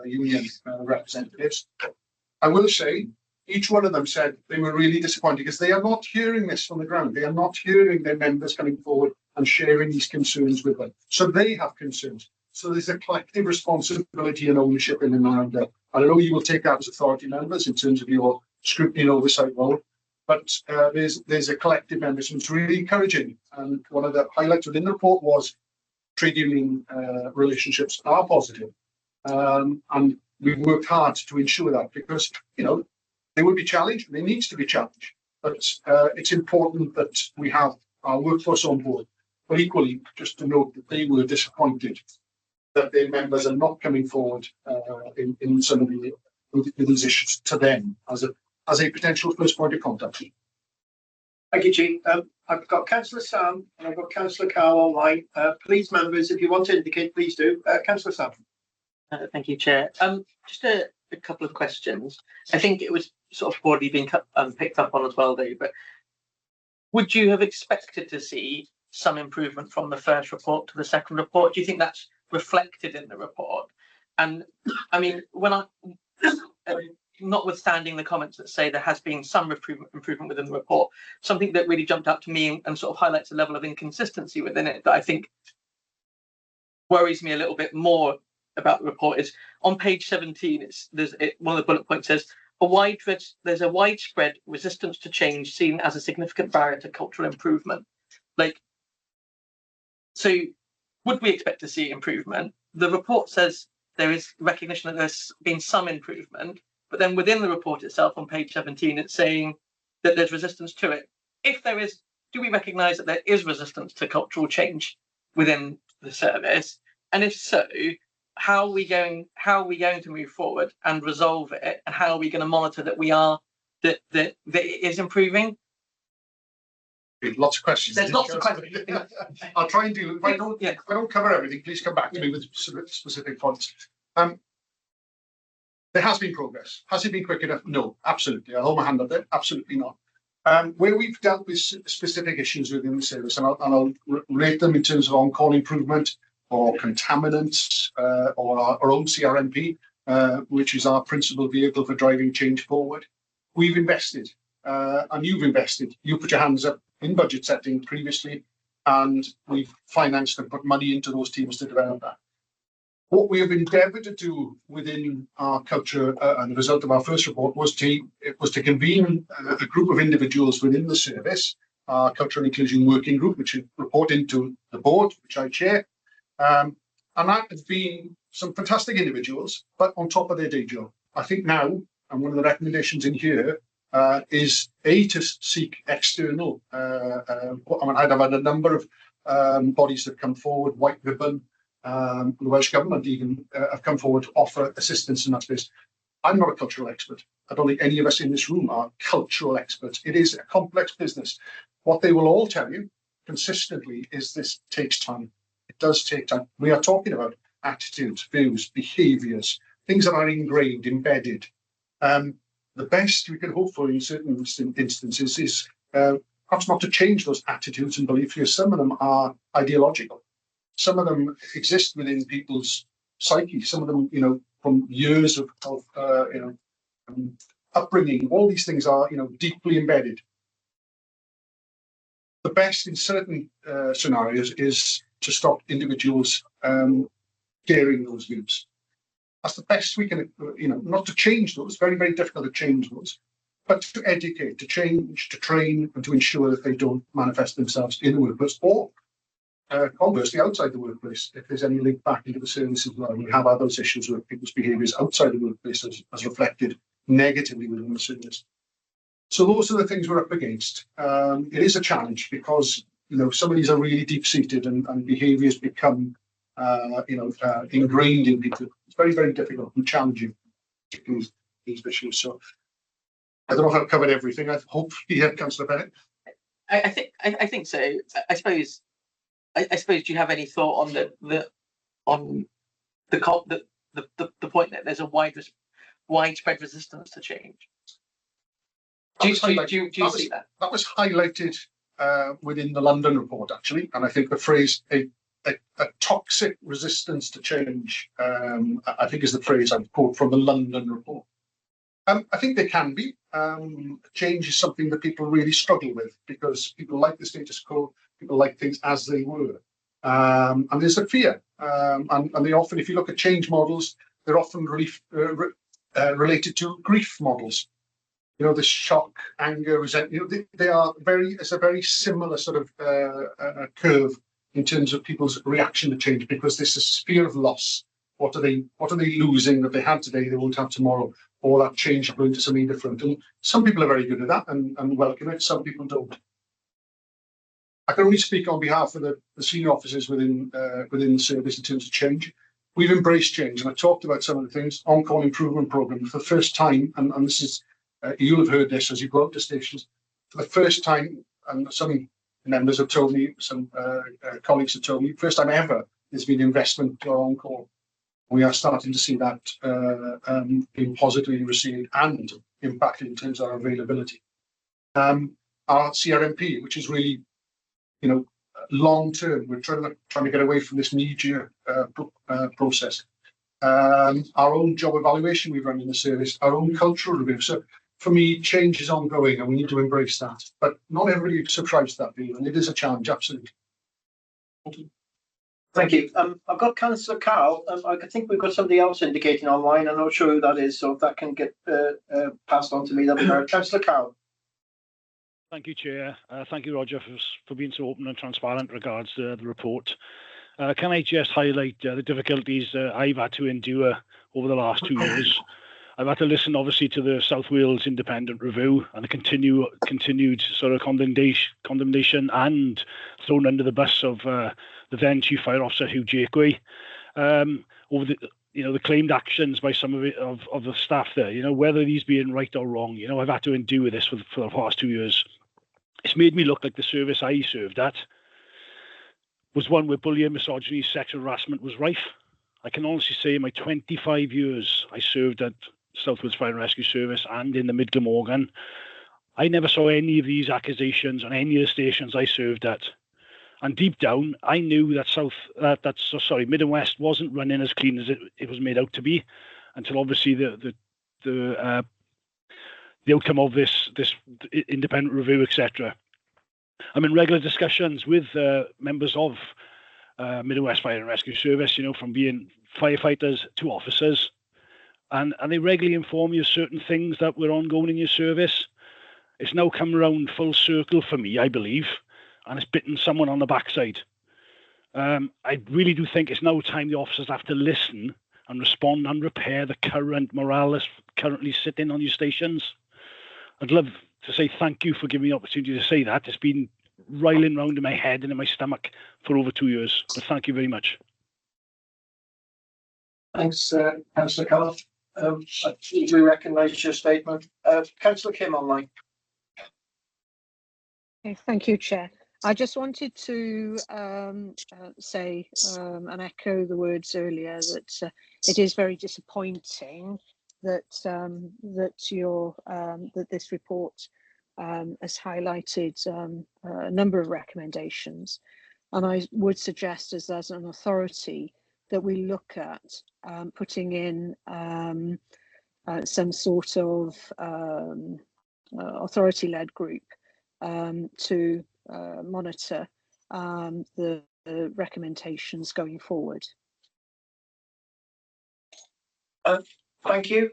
union representatives. I will say each one of them said they were really disappointed because they are not hearing this from the ground. They are not hearing their members coming forward and sharing these concerns with them. So they have concerns. So there's a collective responsibility and ownership in and around that. I know you will take that as authority members in terms of your scrutiny and oversight role. But there's a collective membership. It's really encouraging. And one of the highlights within the report was trade union relationships are positive. And we've worked hard to ensure that because, they will be challenged and they need to be challenged. But it's important that we have our workforce on board. But equally, just to note that they were disappointed that their members are not coming forward in some of these issues to them as a potential first point of contact. Thank you, Chief. I've got Councillor Sam and I've got Councillor Carl online. Please, members, if you want to indicate, please do. Councillor Sam. Thank you, Chair. Just a couple of questions. I think it was sort of broadly being picked up on as well, Dave, but would you have expected to see some improvement from the first report to the second report? Do you think that's reflected in the report? And I mean, notwithstanding the comments that say there has been some improvement within the report, something that really jumped out to me and sort of highlights a level of inconsistency within it that I think worries me a little bit more about the report is on page 17. One of the bullet points says there's a widespread resistance to change seen as a significant barrier to cultural improvement. So would we expect to see improvement? The report says there is recognition that there's been some improvement, but then within the report itself on page 17, it's saying that there's resistance to it. If there is, do we recognise that there is resistance to cultural change within the service? And if so, how are we going to move forward and resolve it? And how are we going to monitor that that it is improving? Lots of questions. There's lots of questions. I'll try and do. If I don't cover everything, please come back to me with specific points. There has been progress. Has it been quick enough? No, absolutely. I hold my hand up there. Absolutely not. Where we've dealt with specific issues within the service, and I'll rate them in terms of on-call improvement or contaminants or our own CRMP, which is our principal vehicle for driving change forward. We've invested, and you've invested. You put your hands up in budget setting previously, and we've financed and put money into those teams to develop that. What we have endeavoured to do within our culture and the result of our first report was to convene a group of individuals within the service, our Culture and Inclusion Working Group, which report into the board, which I chair. And that has been some fantastic individuals, but on top of their day job. I think now, and one of the recommendations in here, is to seek external. I've had a number of bodies that come forward, White Ribbon, the Welsh Government even have come forward to offer assistance in that space. I'm not a cultural expert. I don't think any of us in this room are cultural experts. It is a complex business. What they will all tell you consistently is this takes time. It does take time. We are talking about attitudes, views, behaviours, things that are ingrained, embedded. The best we can hope for in certain instances is perhaps not to change those attitudes and beliefs, because some of them are ideological. Some of them exist within people's psyche. Some of them, from years of upbringing, all these things are, deeply embedded. The best in certain scenarios is to stop individuals daring those views. That's the best we can, not to change those, very, very difficult to change those, but to educate, to change, to train, and to ensure that they don't manifest themselves in the workplace or conversely outside the workplace, if there's any link back into the service as well. We have had those issues with people's behaviours outside the workplace as reflected negatively within the service. So those are the things we're up against. It is a challenge because, some of these are really deep-seated and behaviours become, ingrained in people. It's very, very difficult and challenging, these issues. So I don't know if I've covered everything. I hope you have, Councillor Bennett. I think so. I suppose. Do you have any thought on the point that there's a widespread resistance to change? Do you see that? That was highlighted within the London report, actually, and I think the phrase a toxic resistance to change, I think is the phrase I've quote from the London report. I think there can be. Change is something that people really struggle with because people like the status quo, people like things as they were. And there's a fear. And they often, if you look at change models, they're often related to grief models. The shock, anger, resentment, they are it's a very similar sort of curve in terms of people's reaction to change because there's this fear of loss. What are they losing that they had today they won't have tomorrow? Or that change is going to something different. And some people are very good at that and welcome it. Some people don't. I can only speak on behalf of the senior officers within the service in terms of change. We've embraced change, and I talked about some of the things. On-call improvement program for the first time, and this is you'll have heard this as you go up to stations for the first time. And some members have told me, some colleagues have told me, first time ever there's been investment to our on-call. We are starting to see that being positively received and impacted in terms of our availability. Our CRMP, which is really, long term, we're trying to get away from this knee-jerk process. Our own job evaluation we've run in the service, our own cultural review. So for me, change is ongoing, and we need to embrace that. But not everybody subscribes to that view, and it is a challenge, absolutely. Thank you. Thank you. I've got Councillor Carl. I think we've got somebody else indicating online. I'm not sure who that is, so if that can get passed on to me, that'll be great. Councillor Carl. Thank you, Chair. Thank you, Roger, for being so open and transparent regards the report. Can I just highlight the difficulties I've had to endure over the last 2 years? I've had to listen, obviously, to the South Wales Independent Review and the continued sort of condemnation and thrown under the bus of the then Chief Fire Officer Hugh Jakeway over the claimed actions by some of the staff there. Whether these being right or wrong. I've had to endure this for the past 2 years. It's made me look like the service I served at was one where bullying, misogyny, sexual harassment was rife. I can honestly say in my 25 years I served at South Wales Fire and Rescue Service and in the Mid Glamorgan, I never saw any of these accusations on any of the stations I served at. And deep down, I knew that Mid and West wasn't running as clean as it was made out to be, until obviously the outcome of this independent review, etc. I'm in regular discussions with members of Mid and West Fire and Rescue Service, from being firefighters to officers, and they regularly inform you of certain things that were ongoing in your service. It's now come around full circle for me, I believe, and it's bitten someone on the backside. I really do think it's now time the officers have to listen and respond and repair the current morale that's currently sitting on your stations. I'd love to say thank you for giving me the opportunity to say that. It's been riling round in my head and in my stomach for over 2 years. But thank you very much. Thanks, Councillor Carl. We recognise your statement. Councillor Kim online. Okay, thank you, Chair. I just wanted to say and echo the words earlier that it is very disappointing that that this report has highlighted a number of recommendations, and I would suggest as an authority that we look at putting in some sort of authority-led group to monitor the recommendations going forward. Thank you.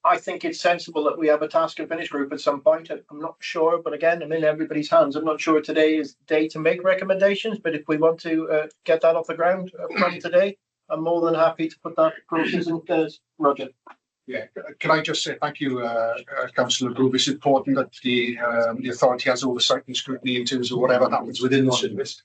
I think it's sensible that we have a task and finish group at some point. I'm not sure, but again, I'm in everybody's hands. I'm not sure today is the day to make recommendations, but if we want to get that off the ground from today, I'm more than happy to put that process in place. Roger. Yeah, can I just say thank you, Councillor Grove. It's important that the authority has oversight and scrutiny in terms of whatever happens within the service.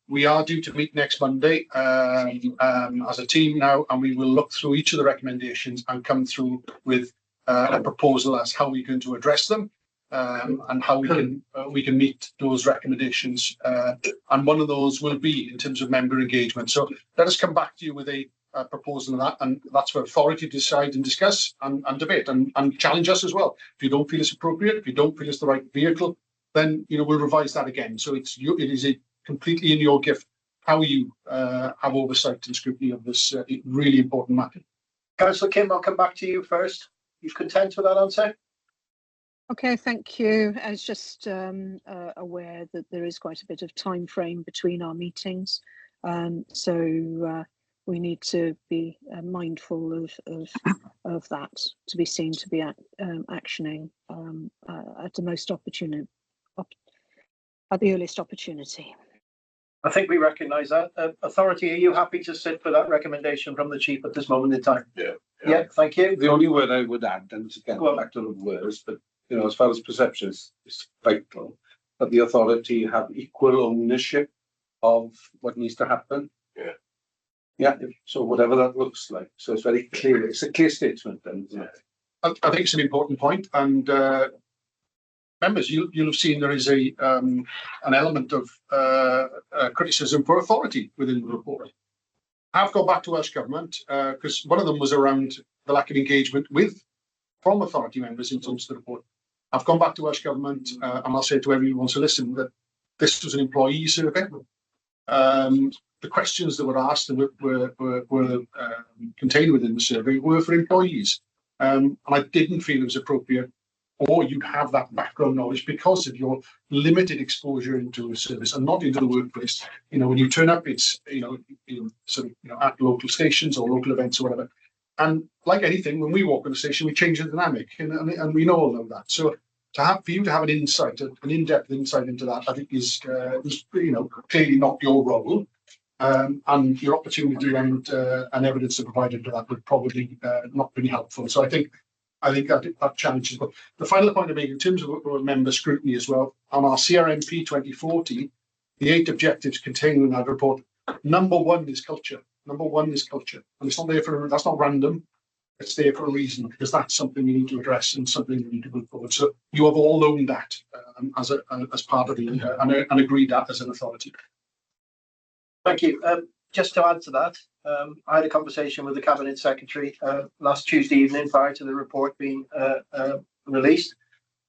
We are due to meet next Monday as a team now, and we will look through each of the recommendations and come through with a proposal as how we're going to address them and how we can meet those recommendations. And one of those will be in terms of member engagement. So let us come back to you with a proposal on that, and that's for authority to decide and discuss and debate and challenge us as well. If you don't feel it's appropriate, if you don't feel it's the right vehicle, then we'll revise that again. So it is completely in your gift how you have oversight and scrutiny of this really important matter. Councillor Kim, I'll come back to you first. You content with that answer? Okay, thank you. I was just aware that there is quite a bit of time frame between our meetings, so we need to be mindful of that to be seen to be actioning at the most opportune, at the earliest opportunity. I think we recognise that. Authority, are you happy to sit for that recommendation from the chief at this moment in time? Yeah, thank you. The only word I would add, and again, back to the words, but as far as perceptions is vital, that the authority have equal ownership of what needs to happen. So whatever that looks like. So it's very clear. It's a clear statement then, isn't it? I think it's an important point, and members, you'll have seen there is an element of criticism for authority within the report. I've gone back to Welsh Government because one of them was around the lack of engagement from authority members in terms of the report. I've gone back to Welsh Government and I'll say to everyone who wants to listen that this was an employee survey. The questions that were asked and were contained within the survey were for employees. And I didn't feel it was appropriate, or you'd have that background knowledge because of your limited exposure into a service and not into the workplace. When you turn up, it's at local stations or local events or whatever. And like anything, when we walk on the station, we change the dynamic, and we all know that. So for you to have an insight, an in-depth insight into that, I think is clearly not your role. And your opportunity and evidence provided to that would probably not be helpful. So I think that challenges. But the final point I make in terms of member scrutiny as well, on our CRMP 2040, the 8 objectives contained in that report, number one is culture. Number one is culture, and it's not there that's not random. It's there for a reason, because that's something you need to address and something you need to move forward. So you have all owned that as part of the and agreed that as an authority. Thank you. Just to add to that, I had a conversation with the Cabinet Secretary last Tuesday evening prior to the report being released.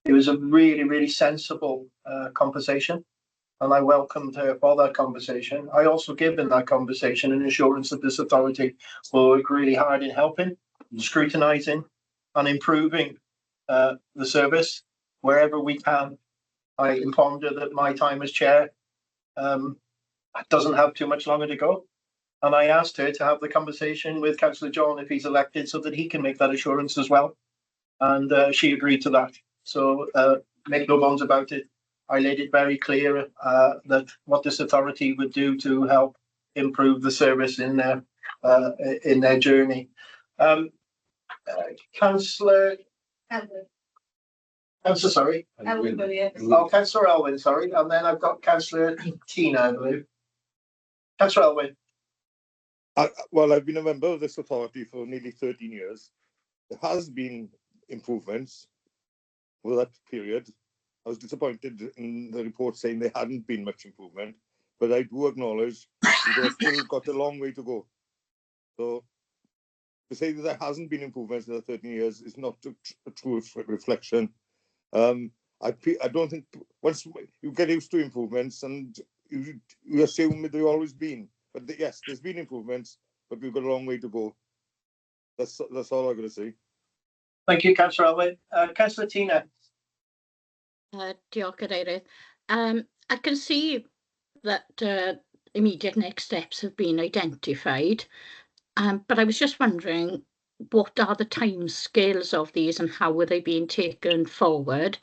It was a really, really sensible conversation, and I welcomed her for that conversation. I also gave in that conversation an assurance that this authority will work really hard in helping, scrutinising and improving the service wherever we can. I informed her that my time as chair doesn't have too much longer to go. And I asked her to have the conversation with Councillor John if he's elected so that he can make that assurance as well. And she agreed to that. So make no bones about it. I laid it very clear that what this authority would do to help improve the service in their journey. Councillor sorry. Elwyn Williams. Oh, Councillor Elwyn, sorry. And then I've got Councillor Tina, I believe. Councillor Elwyn. Well, I've been a member of this authority for nearly 13 years. There has been improvements over that period. I was disappointed in the report saying there hadn't been much improvement, but I do acknowledge we've still got a long way to go. So to say that there hasn't been improvements in the 13 years is not a true reflection. I don't think once you get used to improvements and you assume that they've always been. But yes, there's been improvements, but we've got a long way to go. That's all I'm going to say. Thank you, Councillor Alwyn. Councillor Tina. Diolch, Cadeirydd. I can see that immediate next steps have been identified, but I was just wondering, what are the timescales of these and how are they being taken forward?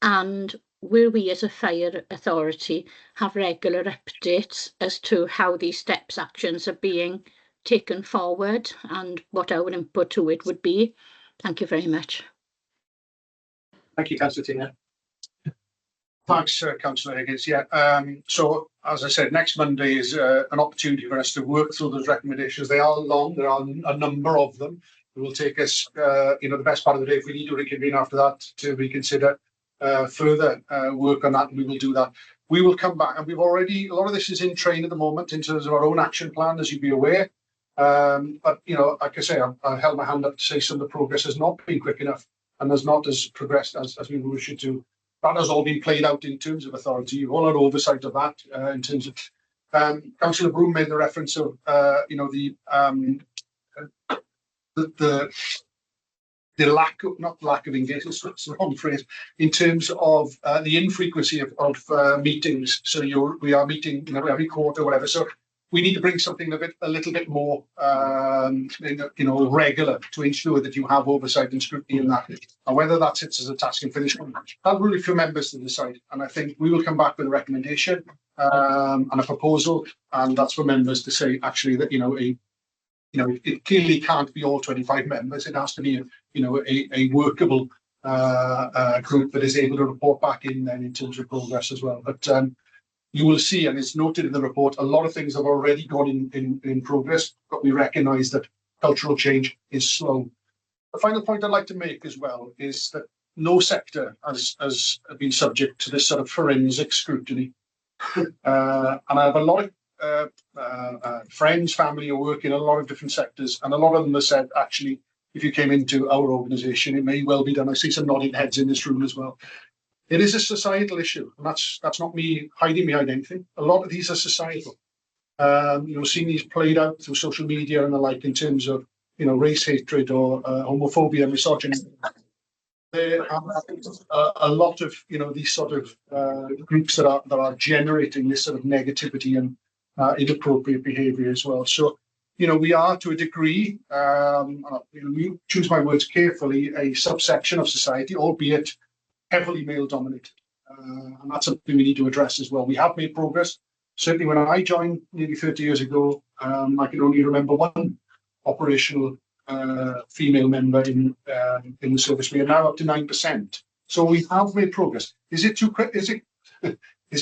And will we as a fire authority have regular updates as to how these steps actions are being taken forward and what our input to it would be? Thank you very much. Thank you, Councillor Tina. Thanks, Councillor Higgins. Yeah, so as I said, next Monday is an opportunity for us to work through those recommendations. They are long, there are a number of them. It will take us, the best part of the day if we need to reconvene after that to reconsider further work on that, and we will do that. We will come back, and we've already, a lot of this is in train at the moment in terms of our own action plan, as you'd be aware. But, like I say, I held my hand up to say some of the progress has not been quick enough and has not as progressed as we wish it to. That has all been played out in terms of authority. You've all had oversight of that in terms of. Councillor Broom made the reference of, the lack of, not lack of engagement, it's the wrong phrase, in terms of the infrequency of meetings. So we are meeting, every quarter, or whatever. So we need to bring something a little bit more, regular to ensure that you have oversight and scrutiny in that. And whether that sits as a task and finish, that's really for members to decide. And I think we will come back with a recommendation and a proposal, and that's for members to say actually that it clearly can't be all 25 members. It has to be a workable group that is able to report back in terms of progress as well. But you will see, and it's noted in the report, a lot of things have already gone in progress, but we recognise that cultural change is slow. The final point I'd like to make as well is that no sector has been subject to this sort of forensic scrutiny. And I have a lot of friends, family who work in a lot of different sectors, and a lot of them have said, actually, if you came into our organisation, it may well be done. I see some nodding heads in this room as well. It is a societal issue, and that's not me hiding behind anything. A lot of these are societal. Seeing these played out through social media and the like in terms of race hatred or homophobia, misogyny. There are a lot of these sort of groups that are generating this sort of negativity and inappropriate behaviour as well. So we are, to a degree, choose my words carefully, a subsection of society, albeit heavily male dominated, and that's something we need to address as well. We have made progress. Certainly when I joined nearly 30 years ago, I can only remember one operational female member in the service. We are now up to 9%. So we have made progress. Is it too quick? Is it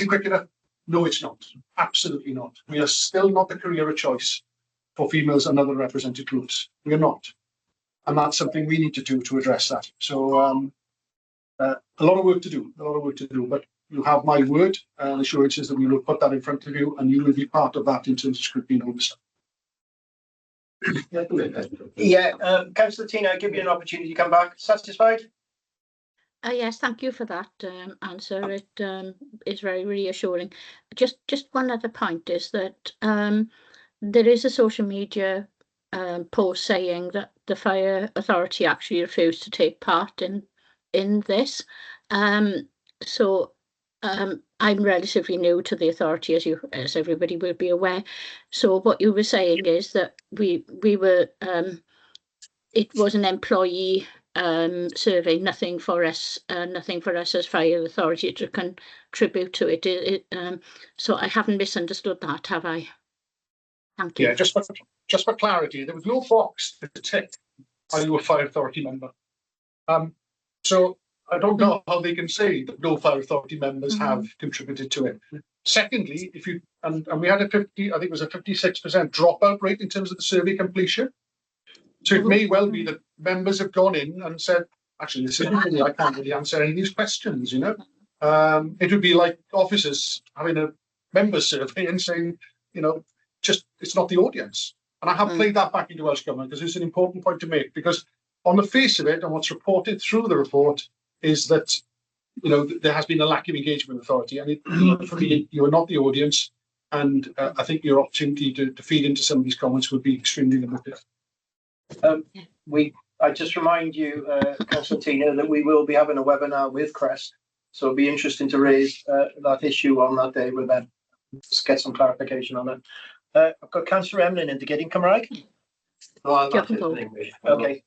quick enough? No, it's not. Absolutely not. We are still not the career of choice for females and other represented groups. We are not. And that's something we need to do to address that. So a lot of work to do, but you have my word and assurances that we will put that in front of you, and you will be part of that in terms of scrutiny and oversight. Councillor Tina, I'll give you an opportunity to come back. Satisfied? Yes, thank you for that answer. It is very reassuring. Just one other point is that there is a social media post saying that the fire authority actually refused to take part in this. So I'm relatively new to the authority, as everybody will be aware. So what you were saying is that we were it was an employee survey, nothing for us as fire authority to contribute to it. So I haven't misunderstood that, have I? Thank you. Yeah, just for clarity, there was no box to tick, are you a fire authority member? So I don't know how they can say that no fire authority members have contributed to it. Secondly, if you and we had a 50, I think it was a 56% dropout rate in terms of the survey completion. So it may well be that members have gone in and said, actually, this isn't really, I can't really answer any of these questions, It would be like officers having a members survey and saying, just it's not the audience. And I have played that back into Welsh Government because it's an important point to make, because on the face of it and what's reported through the report, is that, you know, there has been a lack of engagement with authority, and it, for me, you are not the audience, and I think your opportunity to feed into some of these comments would be extremely limited. I just remind you, Constantina, that we will be having a webinar with Crest, so it'll be interesting to raise that issue on that day with them. Just get some clarification on it. I've got Councillor Emlyn indicating Cymraeg. No, I'm not in English. Okay.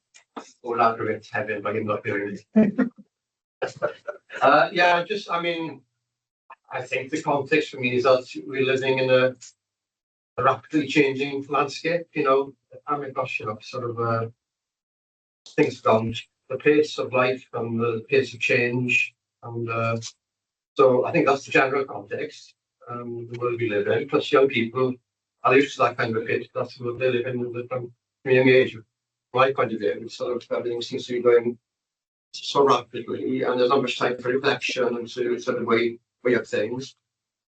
Or language heaven, but I'm not hearing it. Yeah, just, I mean, I think the context for me is that we're living in a rapidly changing landscape, you know. I mean, gosh, you know, sort of things gone, the pace of life and the pace of change. And so I think that's the general context, the world we live in. Plus young people are used to that kind of pace. That's what they live in from a young age. From my point of view, sort of everything seems to be going so rapidly, and there's not much time for reflection and to sort of weigh up things.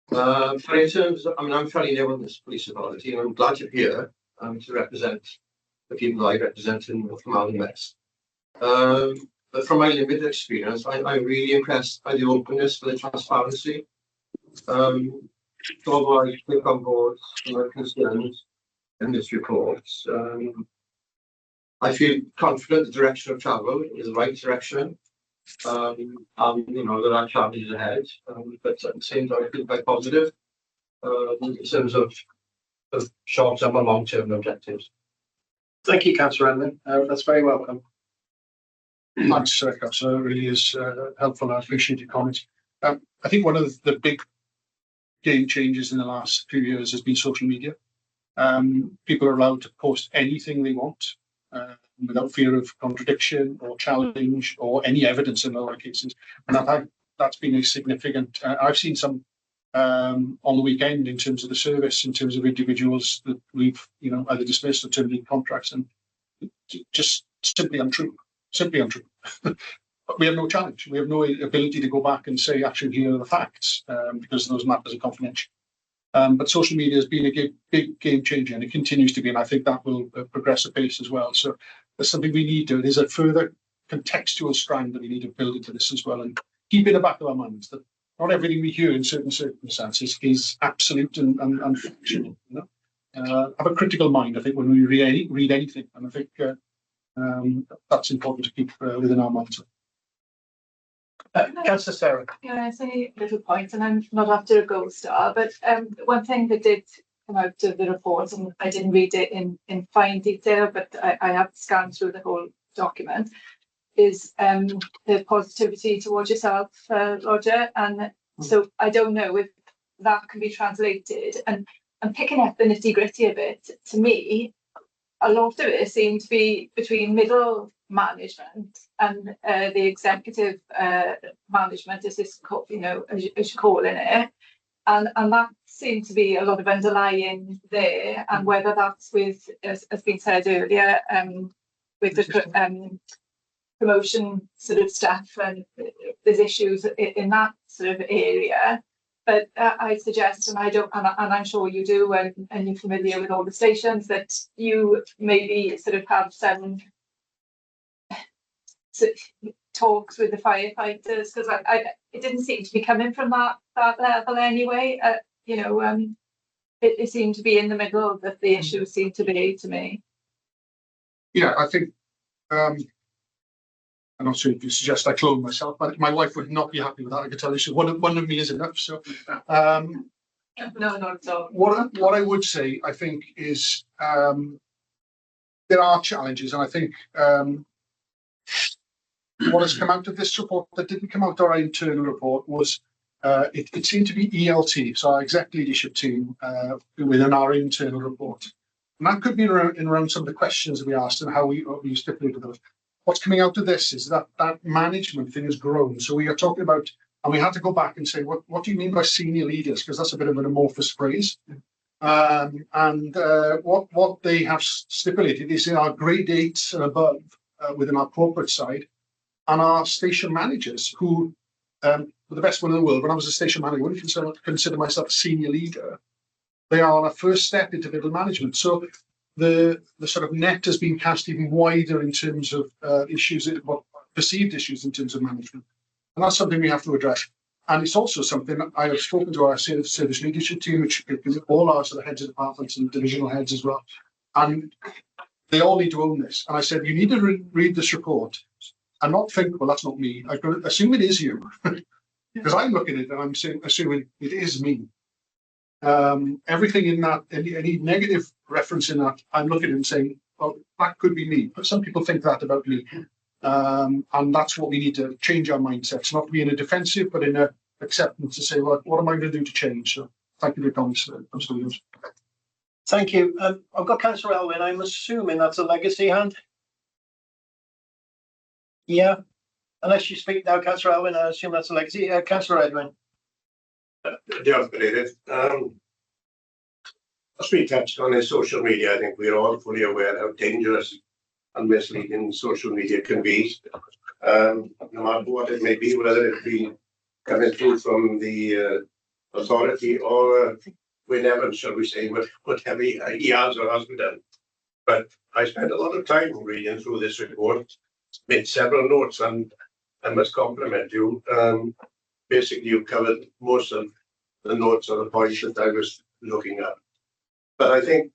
But in terms of, I mean, I'm fairly new on this police authority, and I'm glad you're here to represent the people that I represent in Carmarthen West. But from my limited experience, I'm really impressed by the openness, by the transparency. Although I take on board some of the concerns in this report, I feel confident the direction of travel is the right direction. And you know, there are challenges ahead, but at the same time I feel quite positive in terms of short-term and long-term objectives. Thank you, Councillor Emlyn. That's very welcome. Thanks, Councillor. It really is helpful. I appreciate your comments. I think one of the big game changes in the last few years has been social media. People are allowed to post anything they want without fear of contradiction or challenge or any evidence in a lot of cases. And I think that's been a significant. I've seen some on the weekend in terms of the service, in terms of individuals that we've, you know, either dismissed or terminated contracts, and just simply untrue. Simply untrue. But we have no challenge. We have no ability to go back and say, actually, here are the facts, because those matters are confidential. But social media has been a big game changer, and it continues to be, and I think that will progress apace as well. So there's something we need to. There's a further contextual strand that we need to build into this as well, and keep in the back of our minds that not everything we hear in certain circumstances is absolute and factual. You know, have a critical mind, I think, when we read anything, and I think that's important to keep within our minds. Councillor Sarah. Yeah, I say little points, and I'm not after a gold star, but one thing that did come out of the report, and I didn't read it in fine detail, but I have scanned through the whole document, is the positivity towards yourself, Roger. And so I don't know if that can be translated. And picking up the nitty-gritty of it, to me, a lot of it seemed to be between middle management and the executive management, as this, you know, as you're calling it, and that seemed to be a lot of underlying there. And whether that's with, as been said earlier, with the promotion sort of stuff, and there's issues in that sort of area. But I suggest, and I'm sure you do, and you're familiar with all the stations, that you maybe sort of have some talks with the firefighters, because it didn't seem to be coming from that level anyway. You know, it seemed to be in the middle that the issue seemed to be, to me. Yeah, I think I'm not sure if you suggest I clone myself, but my wife would not be happy with that. I can tell you, she, one of me is enough. So, no, not at all. What I would say, I think, is there are challenges, and I think what has come out of this report that didn't come out of our internal report was it seemed to be ELT, so our exec leadership team, within our internal report, and that could be around some of the questions that we asked and how we stipulated those. What's coming out of this is that management thing has grown. So we are talking about, and we had to go back and say, what do you mean by senior leaders? Because that's a bit of an amorphous phrase. What they have stipulated is in our grade 8s and above within our corporate side, and our station managers who were the best one in the world. When I was a station manager, I wouldn't consider myself a senior leader. They are a first step into middle management. So the sort of net has been cast even wider in terms of issues, perceived issues in terms of management. And that's something we have to address. And it's also something I have spoken to our service leadership team, which all our sort of heads of departments and divisional heads as well. And they all need to own this. And I said, you need to read this report and not think, well, that's not me. I assume it is you. Because I'm looking at it and I'm assuming it is me. Everything in that, any negative reference in that, I'm looking at it and saying, well, that could be me. But some people think that about me. And that's what we need to change our mindsets, not to be in a defensive, but in a acceptance to say, well, what am I going to do to change? So thank you for your comments, Councillor Williams. Thank you. I've got Councillor Elwyn. I'm assuming that's a legacy hand. Yeah. Unless you speak now, Councillor Elwyn, I assume that's a legacy. Councillor Edwin. Diolch, Cadeirydd. As we touched on in social media, I think we're all fully aware how dangerous and misleading social media can be. No matter what it may be, whether it be coming through from the authority or whenever, shall we say, whatever he has or hasn't done. But I spent a lot of time reading through this report, made several notes, and I must compliment you. Basically, you covered most of the notes or the points that I was looking at. But I think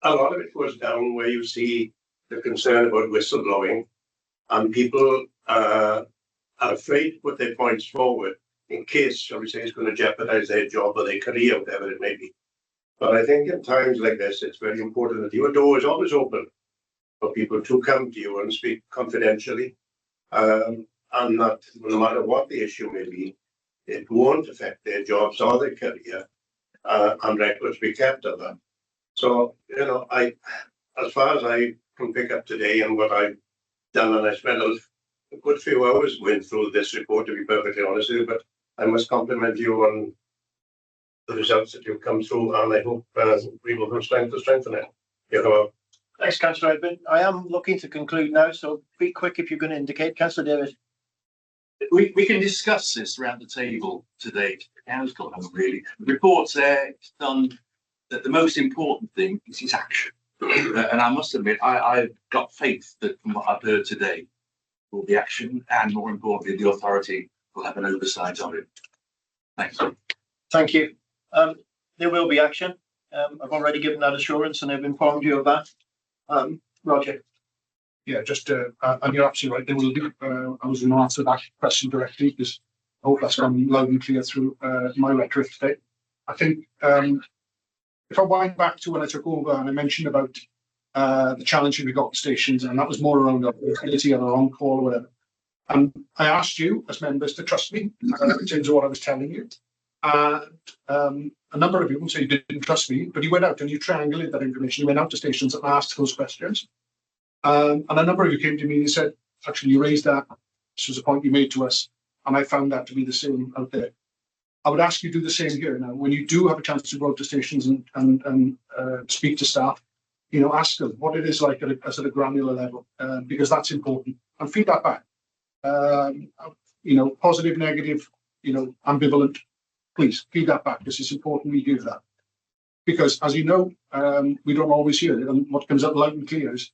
a lot of it goes down where you see the concern about whistleblowing, and people are afraid to put their points forward in case, shall we say, it's going to jeopardize their job or their career, whatever it may be. But I think in times like this, it's very important that your door is always open for people to come to you and speak confidentially, and that no matter what the issue may be, it won't affect their jobs or their career, and records be kept of that. So, you know, as far as I can pick up today and what I've done, and I spent a good few hours going through this report, to be perfectly honest with you, but I must compliment you on the results that you've come through, and I hope we will have strength to strengthen it. You know. Thanks, Councillor Edwin. I am looking to conclude now, so be quick if you're going to indicate. Councillor David. We can discuss this around the table today. Council, really. The report's there, it's done. That the most important thing is his action. And I must admit, I've got faith that from what I've heard today will be action, and more importantly, the authority will have an oversight of it. Thanks. Thank you. There will be action. I've already given that assurance and I've informed you of that. Roger. Yeah, just and you're absolutely right. There will be. I was going to answer that question directly because I hope that's gone loud and clear through my rhetoric today. I think if I wind back to when I took over and I mentioned about the challenge we got with stations, and that was more around our ability or our on-call or whatever. And I asked you as members to trust me in terms of what I was telling you. And a number of you say you didn't trust me, but you went out and you triangulated that information. You went out to stations and asked those questions. And a number of you came to me and said, actually, you raised that. This was a point you made to us. And I found that to be the same out there. I would ask you to do the same here. Now, when you do have a chance to go out to stations and speak to staff, you know, ask them what it is like at a granular level, because that's important. And feed that back. You know, positive, negative, you know, ambivalent. Please feed that back because it's important we do that. Because as you know, we don't always hear it. And what comes up loud and clear is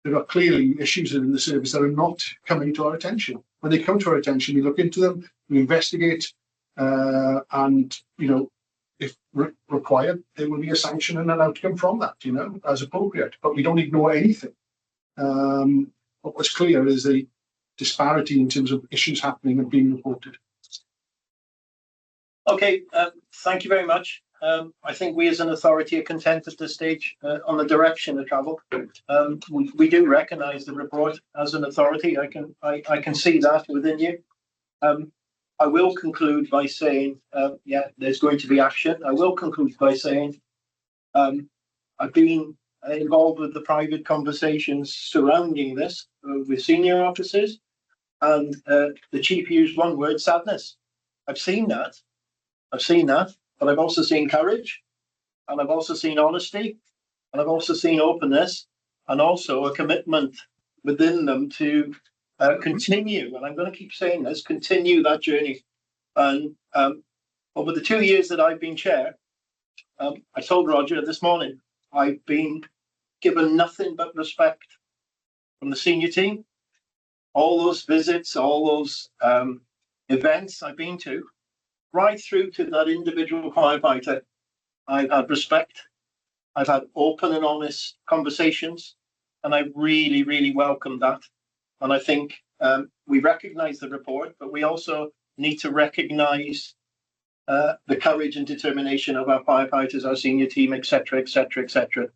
there are clearly issues in the service that are not coming to our attention. When they come to our attention, we look into them, we investigate, and, you know, if required, there will be a sanction and an outcome from that, you know, as appropriate. But we don't ignore anything. What was clear is the disparity in terms of issues happening and being reported. Okay, thank you very much. I think we as an authority are content at this stage on the direction of travel. We do recognise the report as an authority. I can see that within you. I will conclude by saying, yeah, there's going to be action. I will conclude by saying I've been involved with the private conversations surrounding this with senior officers, and the chief used one word: sadness. I've seen that. But I've also seen courage, and I've also seen honesty, and I've also seen openness, and also a commitment within them to continue. And I'm going to keep saying this: continue that journey. And over the 2 years that I've been chair, I told Roger this morning, I've been given nothing but respect from the senior team, all those visits, all those events I've been to, right through to that individual firefighter, I've had respect. I've had open and honest conversations, and I really, really welcome that. And I think we recognise the report, but we also need to recognise the courage and determination of our firefighters, our senior team, etc., etc., etc.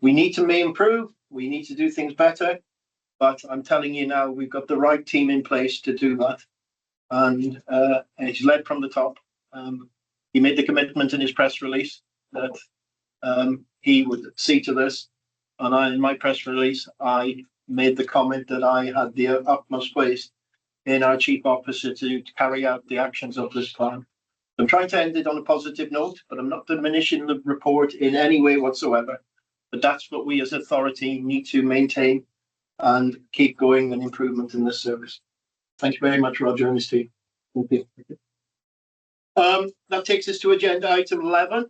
We need to improve. We need to do things better. But I'm telling you now, we've got the right team in place to do that. And it's led from the top. He made the commitment in his press release that he would see to this. And in my press release, I made the comment that I had the utmost faith in our chief officer to carry out the actions of this plan. I'm trying to end it on a positive note, but I'm not diminishing the report in any way whatsoever. But that's what we as authority need to maintain and keep going an improvement in this service. Thank you very much, Roger and his team. Thank you. That takes us to agenda item 11.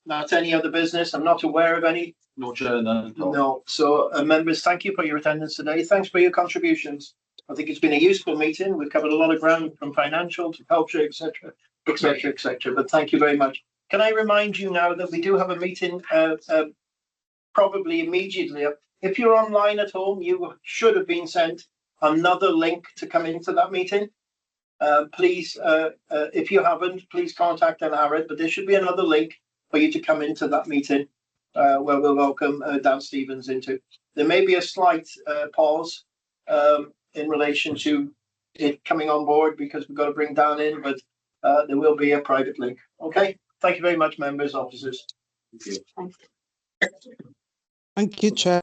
That's any other business. I'm not aware of any. No, Chair, no. No. So, members, thank you for your attendance today. Thanks for your contributions. I think it's been a useful meeting. We've covered a lot of ground from financial to culture, etc., etc., etc. But thank you very much. Can I remind you now that we do have a meeting probably immediately. If you're online at home, you should have been sent another link to come into that meeting. Please, if you haven't, please contact Aaron, but there should be another link for you to come into that meeting where we'll welcome Dan Stevens into. There may be a slight pause in relation to it coming on board because we've got to bring Dan in, but there will be a private link. Okay, thank you very much, members, officers. Thank you. Thank you, Chair.